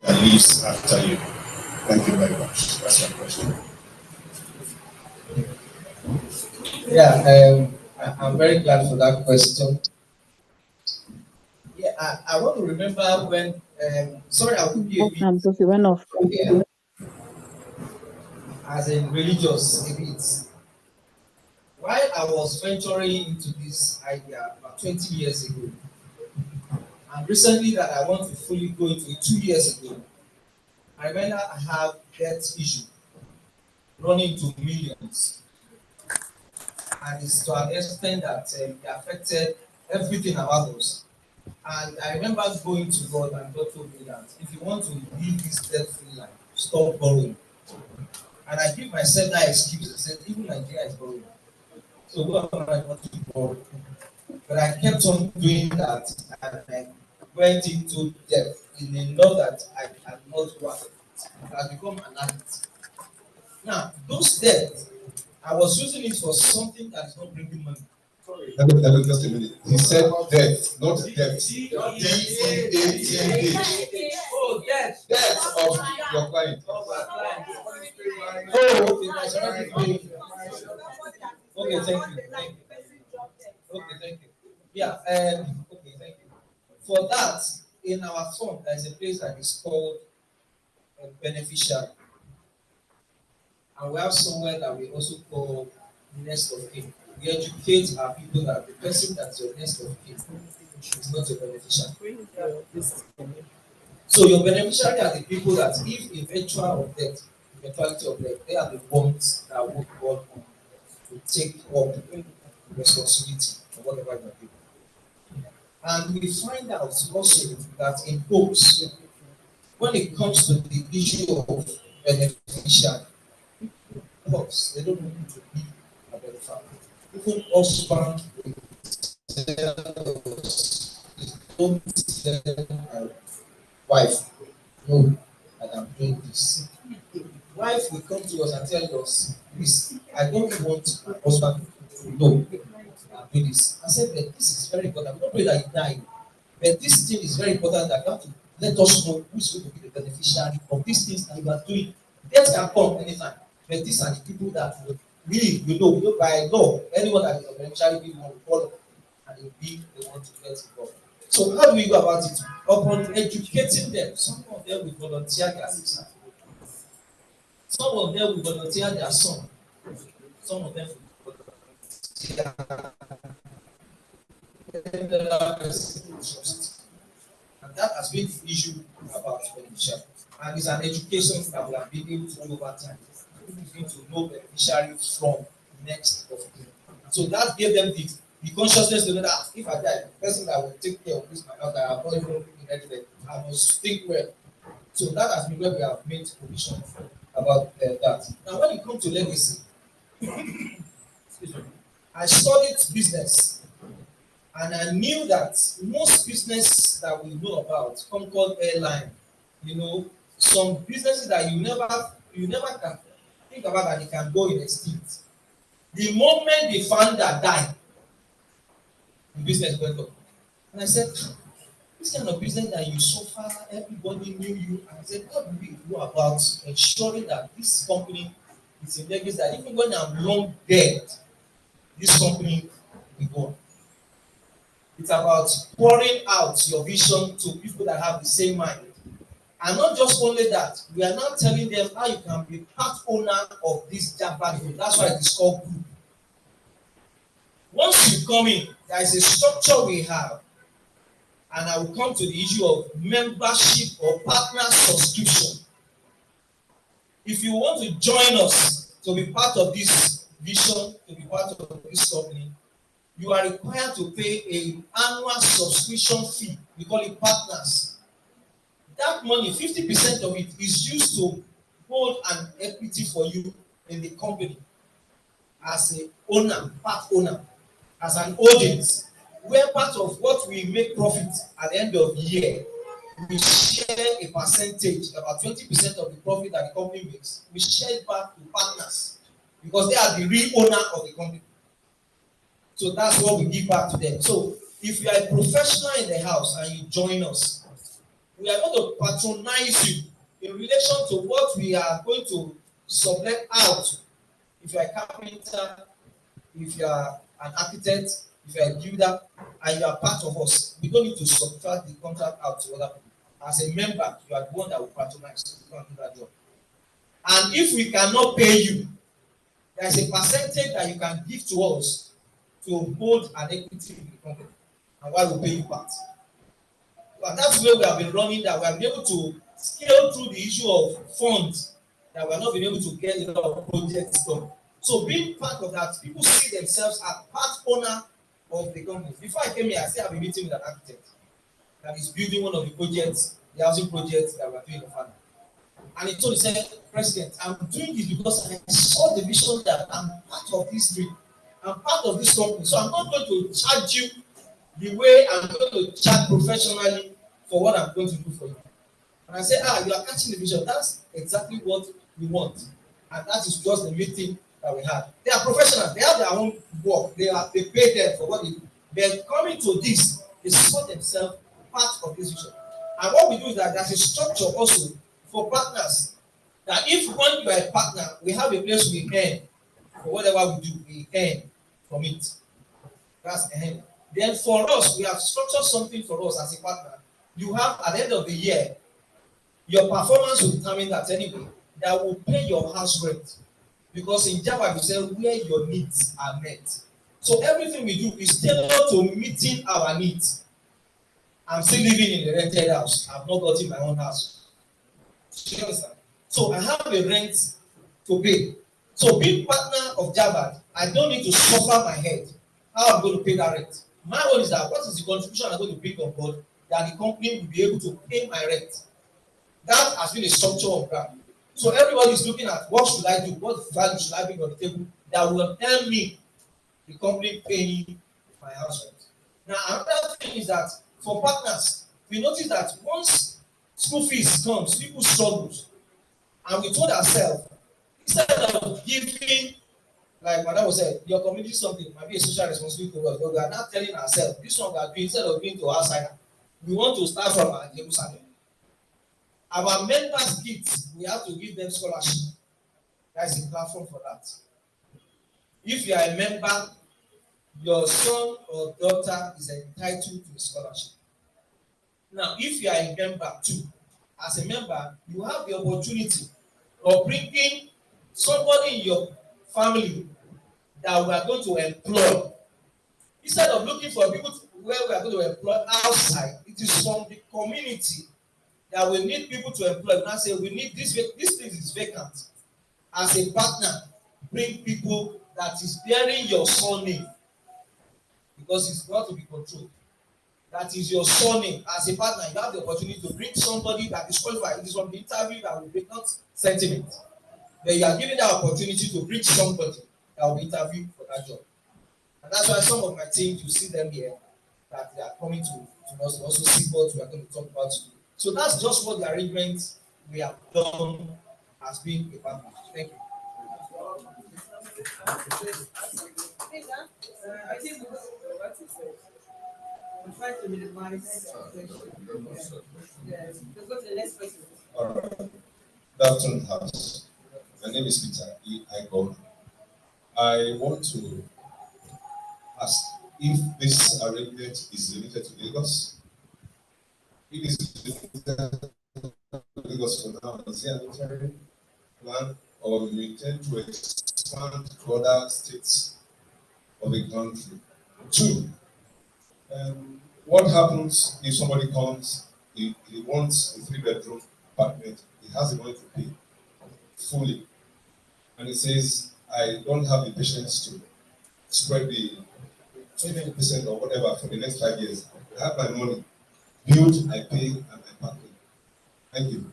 that lives after you? Thank you very much. That's my question. Yeah, I'm very glad for that question. Yeah, I want to remember when, sorry, I will be a bit, Because it went off. yeah, as in religious a bit. While I was venturing into this idea about 20 years ago, and recently that I want to fully go into it 2 years ago, I remember I have debt issue running to millions, and it's to an extent that it affected everything about us. And I remember going to God, and God told me that if you want to live this debt-free life, stop borrowing. And I give myself that excuse. I said, even Nigeria is borrowing. So what am I going to borrow? But I kept on doing that, and I went into debt in a law that I cannot work. It has become an habit. Now, those debts, I was using it for something that is not bringing money. Just a minute. He said death, not debt. D-E-A-T-H. Oh, debt. Death of your client. Oh, okay, that's right. Okay, thank you. Thank you. Okay, thank you. Yeah, okay, thank you. For that, in our fund, there is a place that is called beneficiary. And we have somewhere that we also call nest of kin. We educate our people that the person that's your nest of kin is not your beneficiary. So your beneficiary are the people that if eventuality of death, they are the ones that will God on to take up responsibility for whatever you are doing. And we find out also that in books, when it comes to the issue of beneficiary, books, they don't want to be a beneficiary. Even husband don't tell my wife, no, that I'm doing this. Wife will come to us and tell us, please, I don't want my husband to know I'm doing this. I said that this is very important. We don't pray that you die. But this thing is very important that you have to let us know who is going to be the beneficiary of these things that you are doing. Death can come anytime. But these are the people that we know by law, anyone that is a beneficiary will follow and will be the one to get involved. So how do we go about it? Upon educating them, some of them will volunteer their sister. Some of them will volunteer their son. Some of them will volunteer their trust. And that has been the issue about beneficiary. And it's an education that we have been able to do over time. We begin to know beneficiary from next of kin. So that gave them the consciousness to know that if I die, the person that will take care of this my mother, I have not even inherited, I must think well. So that has been where we have made provision about that. Now, when it comes to legacy, I studied business, and I knew that most business that we know about, come called airline, some businesses that you never can think about that they can go in extinct. The moment the founder died, the business went up. And I said, this kind of business that you suffer, everybody knew you. And I said, what do we do about ensuring that this company is in legacy that even when I'm long dead, this company will go on. It's about pouring out your vision to people that have the same mind. And not just only that, we are now telling them how you can be part owner of this Java group. That's why it is called group. Once you come in, there is a structure we have. And I will come to the issue of membership or partner subscription. If you want to join us to be part of this vision, to be part of this company, you are required to pay an annual subscription fee. We call it partners. That money, 50% of it is used to hold an equity for you in the company as an owner, part owner, as an audience, where part of what we make profit at the end of the year, we share a percentage, about 20% of the profit that the company makes, we share it back to partners because they are the real owner of the company. So that's what we give back to them. So if you are a professional in the house and you join us, We are going to patronize you in relation to what we are going to sublet out. If you are a carpenter, if you are an architect, if you are a builder, and you are part of us, we don't need to subtract the contract out to other people. As a member, you are the one that will patronize. You can't do that job. And if we cannot pay you, there is a percentage that you can give to us to hold an equity in the company, and why we pay you back. And that's where we have been running, that we have been able to scale through the issue of funds, that we have not been able to get a lot of projects done. So being part of that, people see themselves as part owner of the company. Before I came here, I still have a meeting with an architect that is building one of the projects, the housing projects that we are doing in Fana. And he told me, said, President, I'm doing this because I saw the vision that I'm part of this dream. I'm part of this company. So I'm not going to charge you the way I'm going to charge professionally for what I'm going to do for you. And I said, you are catching the vision. That's exactly what we want. And that is just the meeting that we had. They are professionals. They have their own work. They pay them for what they do. They're coming to this. They saw themselves part of this vision. And what we do is that there's a structure also for partners. That if when you are a partner, we have a place we earn for whatever we do, we earn from it. That's earn. Then for us, we have structured something for us as a partner. You have at the end of the year, your performance will determine that anyway, that will pay your house rent. Because in Java, you say where your needs are met. So everything we do is tailored to meeting our needs. I'm still living in a rented house. I've not gotten my own house. You understand? So I have a rent to pay. So being partner of Java, I don't need to suffer my head how I'm going to pay that rent. My own is that what is the contribution I'm going to bring on board that the company will be able to pay my rent. That has been a structure of that. So everybody is looking at what should I do, what value should I bring on the table that will help me, the company paying my house rent. Now another thing is that for partners, we notice that once school fees comes, people struggle. And we told ourselves, instead of giving, like Madam was said, your community something might be a social responsibility to us, but we are not telling ourselves, this one we are doing, instead of doing to outsider, we want to start from our Jerusalem. Our members' kids, we have to give them scholarship. That is a platform for that. If you are a member, your son or daughter is entitled to a scholarship. Now, if you are a member too, as a member, you have the opportunity of bringing somebody in your family that we are going to employ. Instead of looking for people where we are going to employ outside, it is from the community that we need people to employ. Now say we need this place is vacant. As a partner, bring people that is bearing your surname because it's got to be controlled. That is your surname. As a partner, you have the opportunity to bring somebody that is qualified. It is from the interview that will be not sentiment. But you are given the opportunity to bring somebody that will be interviewed for that job. And that's why some of my team, you see them here, that they are coming to us to also see what we are going to talk about today. So that's just what the arrangement we have done has been a partner. Thank you. I think what is it? I'm trying to minimize question. Yes, let's go to the next question. All right. Good afternoon, House. My name is Peter E. Igor. I want to ask if this arrangement is limited to Lagos. It is limited to Lagos for now. Is there an interim plan or we intend to expand to other states of the country? Two, what happens if somebody comes, he wants a 3-bedroom apartment, he has the money to pay fully, and he says, I don't have the patience to spread the 20% or whatever for the next 5 years. I have my money, build, I pay, and I parking. Thank you.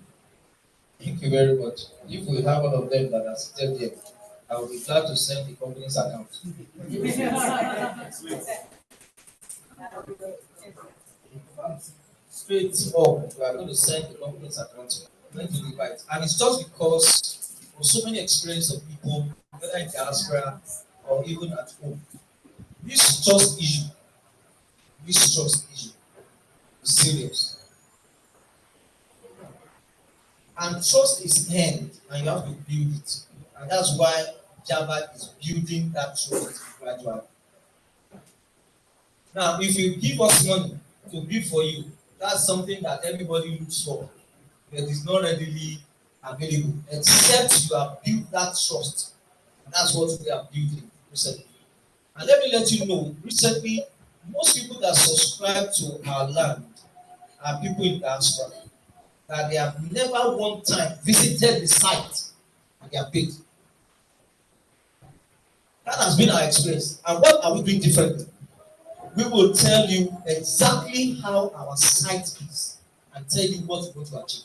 Thank you very much. If we have one of them that are seated there, I will be glad to send the company's account. Straight up, we are going to send the company's account to the right. And it's just because of so many experience of people, whether in diaspora or even at home. This trust issue is serious. trust is earned, and you have to build it. And that's why Java is building that trust gradually. Now, if you give us money to build for you, that's something that everybody looks for, but it's not readily available, except you have built that trust. And that's what we are building recently. And let me let you know, recently, most people that subscribe to our land are people in diaspora, that they have never one time visited the site and they are paid. That has been our experience. And what are we doing differently? We will tell you exactly how our site is and tell you what we're going to achieve.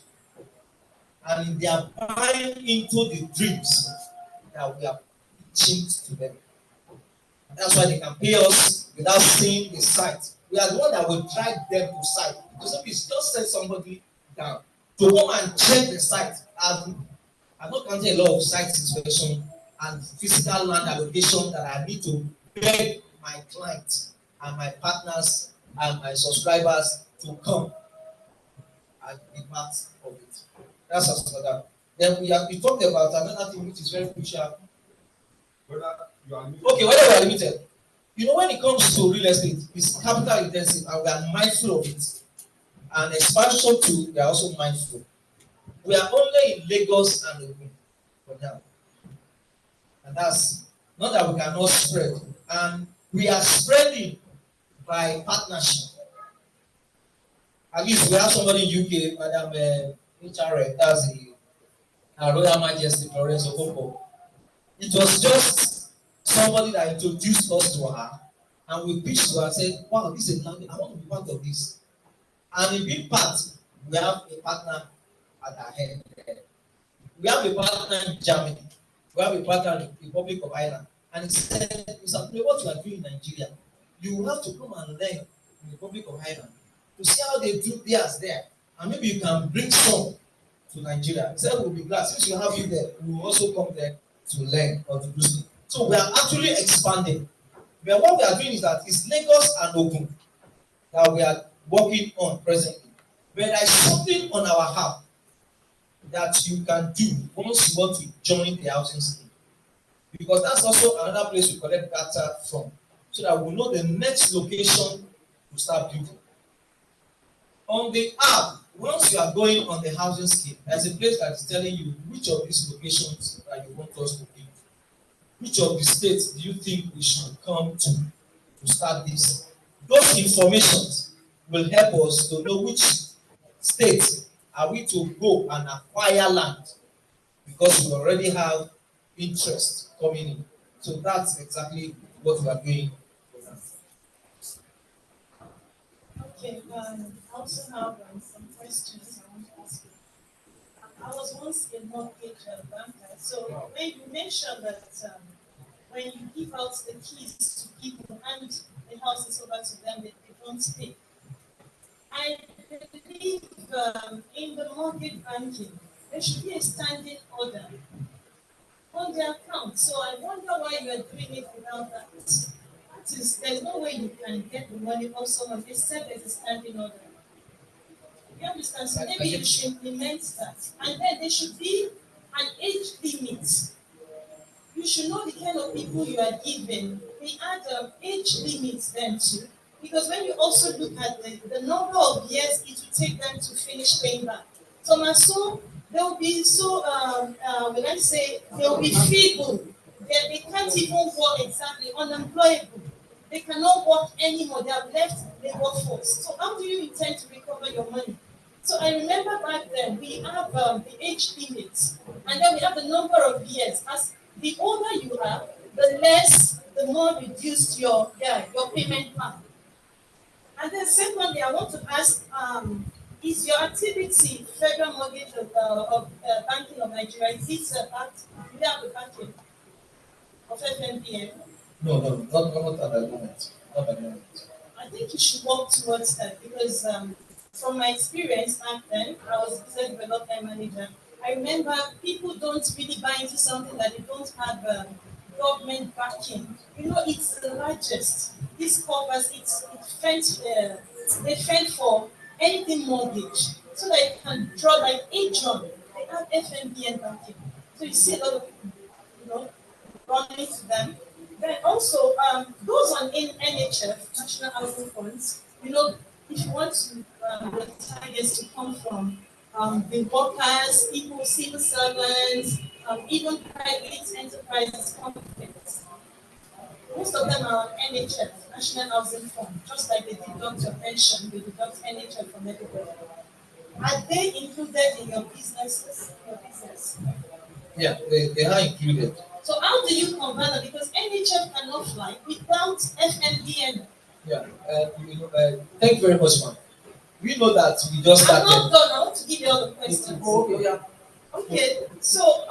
And they are buying into the dreams that we are pitching to them. That's why they can pay us without seeing the site. We are the one that will drive them to site. Because if it's just send somebody down to come and check the site, I've not counted a lot of site inspection and physical land allocation that I need to beg my clients and my partners and my subscribers to come and be part of it. That's as for that. Then we talked about another thing which is very crucial. Whether you are Okay, whether we are limited. You know, when it comes to real estate, it's capital intensive and we are mindful of it. And expansion too, we are also mindful. We are only in Lagos and Ogun for now. And that's not that we cannot spread. And we are spreading by partnership. At least we have somebody in UK, Madam HRM, that's the Royal Majesty Florence Okonkwo. It was just somebody that introduced us to her, and we pitched to her and said, wow, this is land, I want to be part of this. And in big part, we have a partner at our head. We have a partner in Germany. We have a partner in the Republic of Ireland. And he said, Mr. Play, what you are doing in Nigeria, you have to come and learn in the Republic of Ireland to see how they do theirs there. And maybe you can bring some to Nigeria. He said, we'll be glad. Since you have you there, we will also come there to learn or to do something. So we are actually expanding. But what we are doing is that it's Lagos and Ogun that we are working on presently. But there is something on our app that you can do once you want to join the housing scheme. Because that's also another place we collect data from, so that we know the next location to start building. On the app, once you are going on the housing scheme, there's a place that is telling you which of these locations that you want us to build. Which of the states do you think we should come to start this? Those informations will help us to know which states are we to go and acquire land, because we already have interest coming in. So that's exactly what we are doing. Okay, I also have some questions I want to ask you. I was once a mortgage banker, so when you mentioned that when you give out the keys to people and the houses over to them, they don't pay. I believe in the mortgage banking, there should be a standing order on the account. So I wonder why you are doing it without that. That is, there's no way you can get the money from someone except there's a standing order. You understand? So maybe you should implement that. And then there should be an age limit. You should know the kind of people you are giving. We add age limits then too. Because when you also look at the number of years it will take them to finish paying back. So they'll be so, when I say, they'll be feeble. They can't even work exactly, unemployable. They cannot work anymore. They have left the workforce. So how do you intend to recover your money? So I remember back then, we have the age limit, and then we have the number of years. As the older you are, the more reduced your payment plan. And then secondly, I want to ask, is your activity Federal Mortgage of Banking of Nigeria, is this backed? Do you have the backing of FMBN? No, not at the moment. Not at the moment. I think you should work towards that because from my experience back then, I was a business development manager. I remember people don't really buy into something that they don't have government backing. You know, it's the largest. This covers they fend for anything mortgage, so that you can draw like John. have FNBN banking. So you see a lot of people, you know, running to them. Then also, those on in NHF, National Housing Funds, you know, if you want to, your targets to come from the workers, people, civil servants, even private enterprises, companies. Most of them are on NHF, National Housing Fund, just like they deduct your pension, they deduct NHF from everybody. Are they included in your businesses, your business? Yeah, they are included. So how do you convert them? Because NHF cannot fly without FNBN. Yeah, thank you very much, ma'am. We know that we just I'm started. not done. I want to give you all the questions. Oh, yeah. Okay, so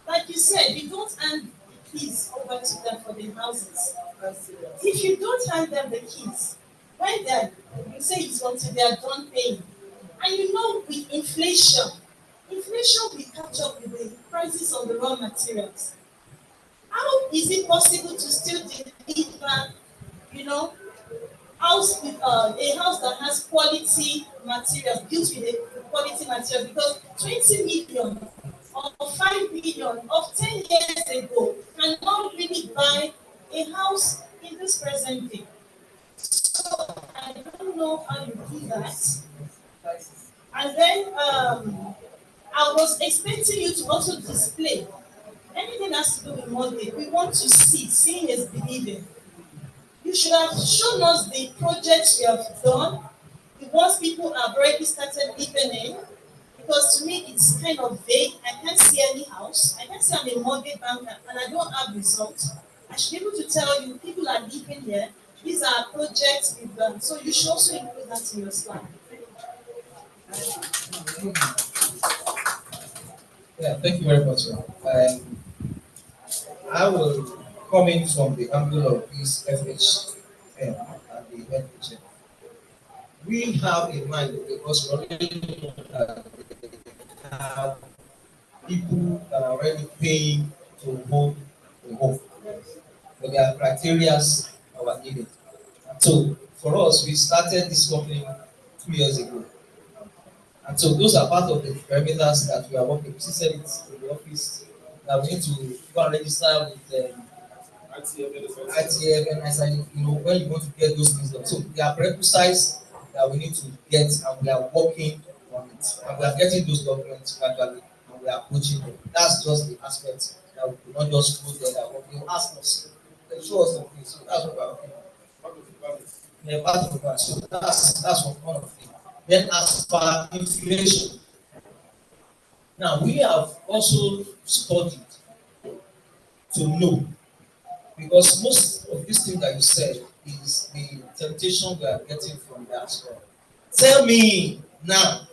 like you said, you don't hand the keys over to them for the houses. If you don't hand them the keys, when they're, you say it's until they are done paying, and you know with inflation will catch up with the prices of the raw materials. How is it possible to still deliver, you know, house with a house that has quality materials, built with a quality material? Because 20 million or 5 million of 10 years ago cannot really buy a house in this present day. So I don't know how you do that. And then I was expecting you to also display anything that has to do with mortgage. We want to see. Seeing is believing. You should have shown us the projects you have done, the ones people have already started living in. Because to me, it's kind of vague. I can't see any house. I can't say I'm a mortgage banker and I don't have results. I should be able to tell you people are living here. These are projects we've done. So you should also include that in your slide. Yeah, thank you very much, ma'am. I will come in from the angle of this FHM and the FHM. We have in mind because we already know that they have people that are already paying to hold the home. But there are criteria that were needed. So for us, we started this company 2 years ago. And so those are part of the parameters that we are working. We said it in the office that we need to go and register with ITF and SI, when you want to get those things done. So there are prerequisites that we need to get, and we are working on it. And we are getting those documents gradually, and we are approaching them. That's just the aspect that we could not just go there that they will ask us. They show us the things. So that's what we are working on. Yeah, part of that. So that's one of the things. Then as per inflation, now we have also studied to know, because most of these things that you said is the temptation we are getting from that store. Tell me now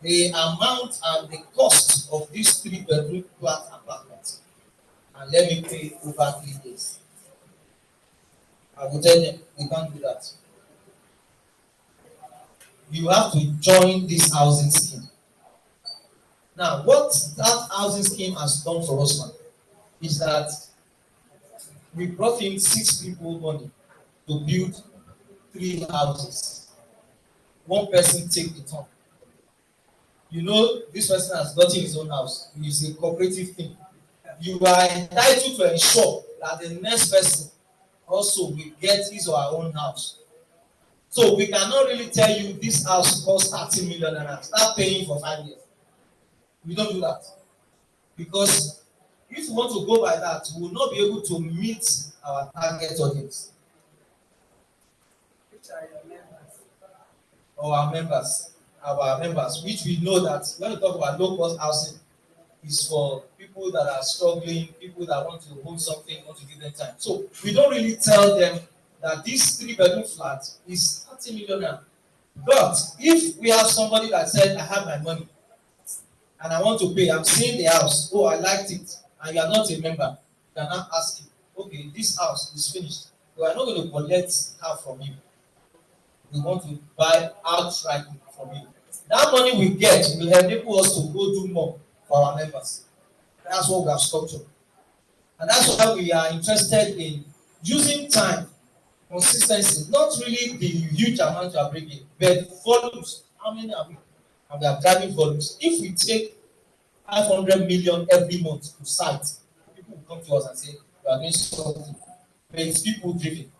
the amount and the cost of this 3-bedroom flat apartment, and let me pay over 3 years. I will tell them we can't do that. You have to join this housing scheme. Now, what that housing scheme has done for us, man, is that we brought in 6 people money to build 3 houses. One person take the turn. This person has gotten his own house. It's a cooperative thing. You are entitled to ensure that the next person also will get his or her own house. So we cannot really tell you this house costs 30 million and start paying for 5 years. We don't do that. Because if we want to go by that, we will not be able to meet our target audience. Which are your members? Or our members, which we know that when we talk about low cost housing, is for people that are struggling, people that want to hold something, want to give them time. So we don't really tell them that this 3-bedroom flat is 30 million naira. But if we have somebody that said, I have my money and I want to pay, I'm seeing the house, oh, I liked it, and you are not a member, you are not asking, okay, this house is finished. We are not going to collect half from you. We want to buy outright from you. That money we get will enable us to go do more for our members. That's what we have structured. And that's why we are interested in using time, consistency, not really the huge amount you are bringing, but volumes. How many are we? And we are driving volumes. If we take 500 million every month to site. People will come to us and say, "You are doing something," but it's people driven.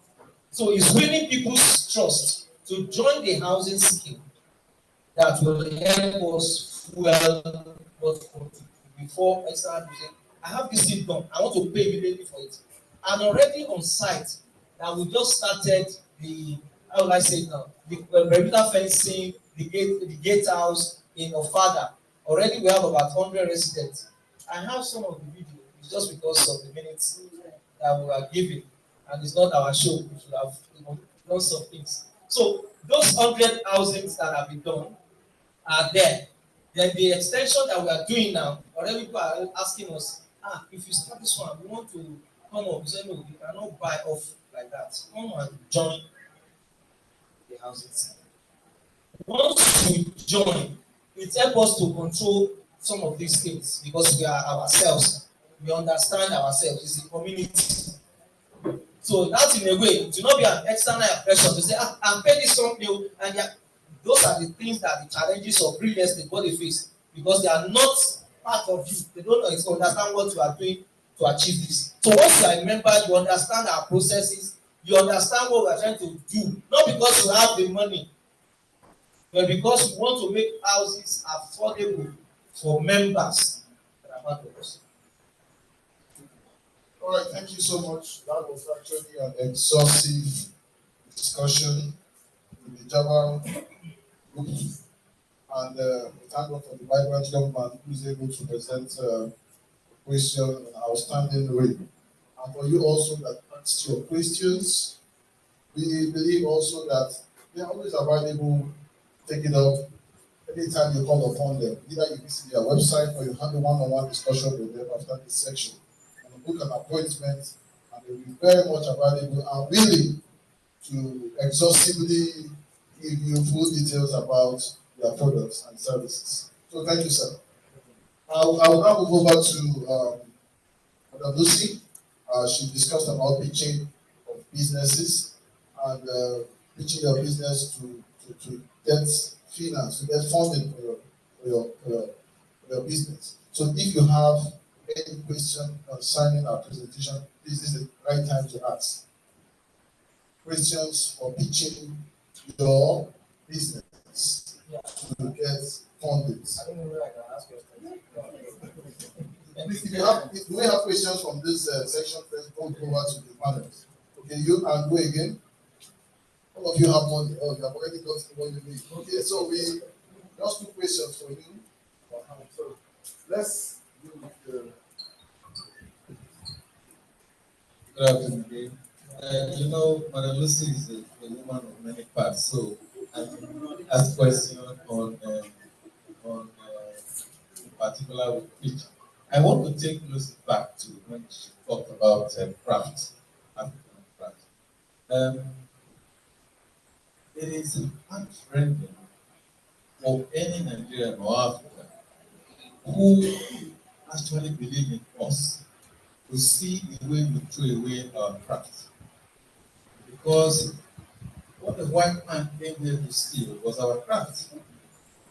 So it's winning people's trust to join the housing scheme that will help us fuel what before external say, I have this thing done, I want to pay immediately for it. And already on site that we just started the, how will I say it now, the perimeter fencing, the gatehouse in Ofada. Already we have about 100 residents. I have some of the video, it's just because of the minutes that we are giving, and it's not our show, we should have, done some things. So those 100 housings that have been done are there. Then the extension that we are doing now, already people are asking us, if you start this one, we want to come up. We say, no, you cannot buy off like that. Come and join the housing. Once we join, it helps us to control some of these things because we are ourselves. We understand ourselves. It's a community. So that in a way, to not be an external pressure to say, I'm paying this company, and those are the things that the challenges of real estate what they face because they are not part of you. They don't understand what you are doing to achieve this. So once you are a member, you understand our processes, you understand what we are trying to do, not because you have the money, but because we want to make houses affordable for members that are part of us. All right, thank you so much. That was actually an exhaustive discussion with the Java group, and we thank God for the vibrant young man who is able to present a question in an outstanding way. And for you also that asked your questions, we believe also that they are always available. Take it up anytime you call upon them. Either you visit their website or you have a one-on-one discussion with them after this section. And book an appointment, and they'll be very much available and willing to exhaustively give you full details about their products and services. So thank you, sir. I will now move over to Madam Lucy. She discussed about pitching of businesses and pitching your business to get finance, to get funding for your business. So if you have any question concerning our presentation, this is the right time to ask. Questions for pitching your business to get funding. I don't know whether I can ask questions. If you have, if we have questions from this section, let's go over to the panels. Okay, you can go again. All of you have money. Oh, you have already got what you need. Okay, so we just two questions for you. So let's do the. Good afternoon. You know, Madam Lucy is a woman of many parts, so I ask question on in particular with pitch. I want to take Lucy back to when she talked about craft, African craft. It is heartrending for any Nigerian or African who actually believe in us to see the way we throw away our craft. Because what the white man came here to steal was our craft.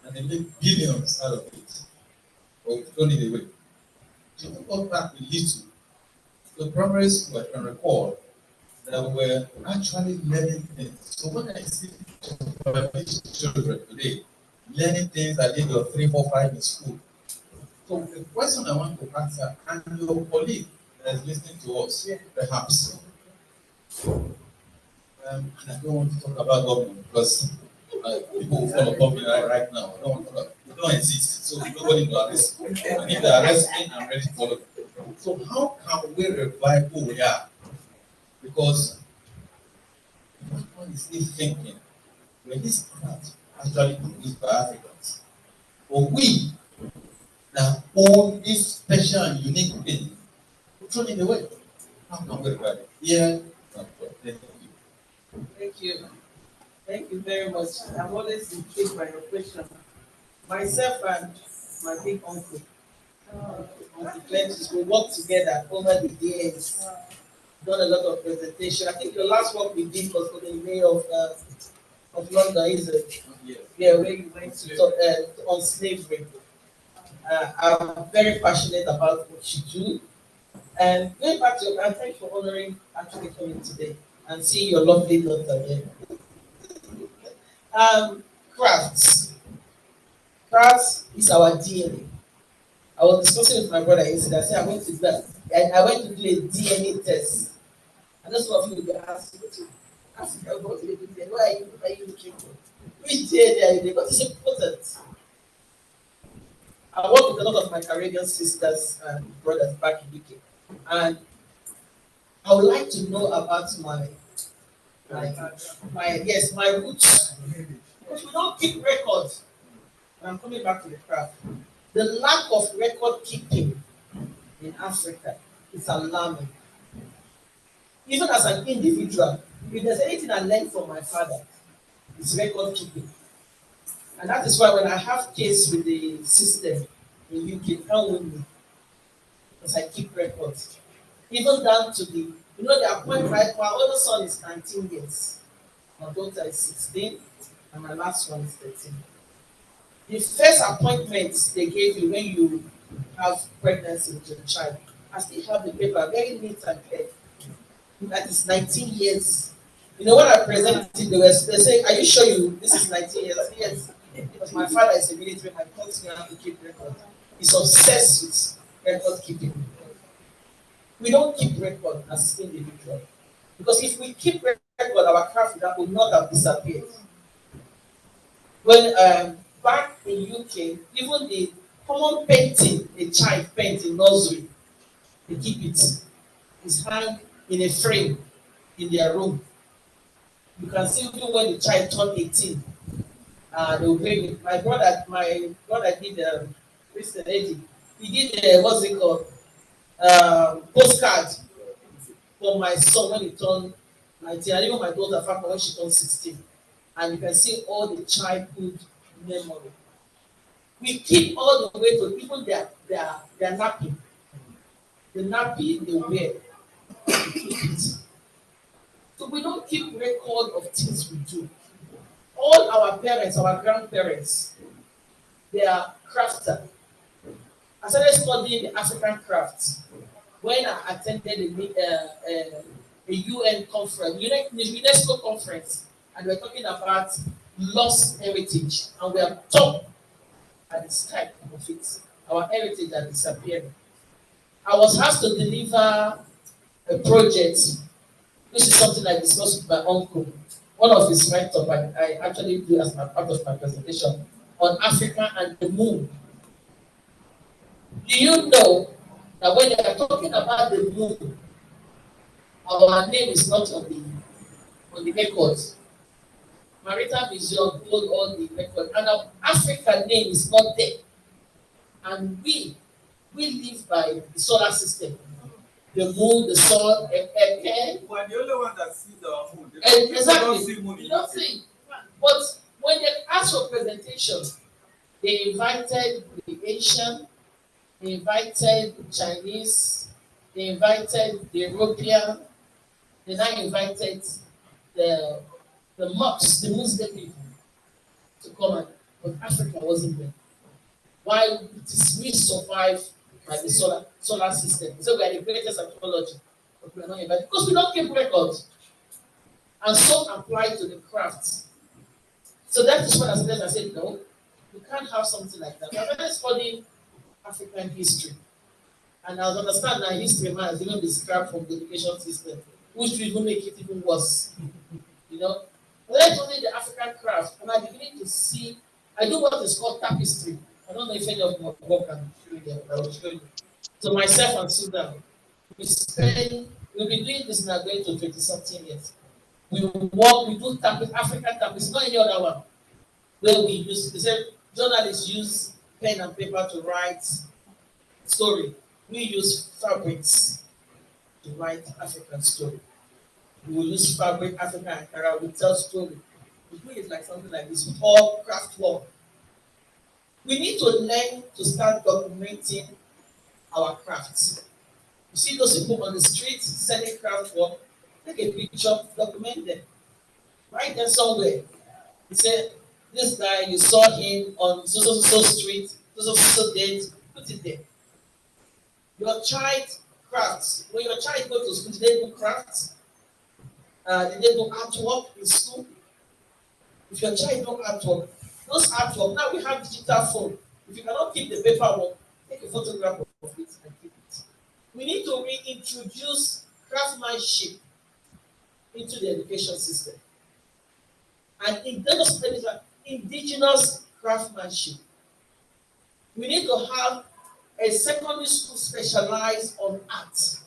And they made billions out of it. But we've thrown it away. So we got back a little. The primary school, I can recall, that were actually learning things. So when I see children today learning things at the age of 3, 4, 5 in school. So the question I want to answer, and your colleague that is listening to us, perhaps, and I don't want to talk about government because people will follow government right now. I don't want to talk about, we don't exist, so nobody will arrest me. And if they arrest me, I'm ready to follow them. So how can we revive who we are? Because one is still thinking, when this craft actually produced by Africans, but we that own this special and unique thing, we throw it away. How can we revive it? Yeah, thank you. Thank you. Thank you very much. I'm always intrigued by your question. Myself and my big uncle, Uncle Clentus, we worked together over the years. Done a lot of presentation. I think the last work we did was for the mayor of London, is it? Yes. Yeah, where you went to talk on slavery. I'm very passionate about what you do. And going back to and thanks for honoring actually coming today and seeing your lovely daughter there. Crafts. Crafts is our DNA. I was discussing with my brother yesterday. I said I went to do that. I went to do a DNA test. And that's what people will be asking me to ask me about the DNA. What are you looking for? Which DNA are you doing? What is important? I work with a lot of my Caribbean sisters and brothers back in UK. And I would like to know about my my roots. Because we don't keep records. And I'm coming back to the craft. The lack of record keeping in Africa is alarming. Even as an individual, if there's anything I learned from my father, it's record keeping. And that is why when I have case with the system in UK, can't win me because I keep records. Even down to the appointment, my older son is 19 years, my daughter is 16, and my last one is 13. The first appointment they gave you when you have pregnancy with your child, I still have the paper very neat and clear. That is 19 years. You know, when I presented it, they say, "Are you sure this is 19 years?" Yes. Because my father is a military man, taught me how to keep records. He's obsessed with record keeping. We don't keep record as individuals. Because if we keep record, our craft that would not have disappeared. When back in UK, even the common painting a child paints in nursery, they keep it. It's hung in a frame in their room. You can see even when the child turned 18, they will bring it. My brother did recently. He did what's it called? Postcard for my son when he turned 19, and even my daughter Fatima when she turned 16. And you can see all the childhood memory. We keep all the way to even their nappy. The nappy they wear, we keep it. So we don't keep record of things we do. All our parents, our grandparents, they are crafter. I started studying the African crafts when I attended a UN conference, UNESCO conference, and we're talking about lost heritage, and we are top at the type of it. Our heritage are disappearing. I was asked to deliver a project. This is something I discussed with my uncle, one of his mentors, but I actually do as my part of my presentation on Africa and the moon. Do you know that when they are talking about the moon, our name is not on the records? Maritime Museum hold all the records, and our African name is not there. And we live by the solar system, the moon, the sun, and we are the only one that sees the moon. exactly. Don't see moon. You don't see. But when they asked for presentation, they invited the Asian, they invited the Chinese, they invited the European, they now invited the mosques, the Muslim people to come and but Africa wasn't there. Why it is we survive by the solar system. So we are the greatest technology, but we are not invited because we don't keep records. And so apply to the crafts. So that is what I said, no, you can't have something like that. I started studying African history. And I understand that history man has even been scrapped from the education system, which will even make it even worse. You know? But then only the African craft, and I'm beginning to see, I do what is called tapestry. I don't know if any of my work can show you, but I will show you. So myself and Sudan, we've been doing this now going to 20 something years. We do African tapestry, not any other one. Where we say journalists use pen and paper to write story. We use fabrics to write African story. We will use fabric, African Ankara, we tell story. We do it like something like this, all craft work. We need to learn to start documenting our crafts. You see those people on the street selling craft work, take a picture, document them. Write them somewhere. You say, this guy, you saw him on so street so date, put it there. Your child crafts. When your child go to school, did they do crafts? Did they do artwork in school? If your child do artwork, those artwork, now we have digital phone. If you cannot keep the paper one, take a photograph of it and keep it. We need to reintroduce craftsmanship into the education system. And indigenous craftsmanship. We need to have a secondary school specialized on art,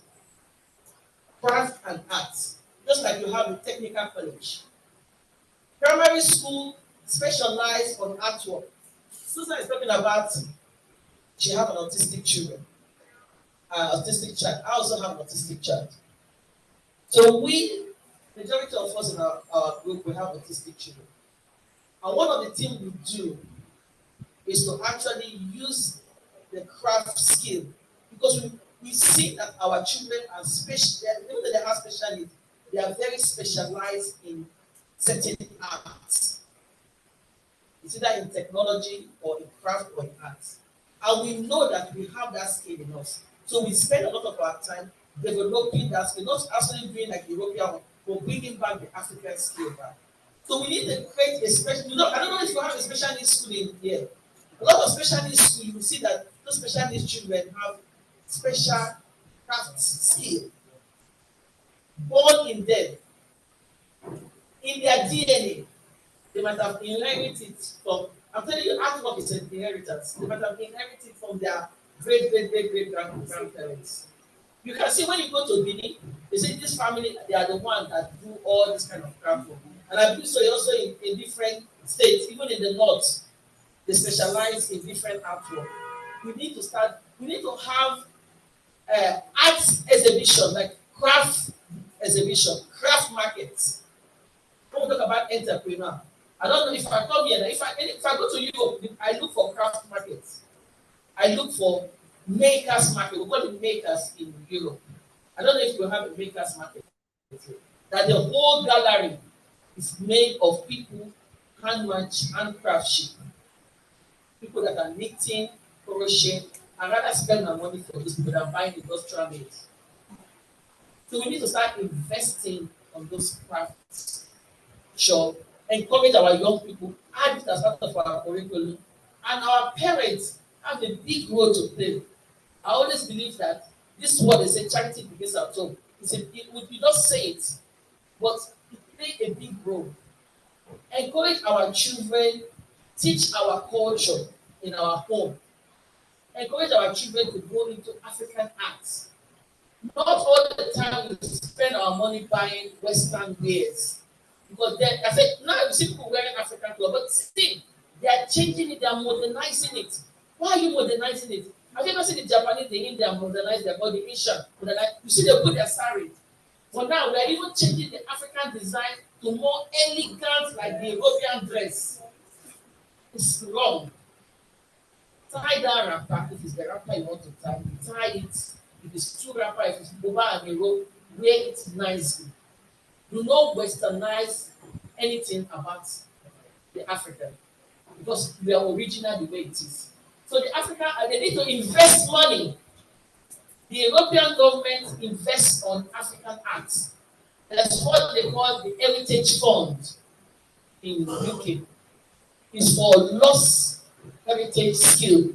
craft and art, just like you have a technical college. Primary school specialized on artwork. Susan is talking about she have an autistic child. I also have an autistic child. So majority of us in our group, we have autistic children. And one of the things we do is to actually use the craft skill, because we see that our children are special, even though they have special needs, they are very specialized in certain arts. It's either in technology or in craft or in arts. And we know that we have that skill in us. So we spend a lot of our time developing that skill, not actually doing like the European one, but bringing back the African skill back. So we need to create a special, I don't know if you have a special needs school in here. A lot of special needs schools, you will see that those special needs children have special craft skill born in them, in their DNA. They might have inherited from, I'm telling you, artwork is an inheritance. They might have inherited from their great grandparents. You can see when you go to Benin, they say this family, they are the ones that do all this kind of craft work. And I believe so also in different states, even in the north, they specialize in different artwork. We need to have arts exhibition, like craft exhibition, craft markets. When we talk about entrepreneur, I don't know if I come here, if I go to Europe, I look for craft markets. I look for makers market. We call it makers in Europe. I don't know if we have a makers market. That the whole gallery is made of people, handcraftship. People that are knitting, crochet, and rather spend my money for those people than buying industrial made. So we need to start investing on those crafts. Sure, encourage our young people, add it as part of our curriculum, and our parents have a big role to play. I always believe that this word is a charity begins at home. We don't say it, but it plays a big role. Encourage our children, teach our culture in our home. Encourage our children to go into African arts. Not all the time we spend our money buying Western wears. Because I said, now you see people wearing African clothes, but still, they are changing it, they are modernizing it. Why are you modernizing it? Have you ever seen the Japanese, the Indian modernize their body, the Asian modernize? You see, they put their saree. But now we are even changing the African design to more elegant, like the European dress. It's wrong. Tie that wrapper. If it's the wrapper you want to tie, you tie it. If it's two wrapper, if it's over and a rope, wear it nicely. Do not westernize anything about the African, because we are original the way it is. So the African, they need to invest money. The European government invests on African arts. That's what they call the Heritage Fund in UK. It's for lost heritage skill.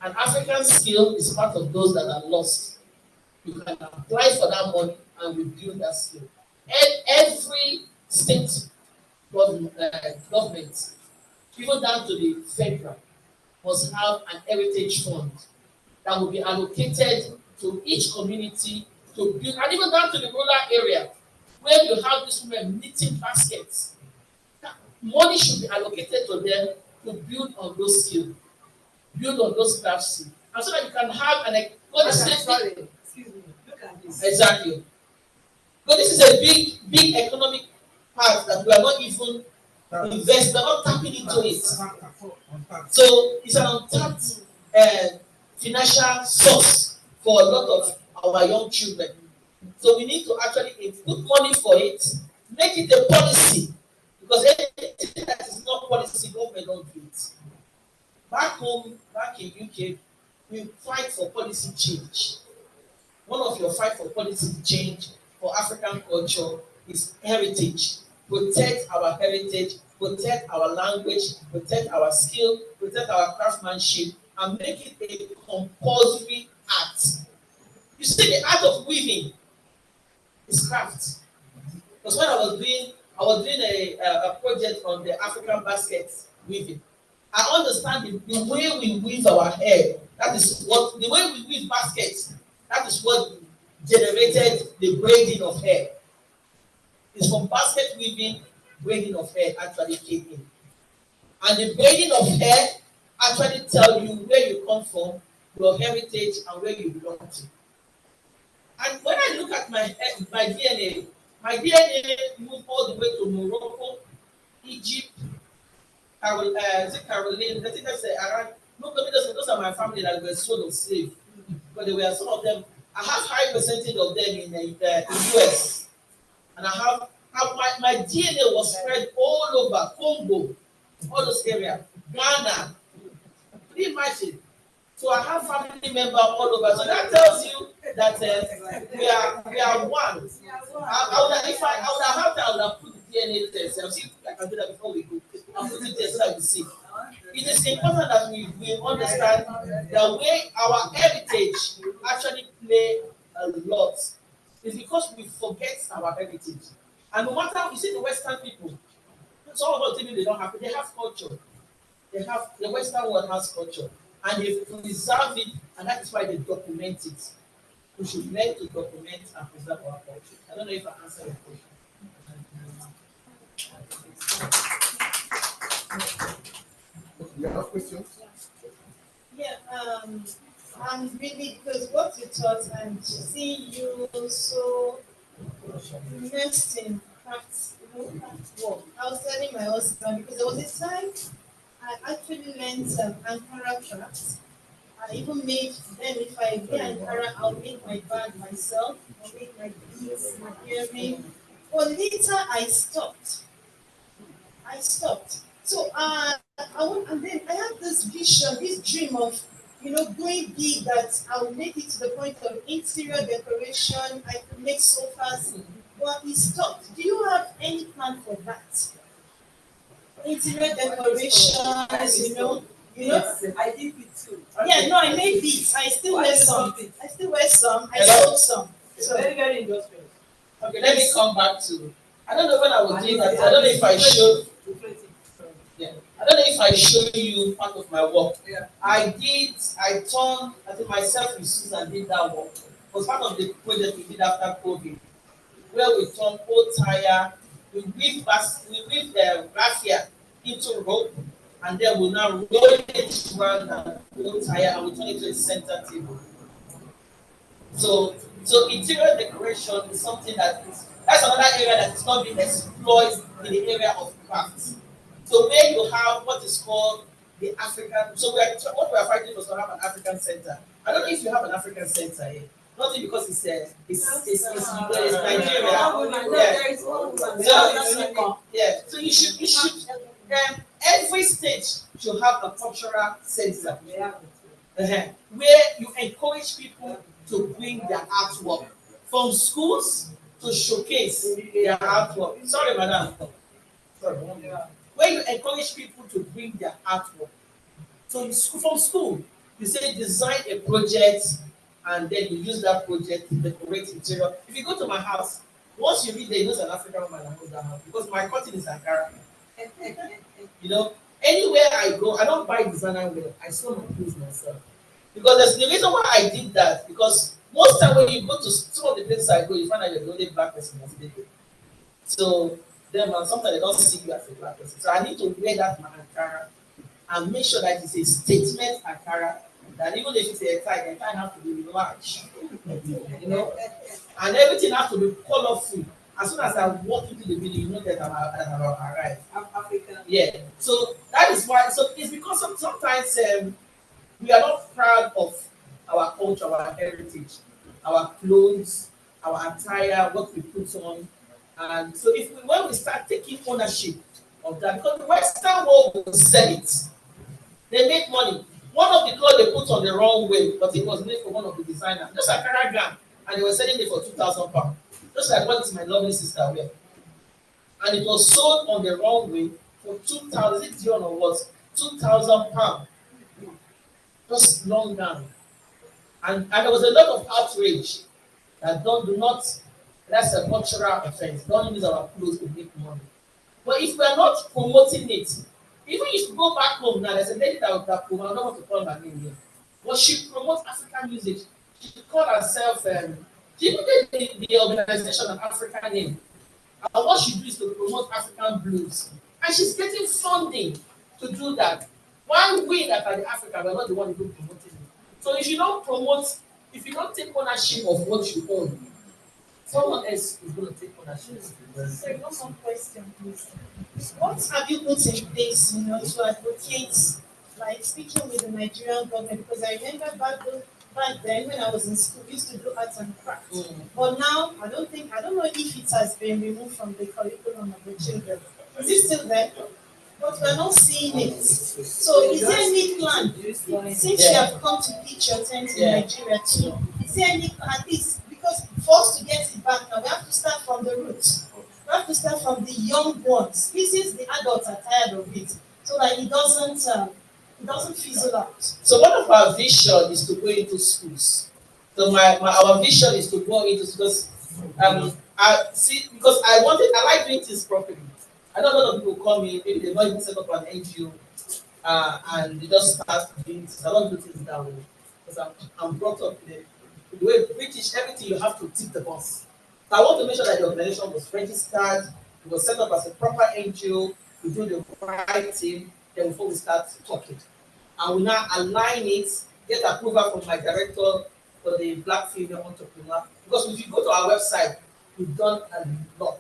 And African skill is part of those that are lost. You can apply for that money and rebuild that skill. And every state government, even down to the federal, must have an heritage fund that will be allocated to each community to build, and even down to the rural area where you have these women knitting baskets. Money should be allocated to them to build on those skills, build on those craft skills, and so that you can have an. Excuse me, look at this. Exactly. But this is a big economic part that we are not even investing, we are not tapping into it. So it's an untapped financial source for a lot of our young children. So we need to actually put money for it, make it a policy, because anything that is not policy, government don't do it. Back home, back in UK, we fight for policy change. One of your fight for policy change for African culture is heritage. Protect our heritage, protect our language, protect our skill, protect our craftsmanship, and make it a compulsory art. You see, the art of weaving is craft. Because when I was doing a project on the African basket weaving. I understand the way we weave our hair. That is what the way we weave baskets. That is what generated the braiding of hair. It's from basket weaving, braiding of hair actually came in. And the braiding of hair actually tell you where you come from, your heritage, and where you belong to. And when I look at my DNA moved all the way to Morocco, Egypt, Caroline, the thing that's around. No, those are my family that were sold of slave, but there were some of them. I have high percentage of them in the US, and I have my DNA was spread all over Congo, all those areas, Ghana. Can you imagine? So I have family member all over. So that tells you that we are one. I would have had that, I would have put the DNA test. I'll see if I can do that before we go. I'll put it there so that we see. It is important that we understand the way our heritage actually play a lot. It's because we forget our heritage. And no matter you see the Western people, some of us think they don't have, they have culture. They have the Western world has culture, and they preserve it, and that is why they document it. We should learn to document and preserve our culture. I don't know if I answered your question. You have questions? Yeah, I'm really because what you taught and seeing you so immersed in crafts, craft work. I was telling my husband because there was a time I actually learned Ankara crafts. I even made then if I do Ankara, I'll make my bag myself. I'll make my beads, my earring. But later I stopped. I stopped. So and then I had this vision, this dream of, going big that I would make it to the point of interior decoration. I could make sofas, but it stopped. Do you have any plan for that? Interior decorations, I did it too. Yeah, no, I made beads. I still wear some. I still wear some. I sold some. It's So very, very industrial. Okay, let me come back to. I don't know when I was doing that. I don't know if I showed. Yeah, I don't know if I showed you part of my work. Yeah. I turned, I think myself with Susan did that work. It was part of the project we did after COVID, where we turned old tire, we weave the raffia into rope, and then we now roll it around the old tire and we turn it to a center table. So interior decoration is something that's another area that is not being explored in the area of crafts. So where you have what is called the African, what we are fighting for is to have an African center. I don't know if you have an African center here. Not because it's Nigeria. Yeah. So you should every state should have a cultural center. Where you encourage people to bring their artwork from schools to showcase their artwork. Sorry, madam. Sorry. Where you encourage people to bring their artwork. So from school, you say design a project and then you use that project to decorate interior. If you go to my house, once you read there, you know it's an African woman that owns that house because my curtain is Ankara. You know, anywhere I go, I don't buy designer wear. I sew my clothes myself. Because there's the reason why I did that, because most time when you go to some of the places I go, you find out you're the only black person that's there. So then sometimes they don't see you as a black person. So I need to wear that my Ankara and make sure that it's a statement Ankara that even if it's a tie, the tie has to be large. You know? And everything has to be colorful. As soon as I walk into the building, you know that I've arrived. I'm African. Yeah. So that is why. So it's because sometimes we are not proud of our culture, our heritage, our clothes, our attire, what we put on. And so when we start taking ownership of that, because the Western world will sell it. They make money. One of the clothes they put on the wrong way, but it was made for one of the designers. Just like Karagan, and they were selling it for £2,000. Just like what is my lovely sister wear. And it was sold on the wrong way for 2,000, is it Dion or what? £2,000. Just long down. And there was a lot of outrage that do not, that's a cultural offense. Don't use our clothes to make money. But if we are not promoting it, even if you go back home now, there's a lady that I don't want to call her name here, but she promotes African music. She called herself, she even gave the organization an African name. And what she do is to promote African blues. And she's getting funding to do that. Why we that are the African, we're not the one who promoting it. So if you don't promote, if you don't take ownership of what you own, someone else is going to take ownership. Sorry, one more question, please. What have you put in place, to advocate, like speaking with the Nigerian government? Because I remember back then when I was in school, we used to do arts and crafts. But now, I don't know if it has been removed from the curriculum of the children. Is it still there? But we're not seeing it. So is there any plan, since you have come to pitch your tent in Nigeria too, is there any plan, at least, because for us to get it back now, we have to start from the roots. We have to start from the young ones, since the adults are tired of it, so that it doesn't fizzle out. So one of our vision is to go into schools. So our vision is to go into schools. I see, because I like doing things properly. I know a lot of people come in, maybe they've not even set up an NGO, and they just start doing things. I don't do things that way because I'm brought up in the way British, everything you have to tick the box. So I want to make sure that the organization was registered, it was set up as a proper NGO, we do the right thing, then before we start talking. And we now align it, get approval from my director for the Black female entrepreneur. Because if you go to our website, we've done a lot.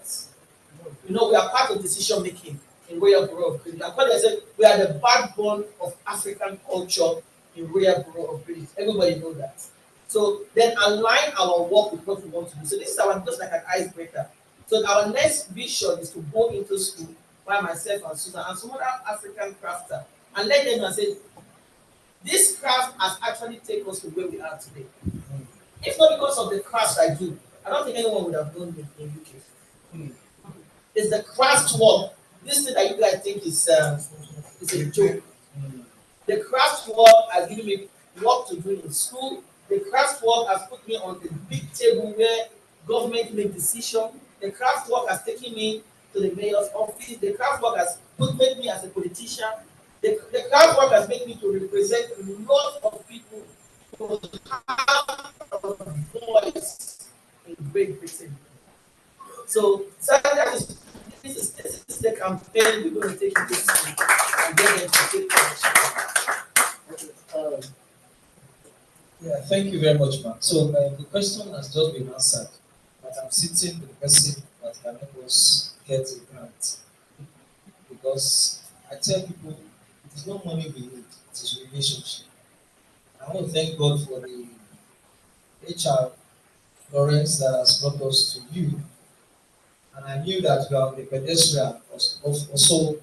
We are part of decision making in Royal Borough of Greenwich. And I said, we are the backbone of African culture in Royal Borough of Greenwich. Everybody knows that. So then align our work with what we want to do. So this is just like an icebreaker. So our next vision is to go into school by myself and Susan and some other African crafter and let them say, this craft has actually taken us to where we are today. If not because of the craft I do, I don't think anyone would have known me in UK. It's the craft work. This thing that you guys think is a joke. The craft work has given me work to do in school. The craft work has put me on the big table where government make decisions. The craft work has taken me to the mayor's office. The craft work has made me as a politician. The craft work has made me to represent a lot of people who have a voice in Great Britain. So this is the campaign we're going to take into school and get them to take action. Yeah, thank you very much, man. So the question has just been answered, but I'm sitting with the person that can help us get a grant. Because I tell people, it is not money we need, it is relationship. I want to thank God for the HR Lawrence that has brought us to you. And I knew that you are the pedestrian also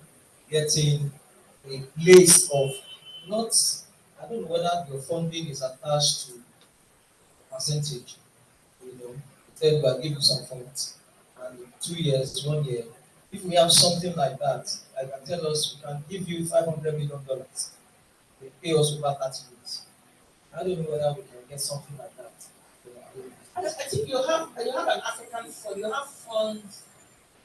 getting a place of not, I don't know whether your funding is attached to percentage. Tell you I'll give you some funds. And in 2 years, 1 year, if we have something like that, I can tell us we can give you $500 million. They pay us over 30 years. I don't know whether we can get something like that. I think you have an African fund, you have funds.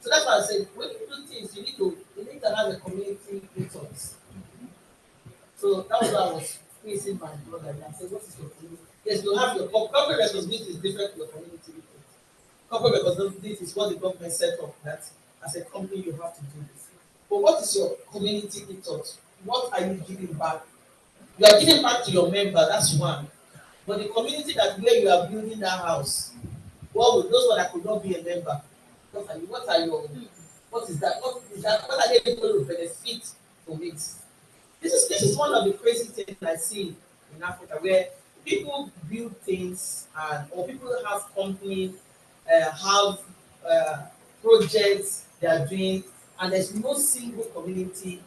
So that's why I said when you do things, you need to have a community ethos. So that was why I was facing my brother and I said, what is your community? Yes, you have your corporate responsibility is different from your community ethos. Corporate responsibility is what the government set up that as a company you have to do this. But what is your community ethos? What are you giving back? You are giving back to your member, that's one. But the community that where you are building that house, what would those one that could not be a member? What is that? What are they going to benefit from it? This is one of the crazy things I see in Africa where people build things or people have companies, have projects they are doing, and there's no single community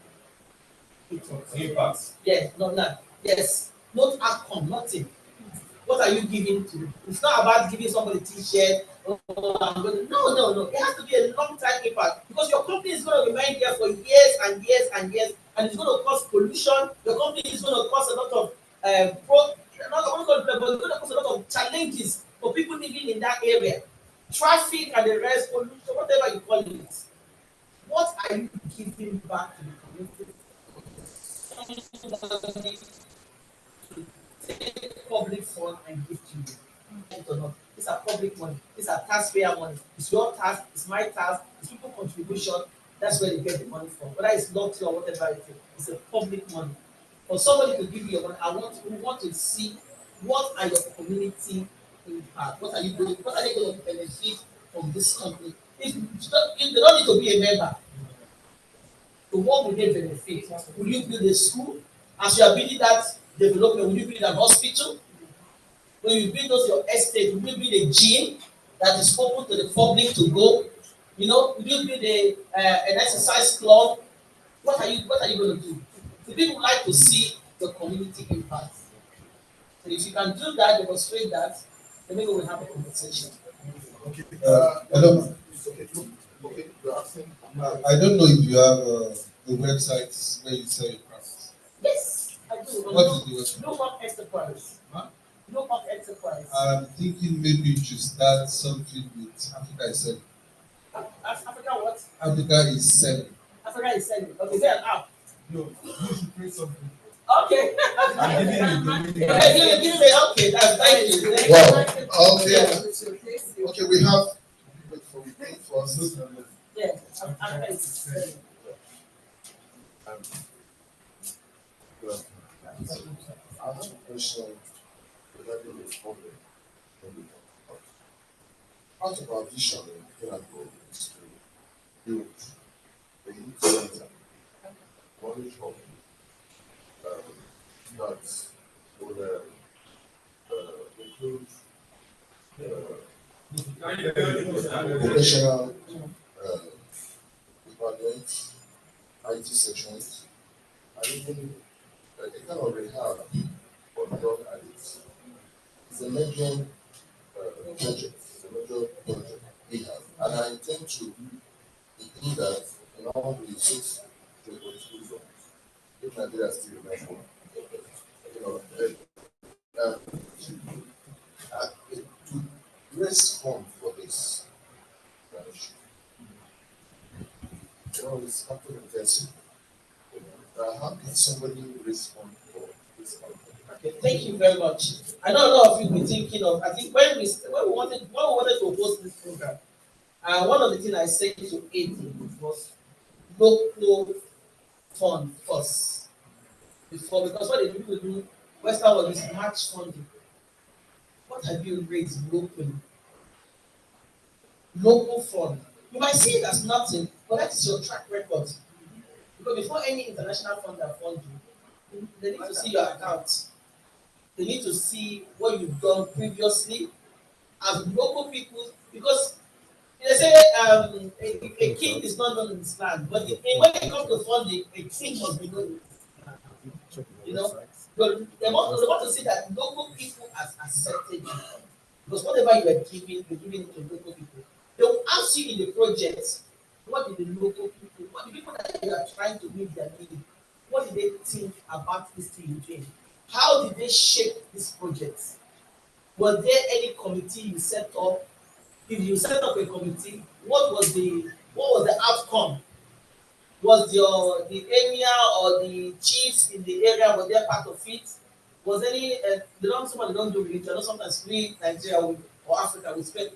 Impact. Yes, not that. Yes, not outcome, nothing. What are you giving to? It's not about giving somebody t-shirt. Oh, no. It has to be a long-term impact because your company is going to remain there for years and years and years, and it's going to cause pollution. Your company is going to cause a lot of not only but it's going to cause a lot of challenges for people living in that area. Traffic and the rest, pollution, whatever you call it. What are you giving back to the community? Somebody to take public fund and give to you. It or not. These are public money. These are taxpayer money. It's your tax, it's my tax, it's people contribution. That's where they get the money from. Whether it's lottery or whatever it is, it's a public money. For somebody to give you your money, we want to see what are your community impact. What are you doing? What are they going to benefit from this company? If they don't need to be a member, so what will they benefit? Will you build a school? As you are building that development, will you build an hospital? When you build those your estate, will you build a gym that is open to the public to go? You know, will you build an exercise club? What are you going to do? The people like to see the community impact. So if you can do that, demonstrate that, then maybe we'll have a conversation. Okay. Hello. Okay. You're asking. I don't know if you have the websites where you sell your products. Yes, I do. What is the website? No one enterprise. Huh? No one enterprise. I'm thinking maybe you should start something with Africa is selling. Africa what? Africa is selling. Africa is selling. Okay, is there an app? No, you should create something. Okay. I'm giving you the meaning. Give me. Okay, that's thank you. Wow. Okay. Okay, we have. Wait for me. For us. Yeah, Africa is selling. I have a question regarding the problem. Part of our vision in Cooperative is to build a youth center, knowledge hub that would include professional departments, IT sections, and even a kind of rehab for drug addicts. It's a major project. It's a major project we have, and I intend to do that in all the 6 geopolitical zones. If Nigeria still remains one, you know, to raise funds for this issue. You know, it's capital intensive. How can somebody respond for this company? Okay, thank you very much. I know a lot of you be thinking of. I think when we wanted to host this program, one of the things I said to AD was local fund first before, because what the people do Western world is match funding. What have you raised locally? Local fund. You might see it as nothing, but that is your track record. Because before any international fund that fund you, they need to see your account. They need to see what you've done previously as local people. Because they say a king is not known in his land, but when it comes to funding, a king must be known in his land. You know, but they want to see that local people has accepted you. Because whatever you are giving, you're giving it to local people. They will ask you in the project, what did the local people, what the people that you are trying to meet their need, what did they think about this thing you're doing? How did they shape this project? Was there any committee you set up? If you set up a committee, what was the outcome? Was the area or the chiefs in the area, were they part of it? Was any somebody don't do religion? I know sometimes we Nigeria or Africa we spend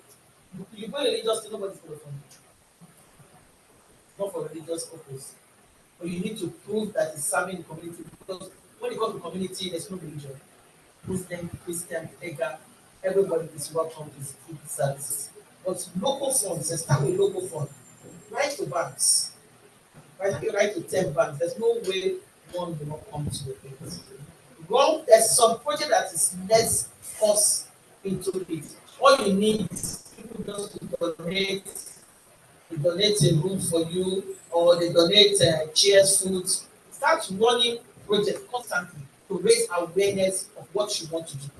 you go religious thing, nobody's going to fund it. Not for religious purpose. But you need to prove that it's serving the community, because when it comes to community, there's no religion. Muslim, Christian, Ega, everybody is welcome to food services. But local funds, let's start with local funds. Write to banks. By the time you write to 10 banks, there's no way one will not come to the things. Wrong, there's some project that is less cost into it. All you need is people just to donate. They donate a room for you, or they donate chairs, food. Start start running projects constantly to raise awareness of what you want to do.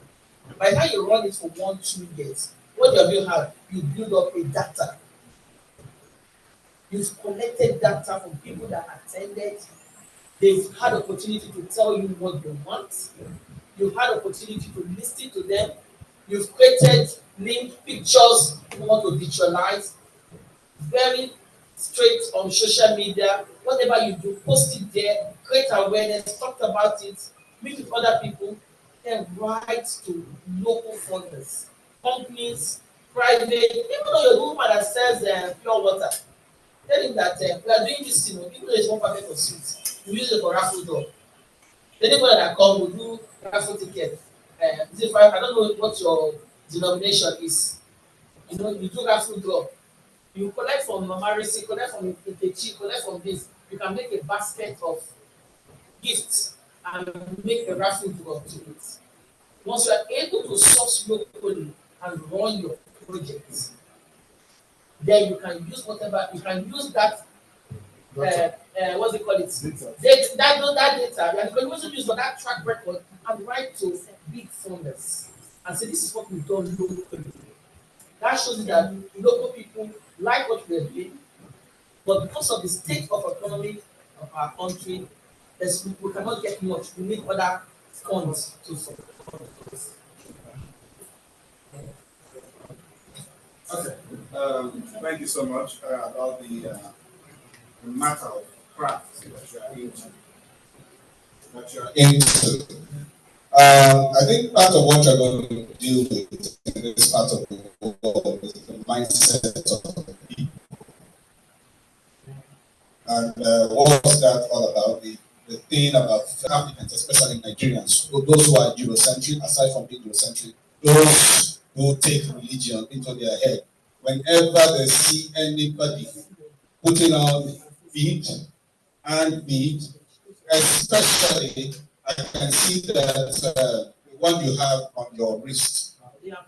By the time you run it for 1-2 years, what you have, you build up a data. You've collected data from people that attended. They've had opportunity to tell you what they want. You've had opportunity to listen to them. You've created link pictures you want to visualize. Very straight on social media. Whatever you do, post it there, create awareness, talk about it, meet with other people, then write to local funders, companies, private, even though you're the woman that sells pure water, tell him that we are doing this thing, even though it's one packet of sweets, we use it for raffle draw. Anybody that come will do raffle ticket. Is it five? I don't know what your denomination is. You know, you do raffle draw. You collect from Mama Risi, collect from Ikechi, collect from this. You can make a basket of gifts and make a raffle draw to it. Once you are able to source locally and run your projects, then you can use whatever you can use that what's it called it? That data, and you can also use for that track record and write to big funders and say this is what we've done locally. That shows you that local people like what we're doing, but because of the state of economy of our country, we cannot get much. We need other funds to support us. Okay. Thank you so much about the matter of craft that you are into. I think part of what you're going to deal with in this part of the world is the mindset of the people. And what's that all about? The thing about Africans, especially Nigerians, those who are Eurocentric, aside from being Eurocentric, those who take religion into their head. Whenever they see anybody putting on bead and bead, especially I can see that the one you have on your wrist,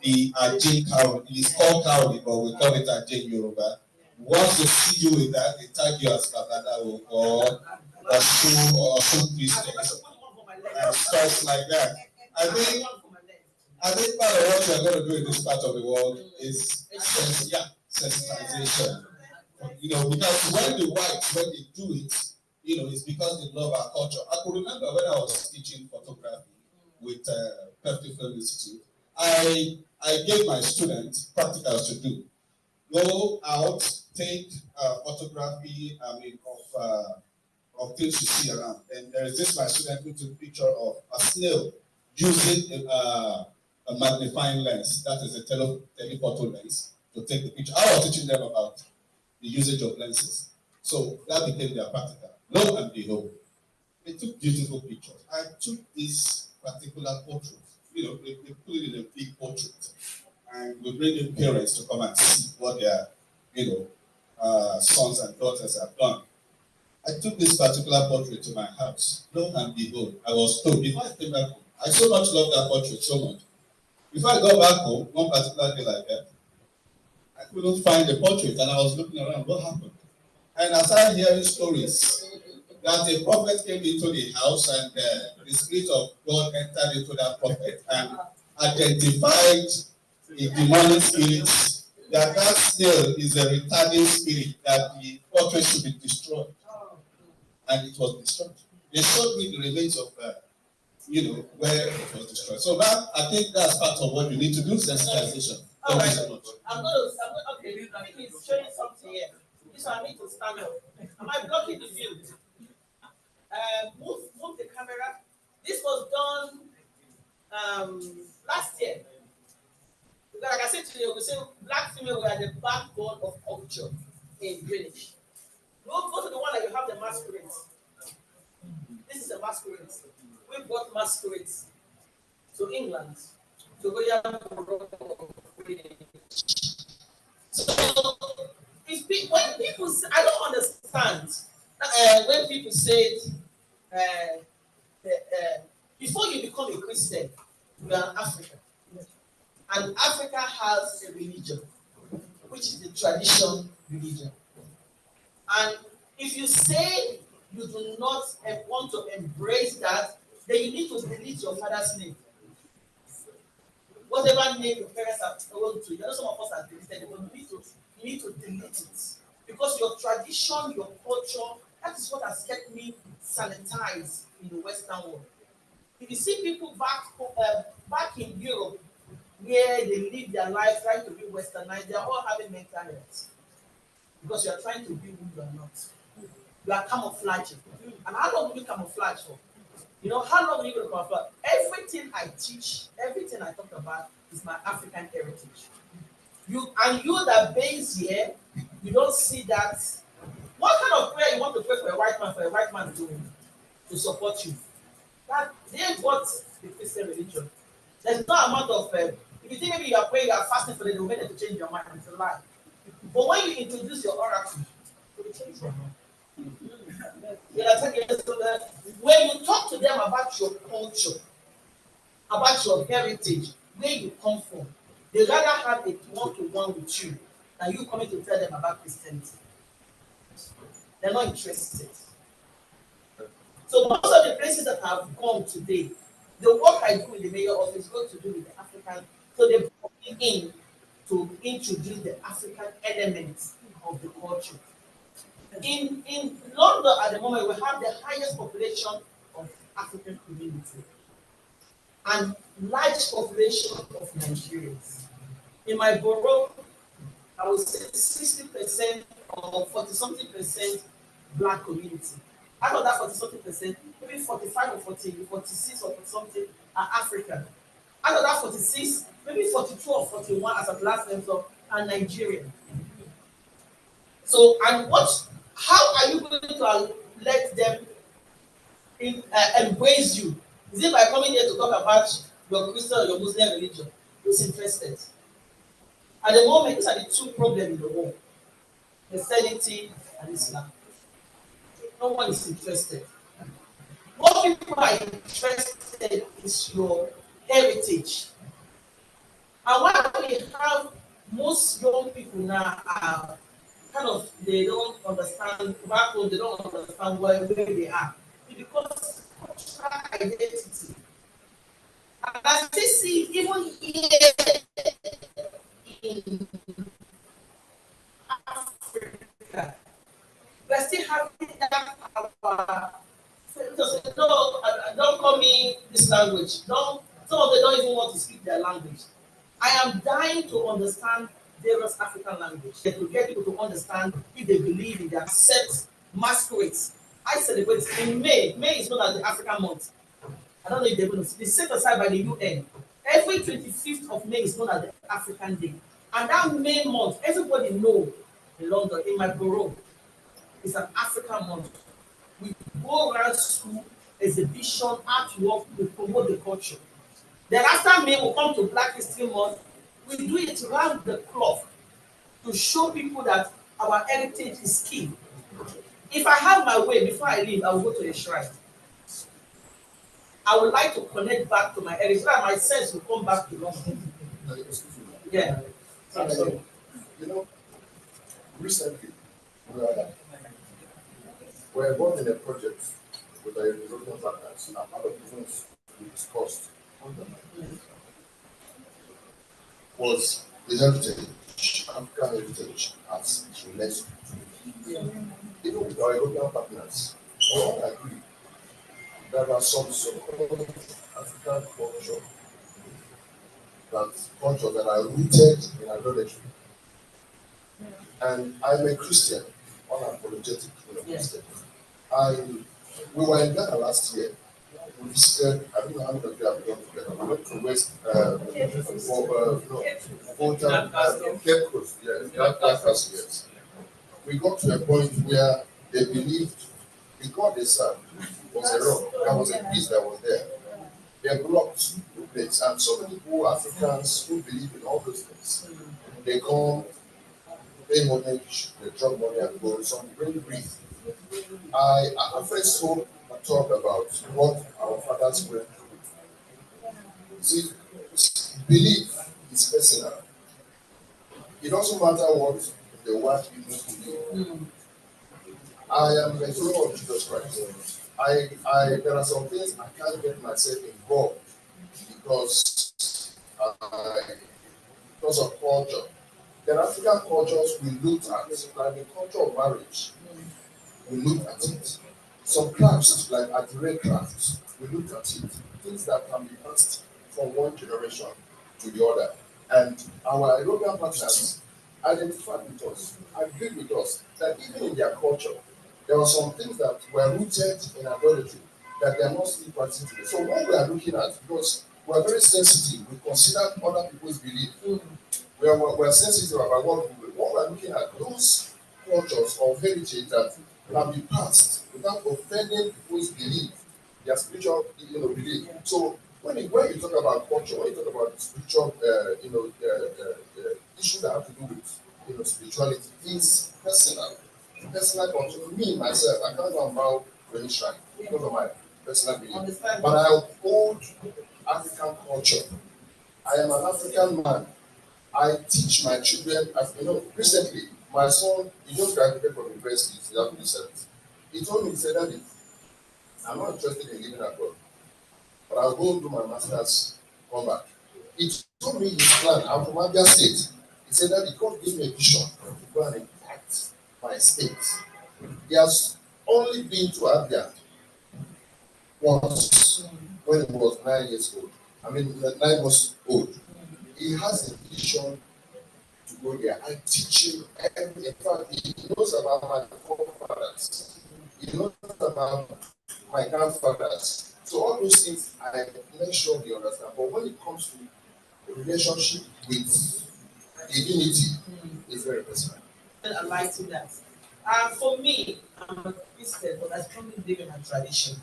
the Ajay Carol, it is called Carol, but we call it Ajay Yoruba. Once they see you with that, they tag you as Babalawo or some Christians and stuff like that. I think part of what you're going to do in this part of the world is sensitization. You know, because when the whites, when they do it, you know, it's because they love our culture. I could remember when I was teaching photography with Cooperative Film Institute, I gave my students practicals to do. Go out, take photography, of things you see around. And there is this my student who took a picture of a snail using a magnifying lens, that is a telephoto lens, to take the picture. I was teaching them about the usage of lenses. So that became their practical. Lo and behold, they took beautiful pictures. I took this particular portrait, you know, they put it in a big portrait, and we bring in parents to come and see what their, you know, sons and daughters have done. I took this particular portrait to my house. Lo and behold, I was told, before I came back home, I so much love that portrait so much. Before I got back home, one particular day like that, I couldn't find the portrait, and I was looking around, what happened? And I started hearing stories that a prophet came into the house, and the Spirit of God entered into that prophet and identified a demonic spirit, that snail is a retarding spirit, that the portrait should be destroyed. And it was destroyed. They showed me the remains of, you know, where it was destroyed. So that, I think that's part of what you need to do, sensitization. Thank you so much. Okay, I think he's showing something here. This one I need to stand up. Am I blocking the view? Move the camera. This was done last year. Like I said to you, we say black female were the backbone of culture in Greenwich. Go to the one that you have the masquerades. This is a masquerade. We brought masquerades to England to go so when people say, I don't understand when people say before you become a Christian, you are an African. And Africa has a religion, which is the tradition religion. And if you say you do not want to embrace that, then you need to delete your father's name. Whatever name your parents have told to, you know some of us have deleted it, but you need to delete it. Because your tradition, your culture, that is what has kept me sanitized in the Western world. If you see people back in Europe, where they live their life trying to be westernized, they are all having mental health. Because you are trying to be who you are not. You are camouflaging. And how long will you camouflage for? You know, how long will you going to camouflage? Everything I teach, everything I talk about is my African heritage. You that base here, you don't see that. What kind of prayer you want to pray for a white man to support you? That they ain't what the Christian religion. There's no amount of if you think maybe you are praying, you are fasting for them, they will make them to change your mind. It's a lie. But when you introduce your oracle, it will change your mind. When you talk to them about your culture, about your heritage, where you come from, they rather have a one-to-one with you than you coming to tell them about Christianity. They're not interested. So most of the places that I've gone today, the work I do in the mayor office is going to do with the African. So they brought me in to introduce the African elements of the culture. In London at the moment, we have the highest population of African community and large population of Nigerians. In my borough, I would say 60% or 40-something% black community. Out of that 40-something%, maybe 45 or 40, 46 or 40-something are African. Out of that 46, maybe 42 or 41 as of last name are Nigerian. So, and how are you going to let them embrace you? Is it by coming here to talk about your Christian or your Muslim religion? Who's interested? At the moment, these are the two problems in the world: Christianity and Islam. No one is interested. What people are interested is your heritage. And why we have most young people now are kind of, they don't understand back home, they don't understand where they are. Because cultural identity. And I still see even here in Africa, we're still having that don't call me this language. Some of them don't even want to speak their language. I am dying to understand various African language. To get people to understand if they believe in their accept masquerades. I celebrate in May. May is known as the African month. I don't know if they're going to be set aside by the UN. Every 25th of May is known as the African Day. And that May month, everybody knows in London, in my borough, it's an African month. We go around school, exhibition, artwork, we promote the culture. Then after May, we come to Black History Month. We do it around the clock to show people that our heritage is key. If I have my way, before I leave, I will go to a shrine. I would like to connect back to my heritage, so that my sense will come back to London. Yeah. Sorry. You know, recently, we're involved in a project with our European partners, and one of the things we discussed was the heritage, African heritage as UNESCO. Even with our European partners, we all agree there are some so-called African culture that are rooted in idolatry. And I'm a Christian, unapologetic Christian. We were in Ghana last year. We visited, I don't know how many of you have gone to Ghana. We went to West, Cape Coast, yes. We got to a point where they believed the God they served was a rock. There was a piece that was there. They blocked the place, and so many people, Africans who believe in all those things, they come, pay homage, they drop money and go. Some bring grief. I often so talk about what our fathers went through. See, belief is personal. It doesn't matter what the white people believe. I am a follower of Jesus Christ. There are some things I can't get myself involved because I, because of culture. There are African cultures we looked at, like the culture of marriage. We looked at it. Some crafts, like Adire crafts, we looked at it. Things that can be passed from one generation to the other. And our European partners identified with us, agreed with us that even in their culture, there were some things that were rooted in idolatry that they are not still practicing today. So what we are looking at, because we are very sensitive, we consider other people's belief. We are sensitive about what we are looking at, those cultures or heritage that can be passed without offending people's belief, their spiritual belief. So when you talk about culture, when you talk about spiritual issues that have to do with spirituality, it's personal culture. Me myself, I can't go and bow to any shrine because of my personal belief. But I uphold African culture. I am an African man. I teach my children, as recently, my son, he just graduated from university, he's having service. He told me, he said, Daddy, I'm not interested in living abroad, but I'll go do my master's, come back. He told me his plan. I'm from Abia State. He said, Daddy, God gave me a vision to go and impact my state. He has only been to Abia once when he was 9 years old. 9 months old. He has a vision to go there. I teach him everything. In fact, he knows about my forefathers. He knows about my grandfathers. So all those things I make sure he understands. But when it comes to the relationship with divinity, it's very personal. I like to that. For me, I'm a Christian, but I strongly believe in my tradition.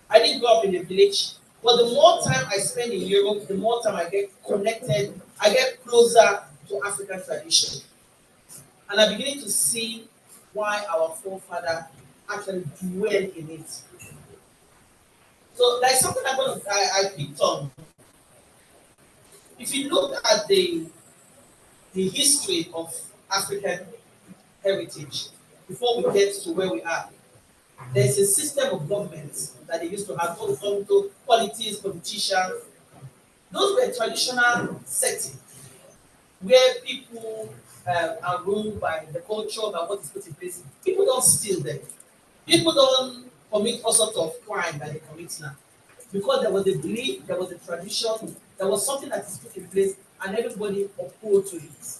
I didn't grow up in a village, but the more time I spend in Europe, the more time I get connected, I get closer to African tradition. And I'm beginning to see why our forefather actually dwelled in it. So there's something I picked on. If you look at the history of African heritage, before we get to where we are, there's a system of government that they used to have, all to politics, politicians. Those were traditional settings where people are ruled by the culture, by what is put in place. People don't steal them. People don't commit all sorts of crime that they commit now. Because there was a belief, there was a tradition, there was something that is put in place, and everybody uphold to it.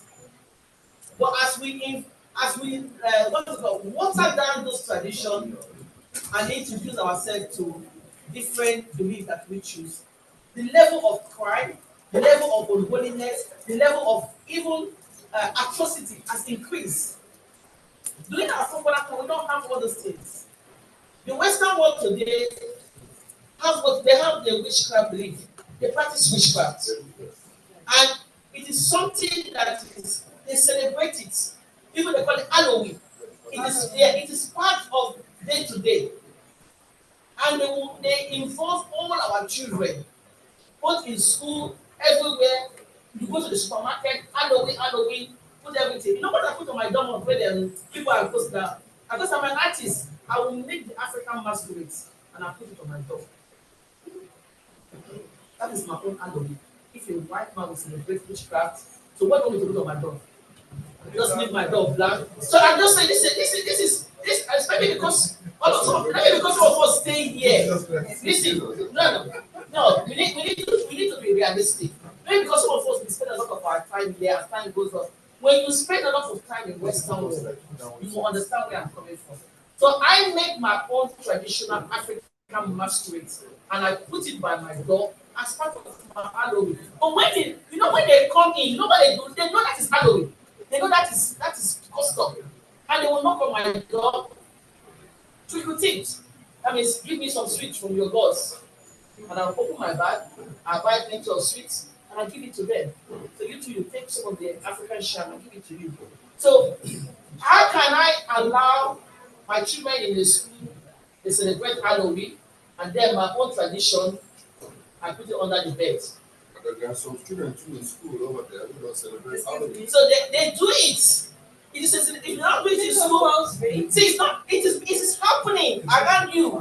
But as we water down those traditions and introduce ourselves to different beliefs that we choose, the level of crime, the level of unholiness, the level of even atrocity has increased. During our forefather, we don't have all those things. The Western world today has what they have the witchcraft belief. They practice witchcraft. And it is something that is they celebrate it. Even they call it Halloween. It is part of day to day. And they involve all our children, both in school, everywhere. You go to the supermarket, Halloween, put everything. You know what I put on my door where people are posted down? Because I'm an artist, I will make the African masquerades and I put it on my door. That is my own Halloween. If a white man will celebrate witchcraft, so what do you want me to put on my door? Just leave my door black. So I'm just saying, this, maybe because maybe because some of us stay here. Listen, we need to be realistic. Maybe because some of us we spend a lot of our time here as time goes on. When you spend a lot of time in Western world, you will understand where I'm coming from. So I make my own traditional African masquerades and I put it by my door as part of my Halloween. But when they come in, nobody do, they know that is Halloween. They know that is custom. And they will knock on my door. Trick or treat. That means give me some sweets from your gods. And I'll open my bag, I'll buy plenty of sweets, and I'll give it to them. So you too, you take some of the African sham and give it to you. So how can I allow my children in the school, they celebrate Halloween, and then my own tradition, I put it under the bed? But there are some students too in school over there who don't celebrate Halloween. So they do it. It is if you not do it in school, see, it's not. It is happening around you.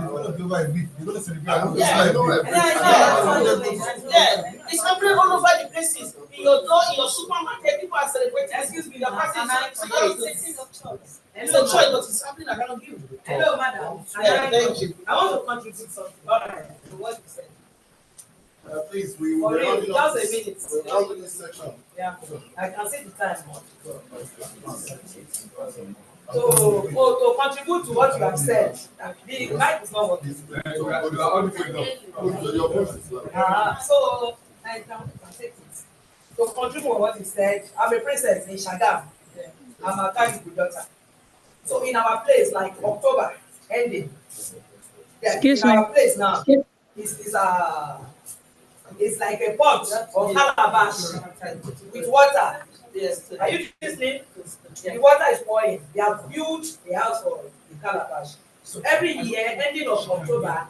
Yeah, it's happening all over the places. In your door, in your supermarket, people are celebrating. Excuse me, the person is it's a choice, but it's happening around you. Hello, madam. Yeah, thank you. I want to contribute something. All right, to what you said. Please, we For real, just a minute. We're rounding this section. Yeah, I can see the time. To contribute to what you have said, the mic is not working. So I can take it. To contribute to what you said, I'm a princess in Shagam. I'm a Kalibu daughter. So in our place, like October ending, yeah, Excuse in me. our place now, it's like a pot of calabash with water. Yes. Are you listening? The water is pouring. They have built a house for the calabash. So every year, ending of October,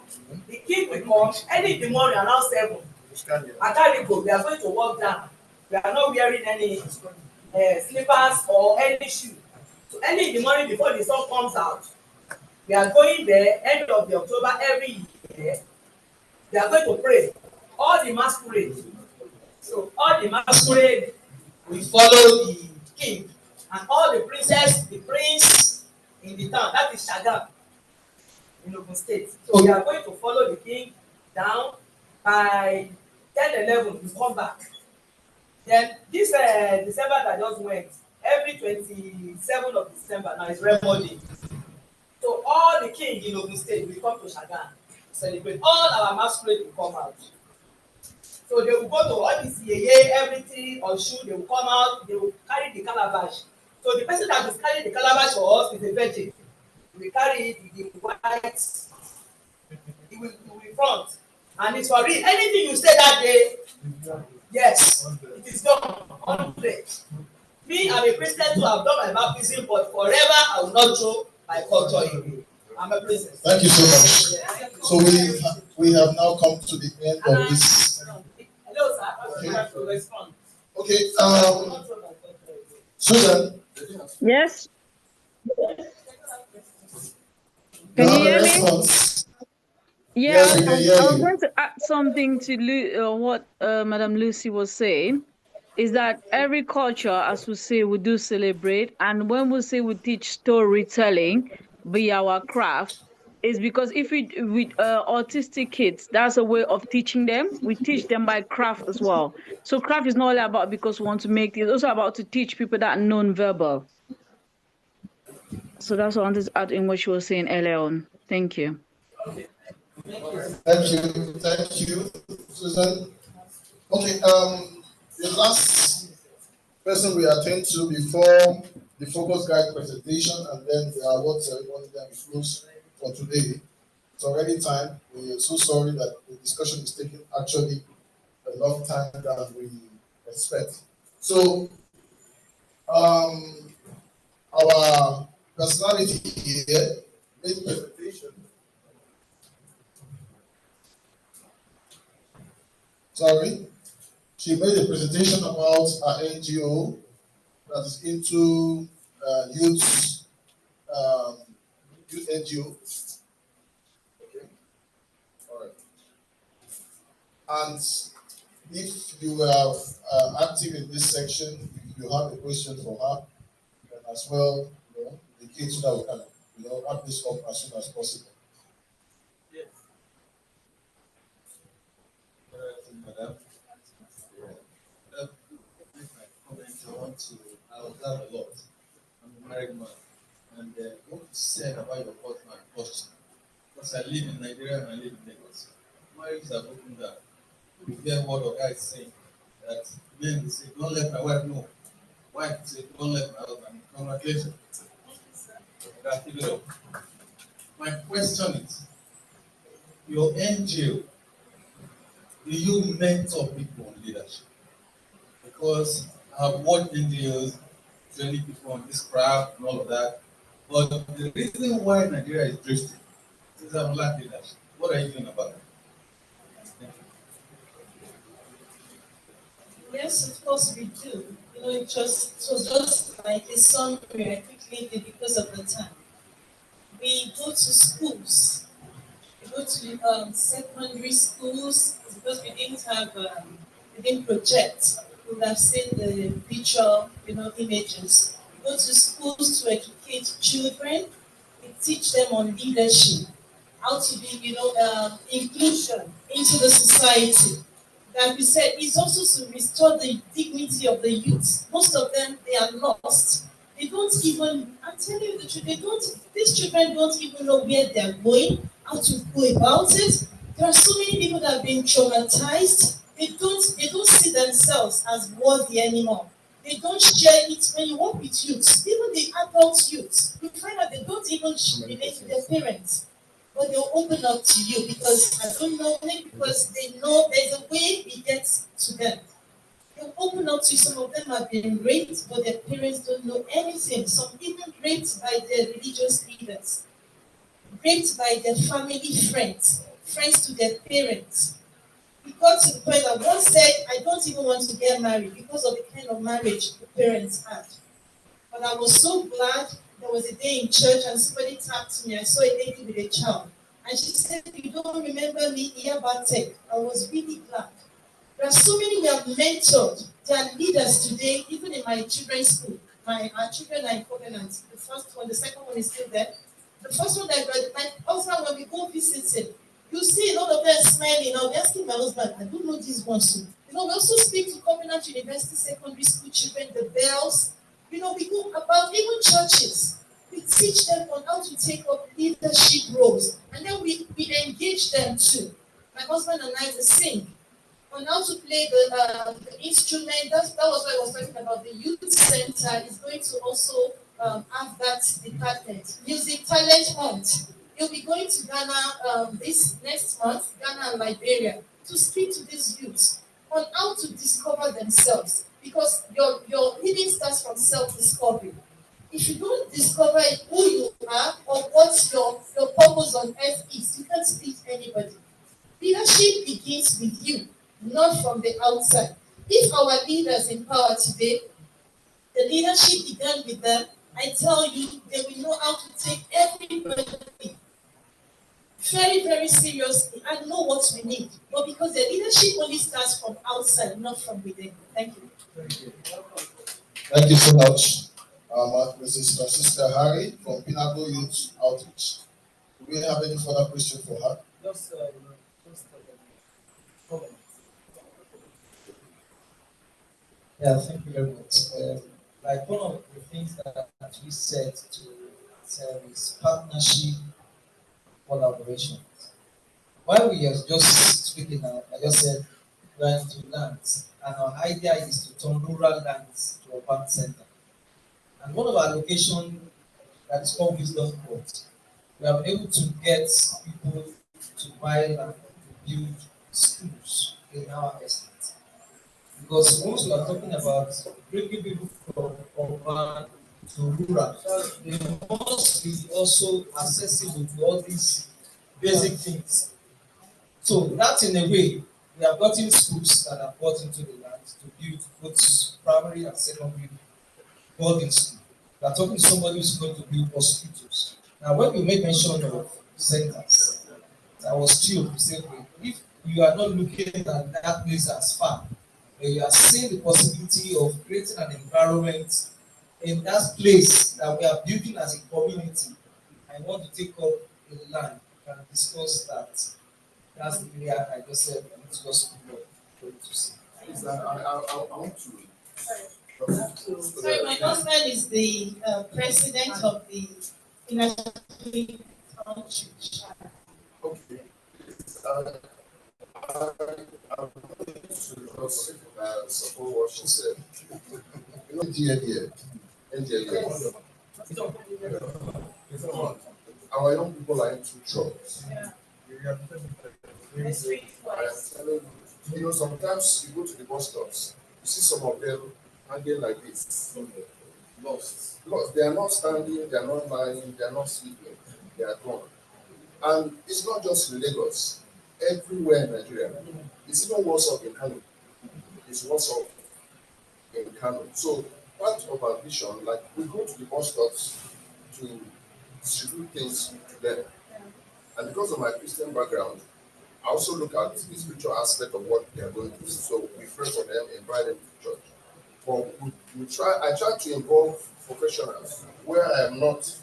the king will come early in the morning around 7. At Calico, we are going to walk down. We are not wearing any slippers or any shoe. So early in the morning before the sun comes out, we are going there end of the October every year. We are going to pray. All the masquerade. So all the masquerade will follow the king, and all the princess, the prince in the town. That is Shagam in Ogun State. So we are going to follow the king down by 10-11. We come back. Then this December that just went, every 27th of December now is Remo Day. So all the king in Ogun State will come to Shagam to celebrate. All our masquerade will come out. So they will go to all this yeye, everything on shoe, they will come out, they will carry the calabash. So the person that is carrying the calabash for us is a virgin. He will carry it in the white, he will front. And it's for real. Anything you say that day, yes, it is done. 100. Me, I'm a Christian too, I've done my baptism, but forever I will not throw my culture away. I'm a princess. Thank you so much. So we have now come to the end of this. Hello, sir. You have to respond. Okay, Susan. Yes. You Can you have a hear me? response? Yeah, Yes, we can hear I was you. going to add something to what Madam Lucy was saying. Is that every culture, as we say, we do celebrate, and when we say we teach storytelling via our craft, is because if we with autistic kids, that's a way of teaching them. We teach them by craft as well. So craft is not only about because we want to make it; it's also about to teach people that non-verbal. So that's what I wanted to add in what she was saying earlier on. Thank you. Thank you, Susan. Okay, the last person we attend to before the focus guide presentation and then the award ceremony that we close for today. It's already time. We are so sorry that the discussion is taking actually a long time than we expect. So, our personality here made presentation. Sorry, she made a presentation about our NGO that is into youth NGO. Okay, all right. And if you are active in this section, if you have a question for her, then as well, indicate so that we can, wrap this up as soon as possible. Yes. Madam. I observe a lot. I'm a married man. And what you said about your partner and question, because I live in Nigeria and I live in Lagos. Marriages are broken down. You hear what the guy is saying that men will say, don't let my wife know. Wife will say, don't let my husband. Congratulations. That keep it up. My question is, your NGO, do you mentor people on leadership? Because I've watched NGOs training people on this craft and all of that. But the reason why Nigeria is drifting is our lack leadership. What are you doing about it? Yes, of course we do. It was just like a summary I quickly did because of the time. We go to schools. We go to secondary schools because we didn't project. We would have seen the visual, images. We go to schools to educate children. We teach them on leadership, how to be, inclusion into the society. Like we said, it's also to restore the dignity of the youth. Most of them, they are lost. They don't even, I'm telling you the truth, these children don't even know where they're going, how to go about it. There are so many people that have been traumatized. They don't see themselves as worthy anymore. They don't share it when you work with youth, even the adult youth. You find out they don't even relate to their parents, but they'll open up to you because I don't know, maybe because they know there's a way we get to them. They'll open up to you. Some of them have been raped, but their parents don't know anything. Some even raped by their religious leaders, raped by their family friends, friends to their parents. It got to the point that one said, I don't even want to get married because of the kind of marriage the parents had. But I was so glad there was a day in church and somebody tapped me. I saw a lady with a child. And she said, you don't remember me, Iyabatek. I was really glad. There are so many we have mentored. They are leaders today, even in my children's school. Our children are in covenant. The first one, the second one is still there. The first one that my husband, when we go visit him, you see a lot of them smiling. I'll be asking my husband, I don't know these ones. We also speak to Covenant University Secondary School children, the bells. We go about even churches. We teach them on how to take up leadership roles. And then we engage them too. My husband and I will sing on how to play the instrument. That was what I was talking about. The youth center is going to also have that department. Music talent hunt. You'll be going to Ghana this next month, Ghana and Liberia, to speak to these youths on how to discover themselves. Because your healing starts from self-discovery. If you don't discover who you are or what your purpose on earth is, you can't please anybody. Leadership begins with you, not from the outside. If our leaders in power today, the leadership began with them, I tell you, they will know how to take everybody very, very seriously and know what we need. But because the leadership only starts from outside, not from within. Thank you. Thank you. Thank you so much, Mrs. Francisca Harry from Pinnacle Youth Outreach. Do we have any further question for her? Just, comment. Yeah, thank you very much. Like one of the things that we said to is partnership, collaboration. While we are just speaking now, I just said going to lands, and our idea is to turn rural lands to urban center. And one of our locations that is called Wisdom Court, we have been able to get people to buy land to build schools in our estate. Because once we are talking about bringing people from urban to rural, they must be also accessible to all these basic things. So that in a way, we have gotten schools that are brought into the land to build both primary and secondary boarding school. We are talking to somebody who's going to build hospitals. Now, when you make mention of centers, I was thrilled to say, if you are not looking at that place as far, but you are seeing the possibility of creating an environment in that place that we are building as a community, I want to take up the land and discuss that. That's the area I just said I need to just put up to see. I want to. Sorry, my husband is the president of the International Church. Okay. I'm going to just support what she said. NGLA. Our young people are into drugs. Yeah. I am telling you, sometimes you go to the bus stops, you see some of them hanging like this. Lost. They are not standing, they are not lying, they are not sleeping, they are gone. And it's not just in Lagos, everywhere in Nigeria. It's even worse off in Kano. It's worse off. in Kano. So part of our vision, like we go to the bus stops to distribute things to them. And because of my Christian background, I also look at the spiritual aspect of what they are going through. So we pray for them, invite them to church. But I try to involve professionals where I am not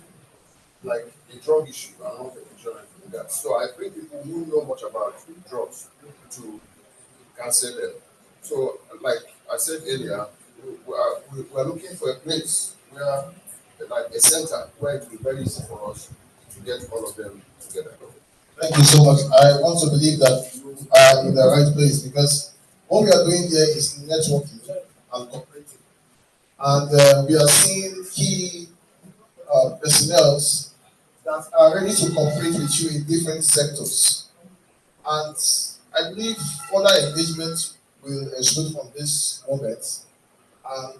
like a drug issue. I'm not a professional in that. So I bring people who know much about drugs to counsel them. So, like I said earlier, we are looking for a place where, like a center, where it will be very easy for us to get all of them together. Thank you so much. I want to believe that you are in the right place because what we are doing here is networking and cooperating. And we are seeing key personnel that are ready to cooperate with you in different sectors. And I believe further engagement will ensue from this moment and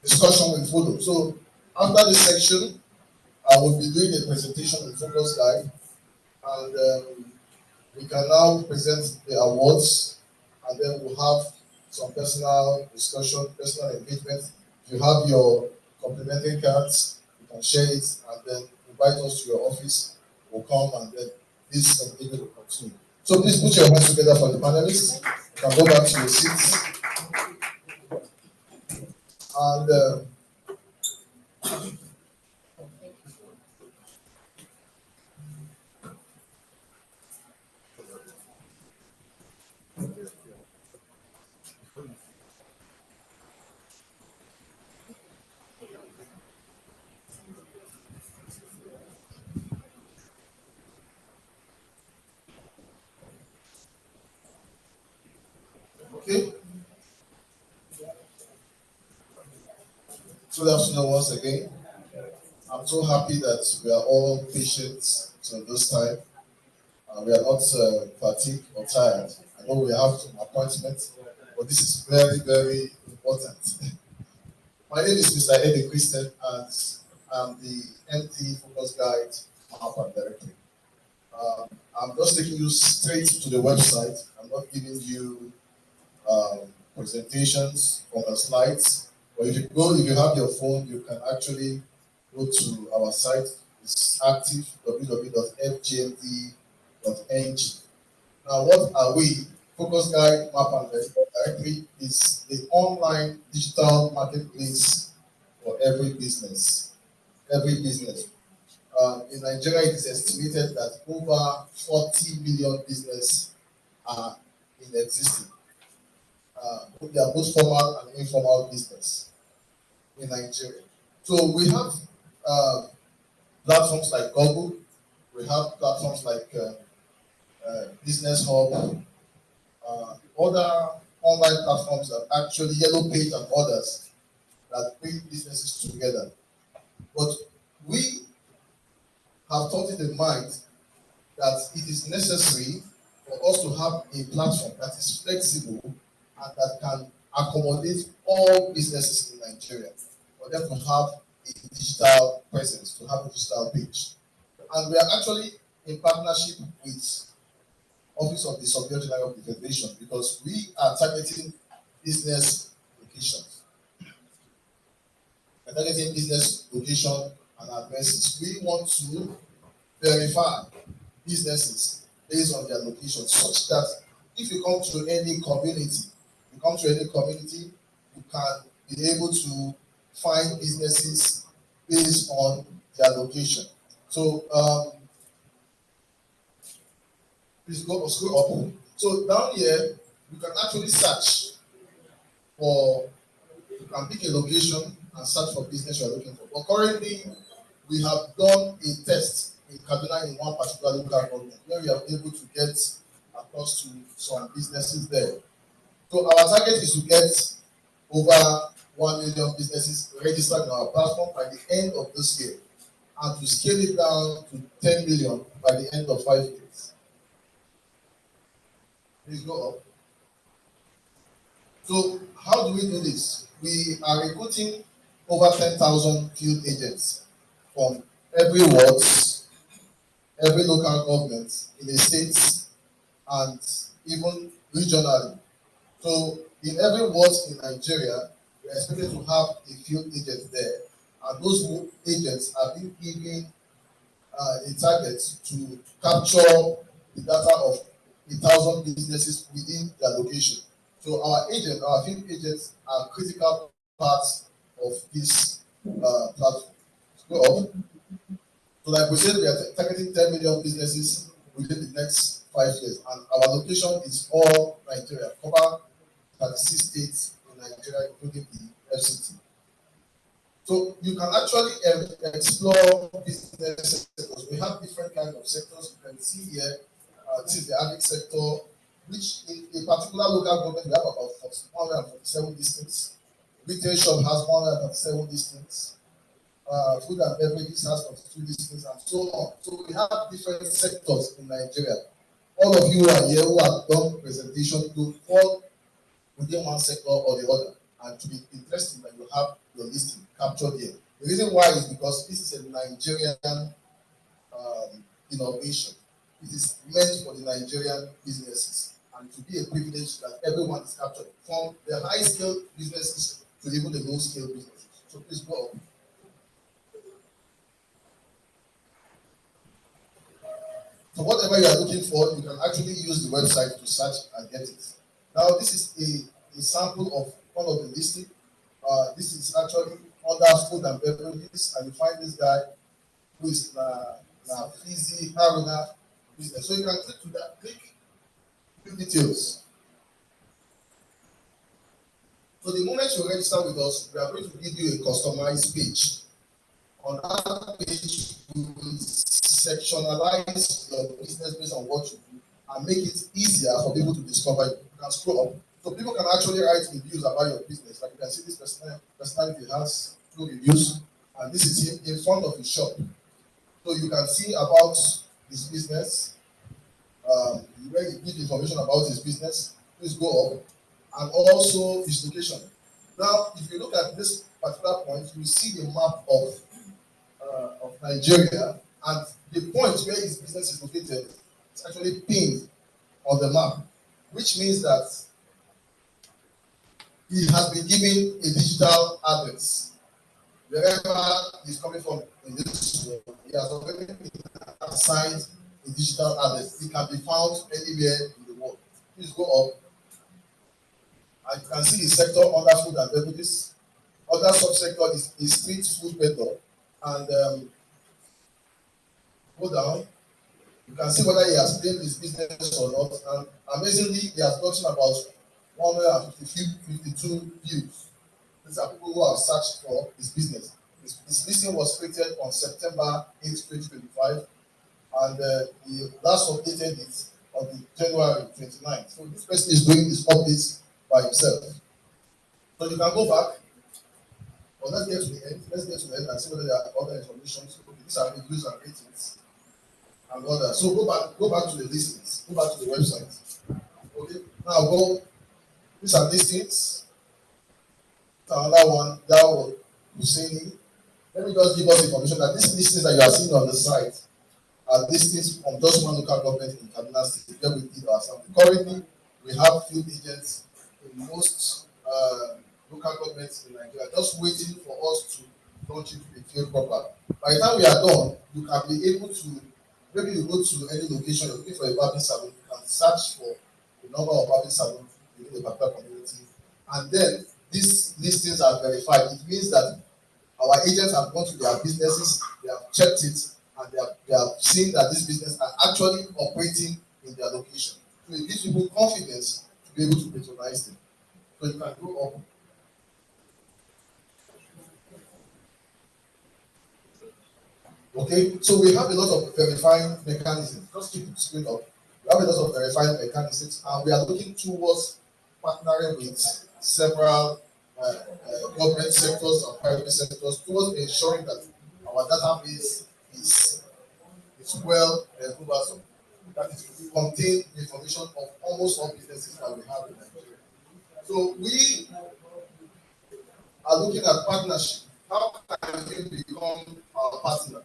discussion will follow. So after this section, I will be doing a presentation in Focus Live, and we can now present the awards, and then we'll have some personal discussion, personal engagement. If you have your complimentary cards, you can share it and then invite us to your office. We'll come and then this engagement will continue. So please put your hands together for the panelists. You can go back to your seats. And okay. Good afternoon once again. I'm so happy that we are all patient till this time. We are not fatigued or tired. I know we have some appointments, but this is very, very important. My name is Mr. Eddie Christian, and I'm the MT Focus Guide Map and Directory. I'm just taking you straight to the website. I'm not giving you presentations or the slides. But if you have your phone, you can actually go to our site. It's active, www.fgmd.ng. Now, what are we? Focus Guide Map and Directory is the online digital marketplace for every business. Every business. In Nigeria, it is estimated that over 40 million businesses are in existence. They are both formal and informal business in Nigeria. So we have platforms like Google, we have platforms like Business Hub, other online platforms that actually Yellow Page and others that bring businesses together. But we have thought in the mind that it is necessary for us to have a platform that is flexible and that can accommodate all businesses in Nigeria, for them to have a digital presence, to have a digital page. And we are actually in partnership with Office of the Superior General of the Federation because we are targeting business locations. We're targeting business location and addresses. We want to verify businesses based on their location, such that if you come to any community, you can be able to find businesses based on their location. So please go scroll up. So down here, you can actually search for, you can pick a location and search for business you're looking for. But currently, we have done a test in Kaduna in one particular local government where we are able to get across to some businesses there. So our target is to get over 1 million businesses registered on our platform by the end of this year, and to scale it down to 10 million by the end of 5 years. Please go up. So how do we do this? We are recruiting over 10,000 field agents from every ward, every local government in the states, and even regionally. So in every ward in Nigeria, we are expected to have a field agent there, and those agents are being given a target to capture the data of 1,000 businesses within their location. So our field agents are critical parts of this platform. Go up. So like we said, we are targeting 10 million businesses within the next 5 years, and our location is all Nigeria, cover 36 states in Nigeria, including the FCT. So you can actually explore business sectors. We have different kinds of sectors. You can see here, this is the agri sector, which in a particular local government, we have about 147 districts. Retail shop has 107 districts. Food and beverages has 42 districts, and so on. So we have different sectors in Nigeria. All of you are here who have done presentation to fall within one sector or the other, and to be interesting that you have your listing captured here. The reason why is because this is a Nigerian innovation. It is meant for the Nigerian businesses, and to be a privilege that everyone is captured, from the high scale businesses to even the low scale businesses. So please go on. So whatever you are looking for, you can actually use the website to search and get it. Now, this is a sample of one of the listing. This is actually under food and beverages, and you find this guy who is Fizi Haruna business. So you can click to that, click details. So the moment you register with us, we are going to give you a customized page. On that page, we will sectionalize your business based on what you do and make it easier for people to discover you. You can scroll up. So people can actually write reviews about your business. Like you can see this personality has 2 reviews, and this is in front of his shop. So you can see about his business, where he gives information about his business. Please go up, and also his location. Now, if you look at this particular point, you see the map of Nigeria, and the point where his business is located is actually pinned on the map, which means that he has been given a digital address. Wherever he's coming from in this world, he has already been assigned a digital address. It can be found anywhere in the world. Please go up. And you can see the sector under food and beverages. Other subsector is street food vendor. And go down. You can see whether he has claimed his business or not. And amazingly, he has gotten about 152 views. These are people who have searched for his business. His listing was created on September 8, 2025, and he last updated it on the January 29th. So this person is doing his updates by himself. So you can go back. Well, let's get to the end. Let's get to the end and see whether there are other information. So these are reviews and ratings and others. So go back to the listings. Go back to the website. Okay. Now go. These are listings. Another one, that was Husseini. Let me just give us information that these listings that you are seeing on the site are listings from just one local government in Kaduna State, where we did our sample. Currently, we have field agents in most local governments in Nigeria, just waiting for us to launch into the field proper. By the time we are done, you can be able to, maybe you go to any location, you're looking for a barbing salon, you can search for the number of barbing salons within a particular community, and then these listings are verified. It means that our agents have gone to their businesses, they have checked it, and they have seen that these businesses are actually operating in their location. So it gives people confidence to be able to patronize them. So you can go up. Okay, so we have a lot of verifying mechanisms. Just keep the screen up. We have a lot of verifying mechanisms, and we are looking towards partnering with several government sectors and private sectors towards ensuring that our database is well robust, that it contains information of almost all businesses that we have in Nigeria. So we are looking at partnership. How can we become our partner?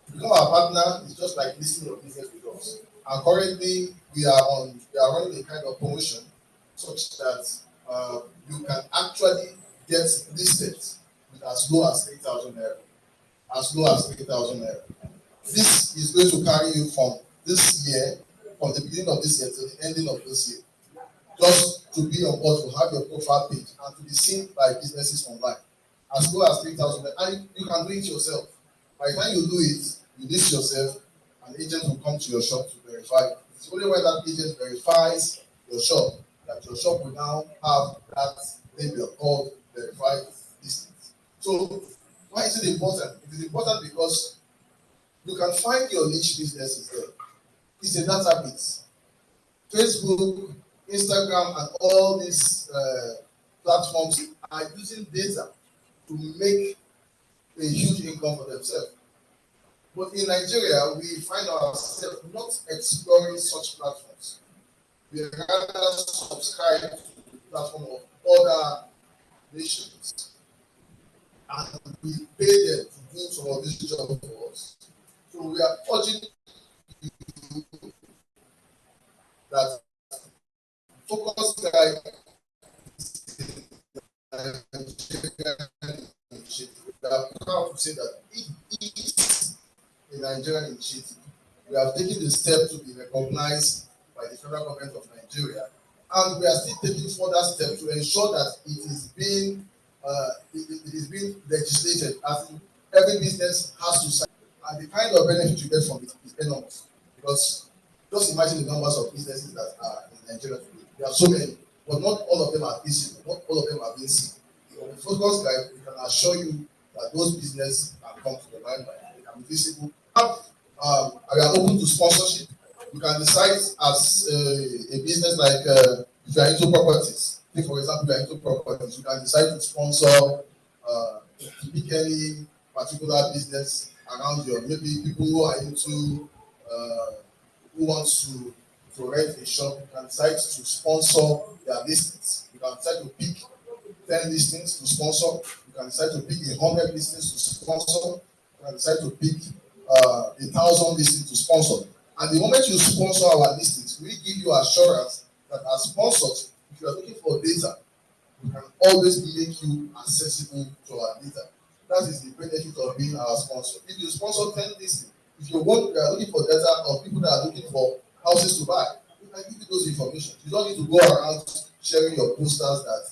To become our partner is just like listing your business with us. And currently we are running a kind of promotion. such that you can actually get listed with as low as 3,000 naira. As low as 3,000 naira. This is going to carry you from this year, from the beginning of this year to the ending of this year. Just to be on board, to have your profile page and to be seen by businesses online. As low as 3,000 naira. And you can do it yourself. By the time you do it, you list yourself, an agent will come to your shop to verify. It's only when that agent verifies your shop that your shop will now have that label called verified listings. So why is it important? It is important because you can find your niche businesses there. It's a database. Facebook, Instagram, and all these platforms are using data to make a huge income for themselves. But in Nigeria, we find ourselves not exploring such platforms. We rather subscribe to the platform of other nations, and we pay them to do some of this job for us. So we are urging that focus guide we are proud to say that it is a Nigerian initiative. We have taken the step to be recognized by the federal government of Nigeria, and we are still taking further steps to ensure that it is being legislated as every business has to sign. And the kind of benefit you get from it is enormous, because just imagine the numbers of businesses that are in Nigeria today. There are so many, but not all of them are visible. Not all of them are being seen. So with Focus Guide, we can assure you that those businesses can come to the limelight. They can be visible. We are open to sponsorship. You can decide as a business like if you are into properties. Take for example, you are into properties. You can decide to sponsor to pick any particular business around you. Maybe people who are into who wants to rent a shop. You can decide to sponsor their listings. You can decide to pick 10 listings to sponsor. You can decide to pick 100 listings to sponsor. You can decide to pick 1,000 listings to sponsor. And the moment you sponsor our listings, we give you assurance that as sponsors, if you are looking for data, we can always make you accessible to our data. That is the benefit of being our sponsor. If you sponsor 10 listings, if you are looking for data of people that are looking for houses to buy, we can give you those information. You don't need to go around sharing your posters that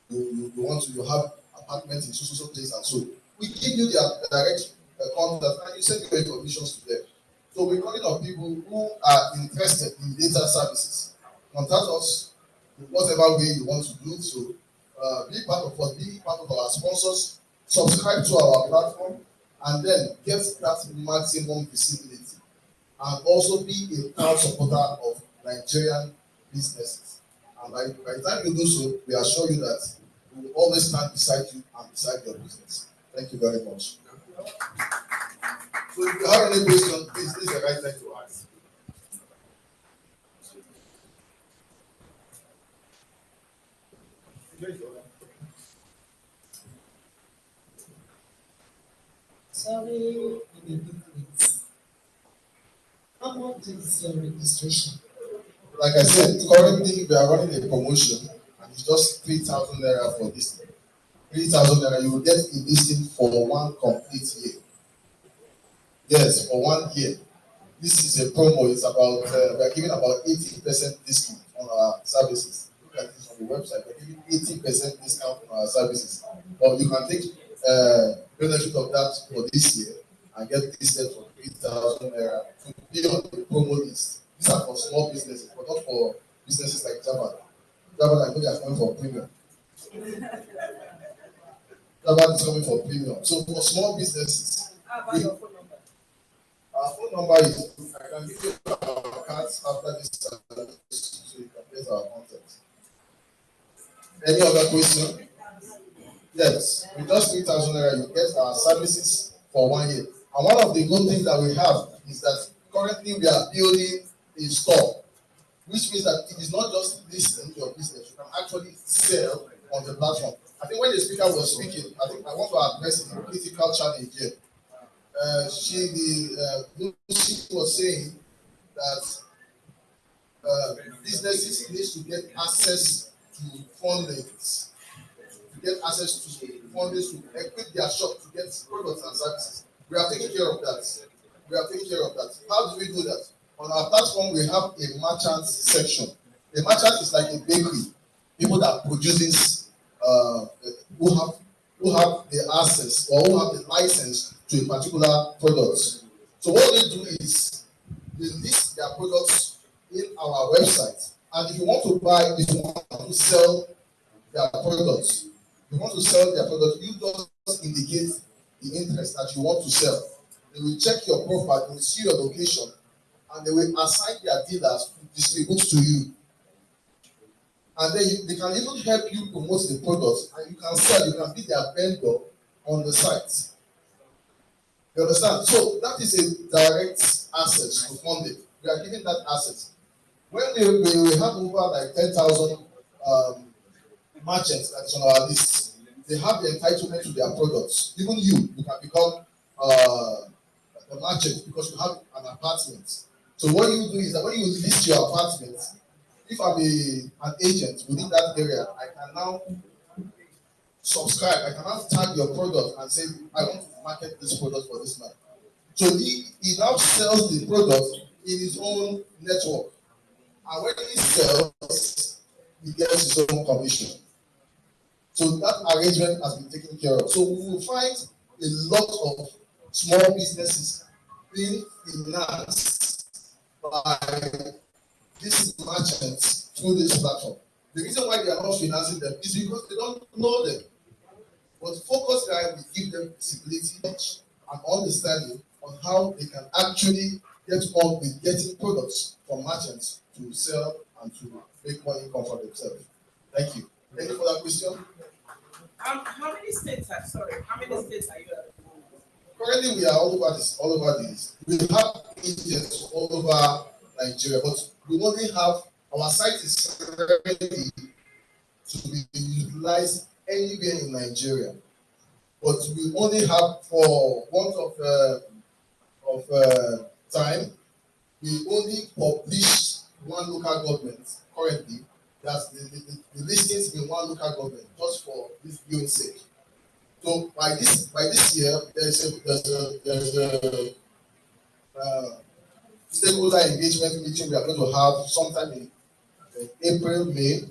you want to, you have apartments in so place and so. We give you their direct contact and you send your information to them. So we're calling on people who are interested in data services. Contact us in whatever way you want to do so. Be part of us, be part of our sponsors, subscribe to our platform, and then get that maximum visibility. And also be a proud supporter of Nigerian businesses. And by the time you do so, we assure you that we will always stand beside you and beside your business. Thank you very much. So if you have any question, please, this is the right time to ask. Sorry, in a big way. How much is your registration? Like I said, currently we are running a promotion and it's just 3,000 naira for this. 3,000 naira, you will get a listing for 1 complete year. Yes, for 1 year. This is a promo. It's about we are giving about 80% discount on our services. Look at this on the website. We're giving 80% discount on our services. But you can take benefit of that for this year and get listed for 3,000 naira to be on the promo list. These are for small businesses, but not for businesses like Java. Java, I know they are coming for premium. Java is coming for premium. So for small businesses, our phone number is, I can give you our cards after this service so you can get our contact. Any other question? Yes, with just 3,000 naira, you get our services for 1 year. And one of the good things that we have is that currently we are building a store, which means that it is not just listing your business, you can actually sell on the platform. I think when the speaker was speaking, I think I want to address the critical challenge here. She was saying that businesses need to get access to fundings, to equip their shop to get products and services. We are taking care of that. How do we do that? On our platform, we have a merchant section. A merchant is like a bakery. People that produces, who have the access or who have the license to a particular product. So what they do is they list their products in our website. And if you want to sell their products, you just indicate the interest that you want to sell. They will check your profile, they will see your location, and they will assign their dealers to distribute to you. And then they can even help you promote the product, and you can be their vendor on the site. You understand? So that is a direct asset to funding. We are giving that asset. When we have over like 10,000 merchants that is on our list, they have the entitlement to their products. Even you can become a merchant because you have an apartment. So what you do is that when you list your apartment, if I'm an agent within that area, I can now subscribe. I can now tag your product and say, I want to market this product for this man. So he now sells the product in his own network. And when he sells, he gets his own commission. So that arrangement has been taken care of. So we will find a lot of small businesses being financed by these merchants through this platform. The reason why they are not financing them is because they don't know them. But focus guide will give them visibility and understanding on how they can actually get on with getting products from merchants to sell and to make more income for themselves. Thank you. Any further question? How many states are you at? Currently, we are all over this. We have agents all over Nigeria, but we only have our site is ready to be utilized anywhere in Nigeria. But we only have, for want of time, we only publish one local government currently. That's the listings in one local government, just for this viewing sake. So by this year, there's a stakeholder engagement meeting we are going to have sometime in April, May.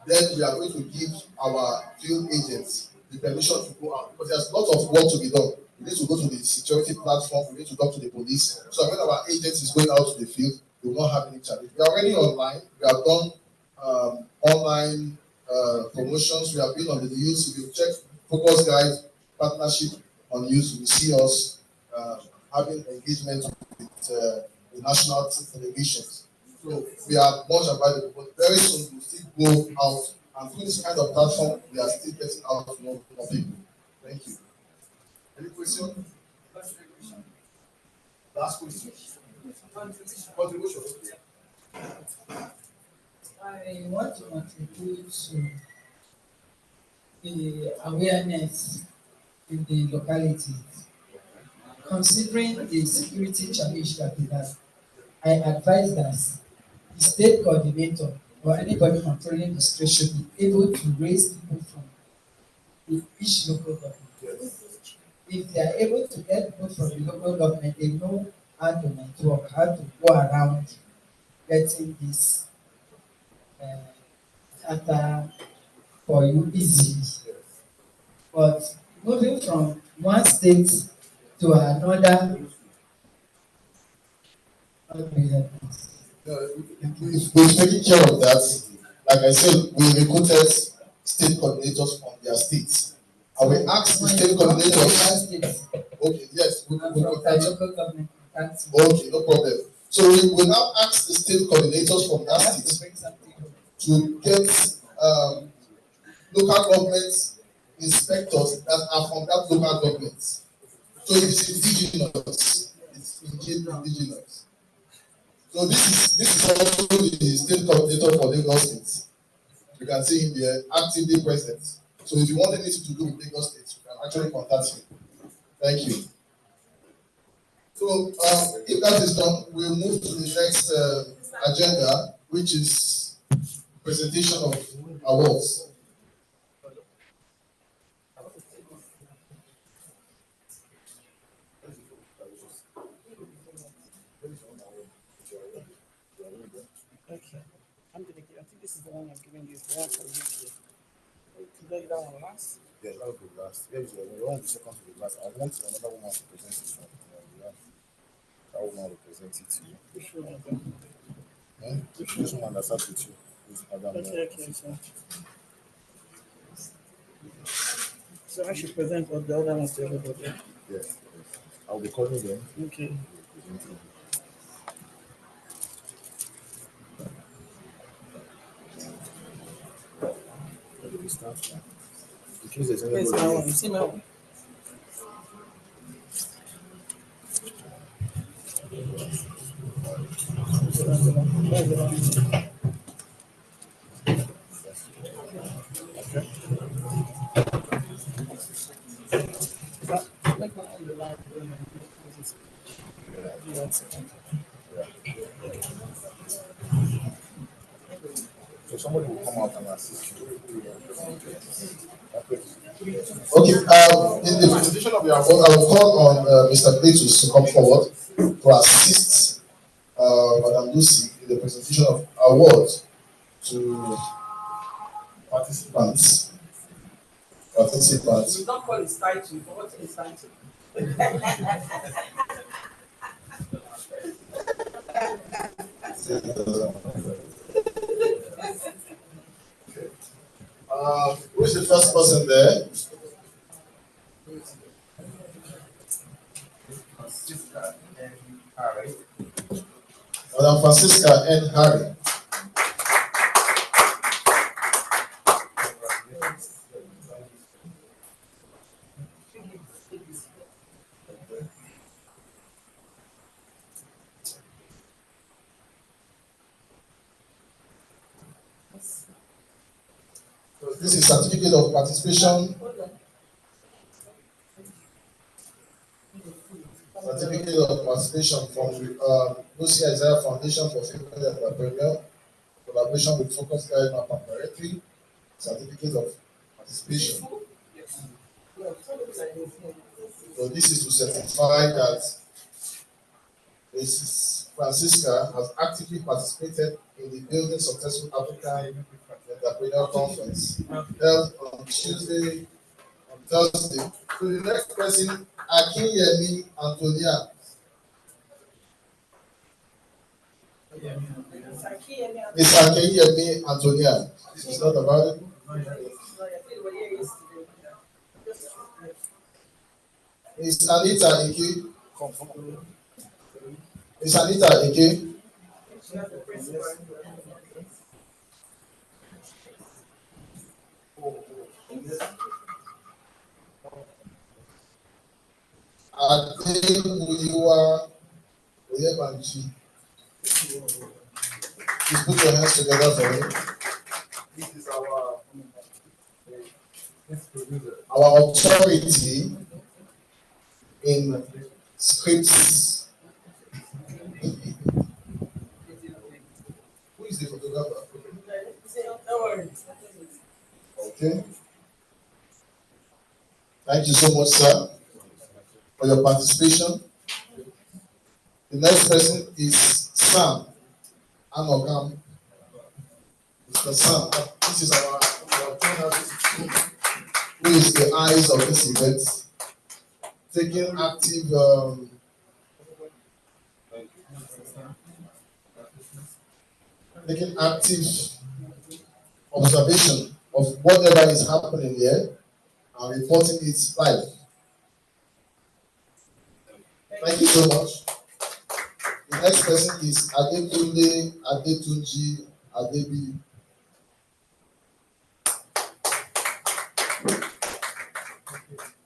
Then we are going to give our field agents the permission to go out, because there's lots of work to be done. We need to go to the security platform, we need to talk to the police. So when our agents is going out to the field, we will not have any challenge. We are already online. We have done online promotions. We have been on the news. If you check Focus Guide partnership on news, you will see us having engagement with the national televisions. So we are much available, but very soon we'll still go out, and through this kind of platform, we are still getting out to know more people. Thank you. Any question? Last question. Contribution. I want to contribute to the awareness in the localities. Considering the security challenge that we have, I advise that the state coordinator or anybody controlling the state should be able to raise people from each local government. If they are able to get people from the local government, they know how to network, how to go around getting this data for you easily. But moving from one state to another, how do we help this? We're taking care of that. Like I said, we recruited state coordinators from their states. And we asked the state coordinators. Okay, yes, we local government. Okay, no problem. So we will now ask the state coordinators from that state to get local government inspectors that are from that local government. So it's indigenous. It's indigenous. So this is also the state coordinator for Lagos State. You can see him there, actively present. So if you want anything to do with Lagos State, you can actually contact him. Thank you. So if that is done, we'll move to the next. Mr. agenda, which is presentation of awards. Okay. I'm gonna give. I think this is the one I'm giving you. The one for UK. Did I get that one last? Yeah, that would be last. Yeah, we want the second to be last. I want another woman to present this one. Yeah. That woman will present it to you. Which one is that? Eh? This one that starts with you. Is Madam. Okay. So I should present what the other ones to everybody. Yes. Yes. I'll be calling them. Okay. Where do we start from? In case there's Where's my one? You anybody. see my one? Where's the one? Make my own the line. Do one second. So somebody will come out and assist you. Okay, in the presentation of your award, I will call on Mr. Cletus to come forward to assist Madam Lucy in the presentation of awards to participants. We don't call his title, but what's his title? Who is the first person there? Madam Francisca N. Harry. This is certificate of participation. Certificate of participation from Lucy Isaiah Foundation for Female Entrepreneur, collaboration with Focus Guide Map Preparatory. Certificate of participation. So this is to certify that Mrs. Francisca has actively participated in the Building Successful African Entrepreneur Conference held on Tuesday, on Thursday. So the next person, Akinyemi Antonia. Miss Akinyemi Antonia. She's not about it. Miss Anita Ike. Miss Anita Ike. Ademuyiwa Oyebanji. Please put your hands together for me. This is our authority in scripts. Who is the photographer? Okay. Thank you so much, sir, for your participation. The next person is Sam Anogam. Mr. Sam, this is our who is the eyes of this event, taking active observation of whatever is happening here and reporting it live. Thank you so much. The next person is Adekunle Adetunji Adebi.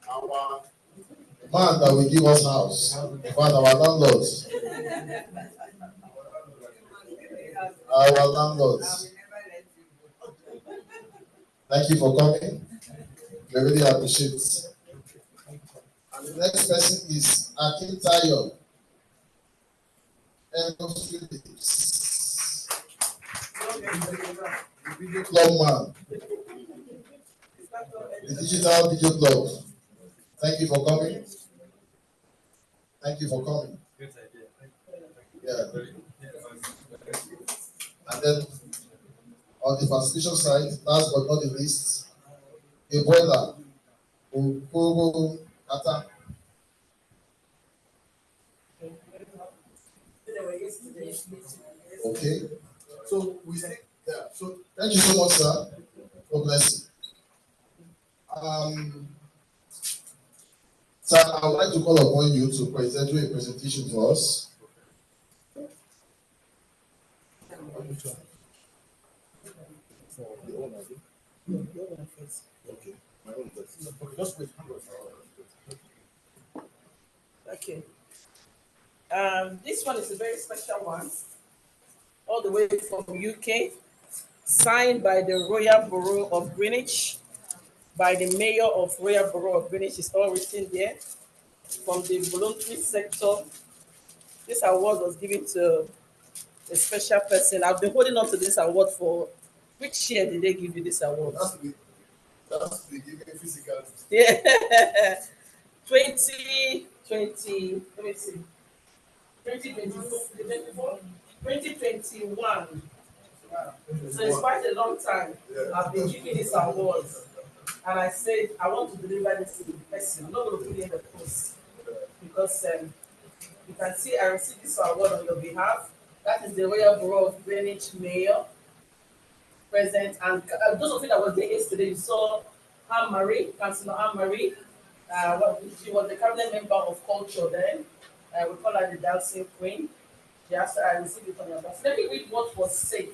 Our man that will give us house, our landlords. Our landlords. Thank you for coming. We really appreciate it. And the next person is Akintayo Phillips. Club man, the Digital Video Club. Thank you for coming. Thank you for coming. Yeah. And then on the facilitation side, last but not the least, a brother, Ukoro Kata. Okay. So we say, yeah. So thank you so much, sir. God bless you. Sir, I would like to call upon you to present a presentation to us. Okay. My own first. Okay, just wait. Okay. This one is a very special one, all the way from UK, signed by the Royal Borough of Greenwich, by the Mayor of Royal Borough of Greenwich. Is all written there. From the voluntary sector, this award was given to a special person. I've been holding on to this award for, which year did they give you this award? That's the giving physical. Yeah. 2020, let me see. 2024, 2021. So it's quite a long time. I've been giving this award. And I said, I want to deliver this to the person. I'm not going to put it in the post. Because you can see I received this award on your behalf. That is the Royal Borough of Greenwich Mayor present. And those of you that was there yesterday, you saw Anne Marie, Councillor Anne Marie. She was the cabinet member of culture then. We call her the dancing queen. Yes, I received it on your back. Let me read what was said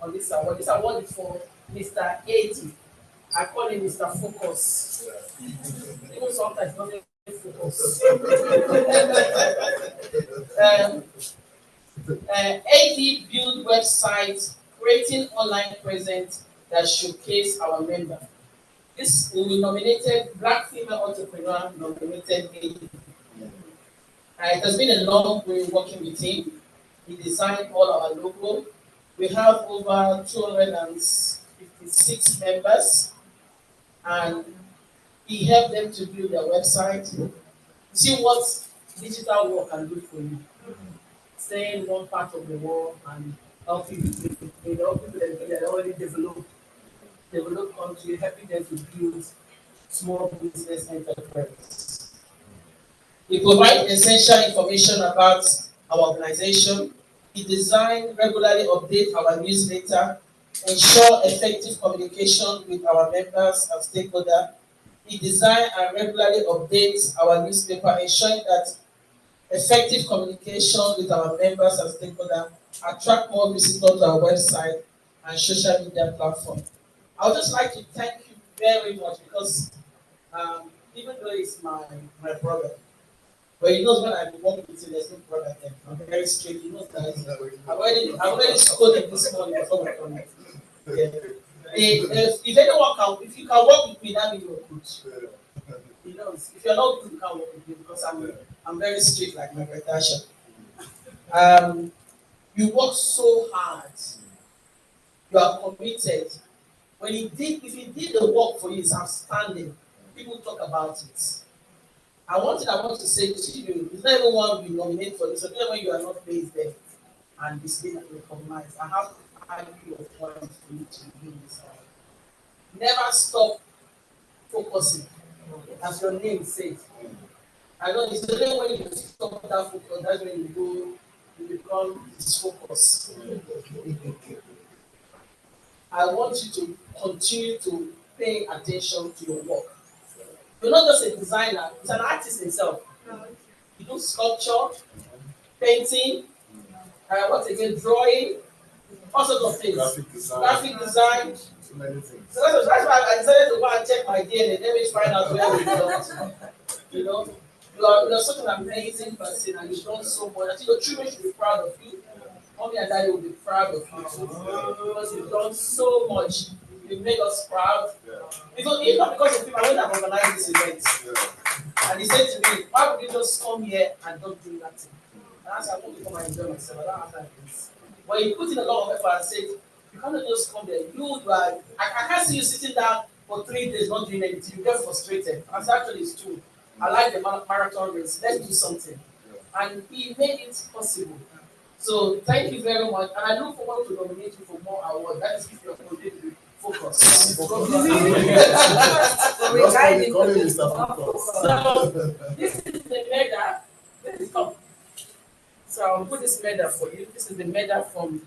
on this award. This award is for Mr. 80. I call him Mr. Focus. Even sometimes not even focus. 80 build websites, creating online presence that showcase our member. This will be nominated Black Female Entrepreneur nominated 80. It has been a long way working with him. He designed all our logo. We have over 256 members, and he helped them to build their website. See what digital work can do for you. Stay in one part of the world and helping people that already develop country, helping them to build small business enterprise. We provide essential information about our organization. We design, regularly update our newsletter, ensure effective communication with our members and stakeholders. We design and regularly update our newspaper, ensuring that effective communication with our members and stakeholders attract more visitors to our website and social media platform. I would just like to thank you very much because even though it's my brother, but he knows when I work with him, there's no problem there. I'm very straight. He knows that. I've already scolded this morning before we come in. Yeah. If anyone can, if you can work with me, that means you're good. He knows. If you're not good, you can't work with me because I'm very strict like my brother. You work so hard. You are committed. If he did the work for you, it's outstanding. People talk about it. And one thing I want to say to you, it's not even one we nominate for this, so when you are not based there and it's being recognized. I have to argue your point for you to do this. Never stop focusing, as your name says. I know it's only when you stop that focus, that's when you become disfocused. I want you to continue to pay attention to your work. You're not just a designer, he's an artist himself. You do sculpture, painting, drawing, all sorts of things. Graphic design. So many things. So that's why I decided to go and check my DNA. Let me find out where we belong. You're such an amazing person and you've done so much. I think your children should be proud of you. Mommy and Daddy will be proud of you too. Because you've done so much. You've made us proud. Even not because of him, I went and organized this event. And he said to me, why would you just come here and don't do nothing? And I said, I want to come and enjoy myself. I don't have that. But he put in a lot of effort and said, You can't just come there. I can't see you sitting down for 3 days not doing anything. You get frustrated. And actually, it's true. I like the marathon race. Let's do something. And he made it possible. So thank you very much. And I look forward to nominate you for more awards. That is if you are going to be focused. So this is the medal. Let it come. So I'll put this medal for you. This is the medal from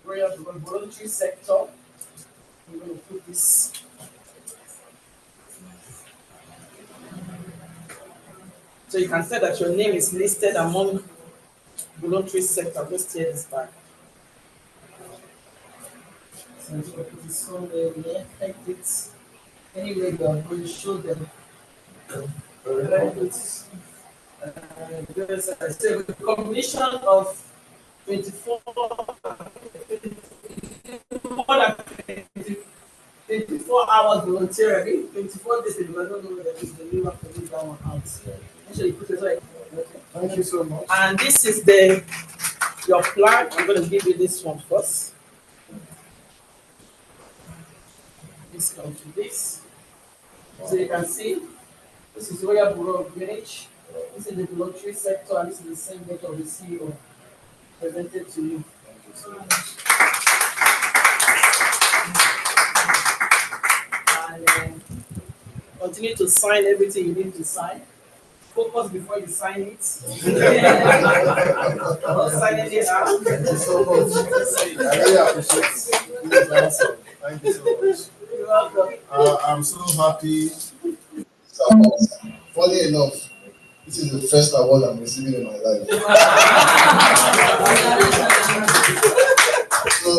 Royal Voluntary Sector. I'm going to put this. So you can say that your name is listed among voluntary sector. Just tear this back. So I'm going to put this somewhere here. Take it. Anyway, you are going to show them. There's a combination of 24 more than 24 hours voluntarily, 24 days, because I don't know whether it's the new one to leave that one out. Actually, put it right. Okay. Thank you so much. And this is your plan. I'm going to give you this one first. This comes to this. So you can see, this is Royal Bureau of Greenwich. This is the voluntary sector, and this is the same letter of the CEO presented to you. Thank you so much. And continue to sign everything you need to sign. Focus before you sign it. Not signing it out. Thank you so much. I really appreciate it. Thank you so much. You're welcome. I'm so happy. Funny enough, this is the first award I'm receiving in my life. So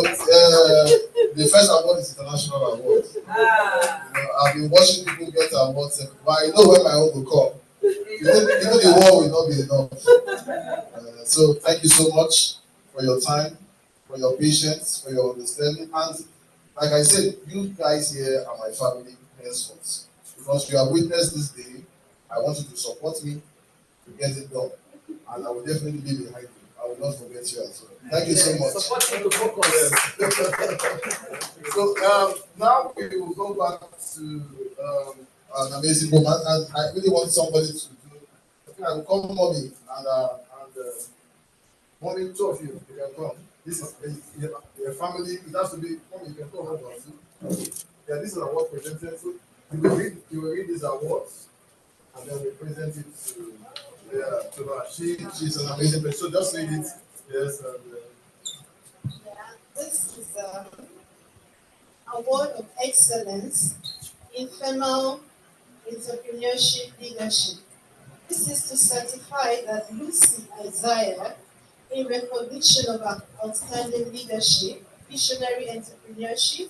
the first award is international award. I've been watching people get awards, but I know when my own will come. You know the war will not be enough. So thank you so much for your time, for your patience, for your understanding, and like I said, you guys here are my family henceforth. Because you have witnessed this day, I want you to support me to get it done, and I will definitely be behind you. I will not forget you as well. Thank you so much. Support you to focus. So now we will go back to an amazing woman, and I really want somebody to do. I will call mommy and mommy, two of you can come. This is a family. It has to be mommy. You can come over too. Yeah, this is an award presented. So you will read these awards, and then we present it to her. She's an amazing person. So just read it. Yes. This is Award of Excellence in Female Entrepreneurship Leadership. This is to certify that Lucy Isaiah, in recognition of her outstanding leadership, visionary entrepreneurship,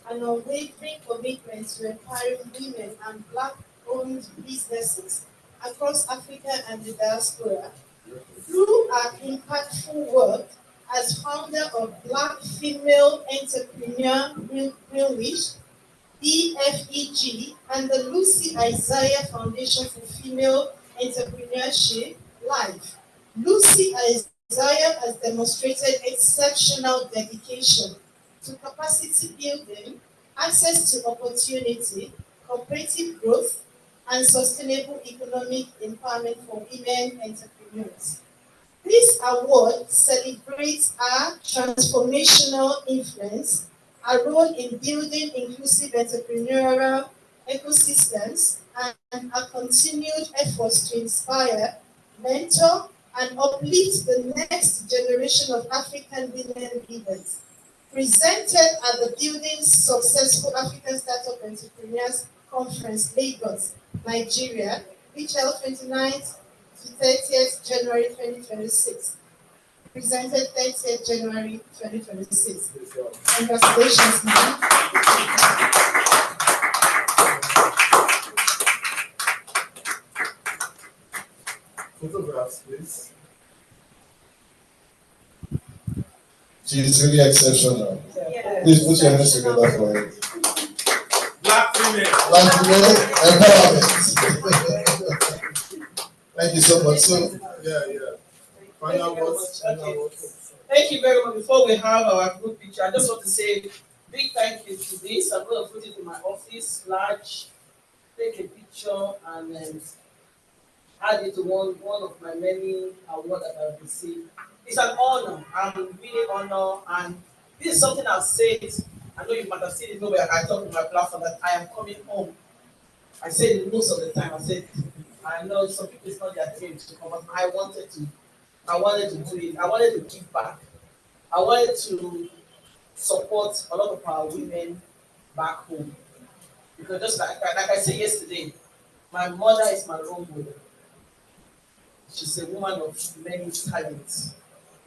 and unwavering commitment to empowering women and Black-owned businesses across Africa and the diaspora, through her impactful work as founder of Black Female Entrepreneur Greenwich, BFEG, and the Lucy Isaiah Foundation for Female Entrepreneurship, LIFE. Lucy Isaiah has demonstrated exceptional dedication to capacity building, access to opportunity, cooperative growth, and sustainable economic empowerment for women entrepreneurs. This award celebrates our transformational influence, our role in building inclusive entrepreneurial ecosystems, and our continued efforts to inspire, mentor, and uplift the next generation of African women leaders. Presented at the Building Successful African Startup Entrepreneurs Conference, Lagos, Nigeria, which held 29th to 30th January 2026. Presented 30th January 2026. Congratulations, ma'am. Photographs, please. She is really exceptional. Yes. Please put your hands together for it. Black female. Black female empowerment. Thank you so much. So, yeah. Final words. Thank you very much. Before we have our group picture, I just want to say big thank you to this. I'm going to put it in my office, large, take a picture, and add it to one of my many awards that I've received. It's an honor. I'm really honored, and this is something I've said. I know you might have seen it nowhere. I talk on my platform that I am coming home. I said it most of the time. I said, I know some people it's not their dream to come, but I wanted to. I wanted to do it. I wanted to give back. I wanted to support a lot of our women back home. Because just like I said yesterday, my mother is my role model. She's a woman of many talents.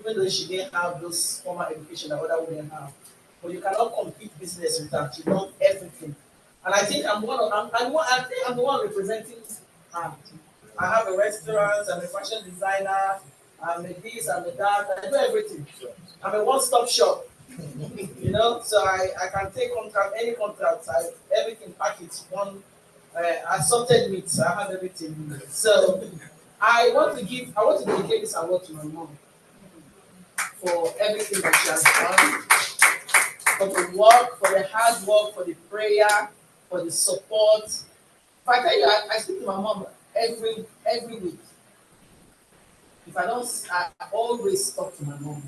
Even though she didn't have those formal education that other women have. But you cannot compete business with her. She done everything. And I think I think I'm the one representing her. I have a restaurant, I'm a fashion designer, I'm a this, I'm a that, I do everything. I'm a one-stop shop. You know, so I can take contract, any contract, everything package, one assorted meats, I have everything. So I want to dedicate this award to my mom for everything that she has done, for the work, for the hard work, for the prayer, for the support. If I tell you, I speak to my mom every week. If I don't, I always talk to my mom.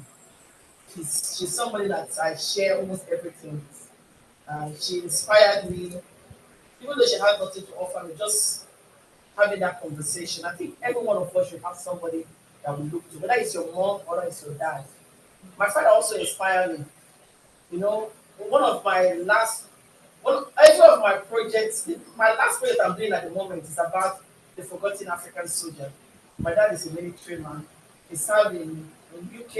She's somebody that I share almost everything with. She inspired me, even though she had nothing to offer me, just having that conversation. I think every one of us should have somebody that we look to, whether it's your mom or it's your dad. My father also inspired me. You know, one of my last, every of my projects, my last project I'm doing at the moment is about the forgotten African soldier. My dad is a military man. He served in UK,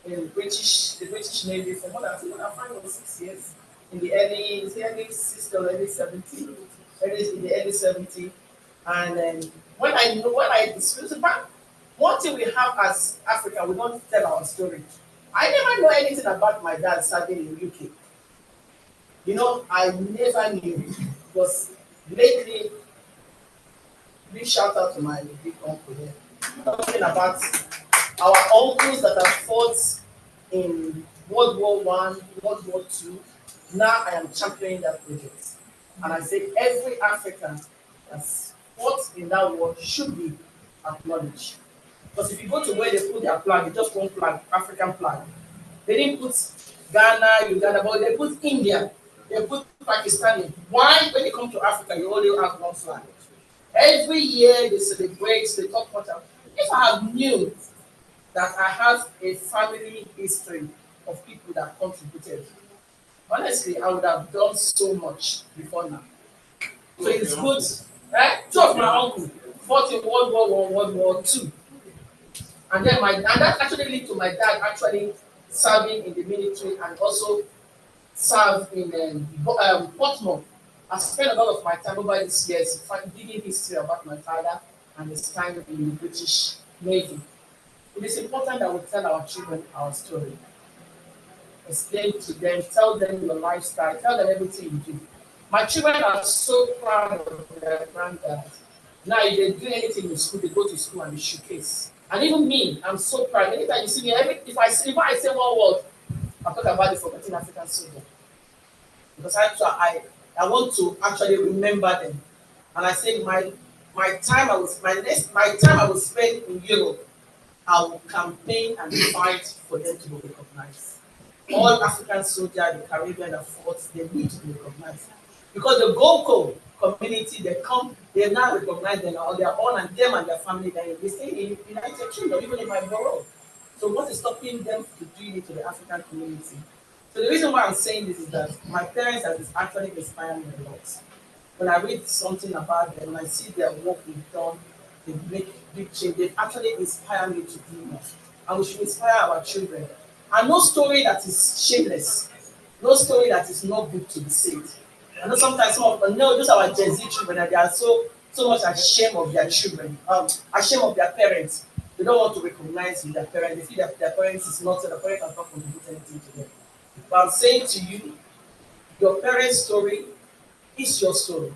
in the British Navy for more than 5 or 6 years in the early 60s or early 70s, in the early 70s. And when I discuss back, one thing we have as Africa, we don't tell our story. I never know anything about my dad serving in UK. You know, I never knew because lately, big shout out to my big uncle here. Talking about our uncles that have fought in World War One, World War Two. Now I am championing that project. And I say every African that's fought in that war should be acknowledged. Because if you go to where they put their flag, it's just one flag, African flag. They didn't put Ghana, Uganda, but they put India, they put Pakistani. Why, when you come to Africa, you only have one flag? Every year they celebrate, they talk about it. If I have knew that I have a family history of people that contributed, honestly, I would have done so much before now. So it's good. Right? Two of my uncles fought in World War One, World War Two. And then and that actually led to my dad actually serving in the military and also served in Portsmouth. I spent a lot of my time over these years digging history about my father and his time in the British Navy. It is important that we tell our children our story. Explain to them, tell them your lifestyle, tell them everything you do. My children are so proud of their granddad. Now, if they do anything in school, they go to school and they showcase. And even me, I'm so proud. Anytime you see me, if I say one word, I talk about the forgotten African soldier. Because I want to actually remember them. And I say my time I will spend in Europe, I will campaign and fight for them to be recognized. All African soldiers, the Caribbean that fought, they need to be recognized. Because the Goko community, they now recognize them on their own and them and their family, they stay in United Kingdom, even in my borough. So what is stopping them to do it to the African community? So the reason why I'm saying this is that my parents have actually inspired me a lot. When I read something about them, when I see their work they've done, they make big change. They actually inspire me to do more. And we should inspire our children. And no story that is shameless, no story that is not good to be said. I know sometimes those are our Gen Z children, and they are so much ashamed of their children, ashamed of their parents. They don't want to recognize their parents. They feel that their parents is not, so their parents has not contribute anything to them. But I'm saying to you, your parents' story is your story.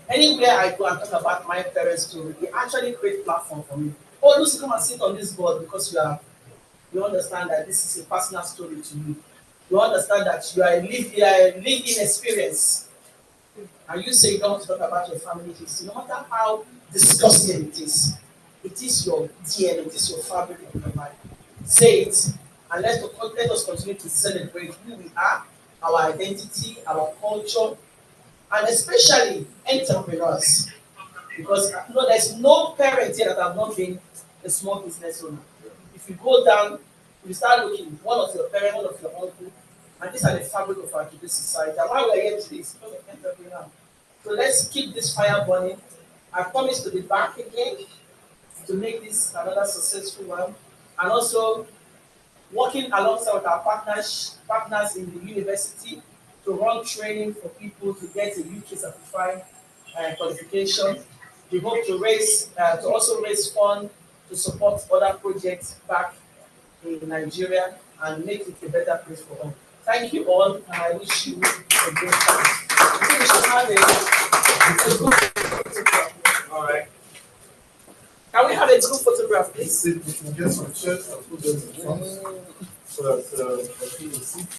Anywhere I go and talk about my parents' story, it actually creates platform for me. oh, Lucy, come and sit on this board because you understand that this is a personal story to you. You understand that you are a lived-in experience. And you say you don't talk about your family history, no matter how disgusting it is your DNA, it is your fabric of your life. Say it, and let us continue to celebrate who we are, our identity, our culture, and especially entrepreneurs. Because no, there's no parent here that have not been a small business owner. If you go down, if you start looking, one of your parents, one of your uncle, and these are the fabric of our today's society. And why we're here today is because of entrepreneur. So let's keep this fire burning. I promise to be back again to make this another successful one. And also working alongside with our partners in the university to run training for people to get a UK certified qualification. We hope to also raise funds to support other projects back in Nigeria and make it a better place for all. Thank you all, and I wish you a great time. I think we should have a group photograph. All right. Can we have a group photograph, please? We can get some chairs and put them in front so that people see.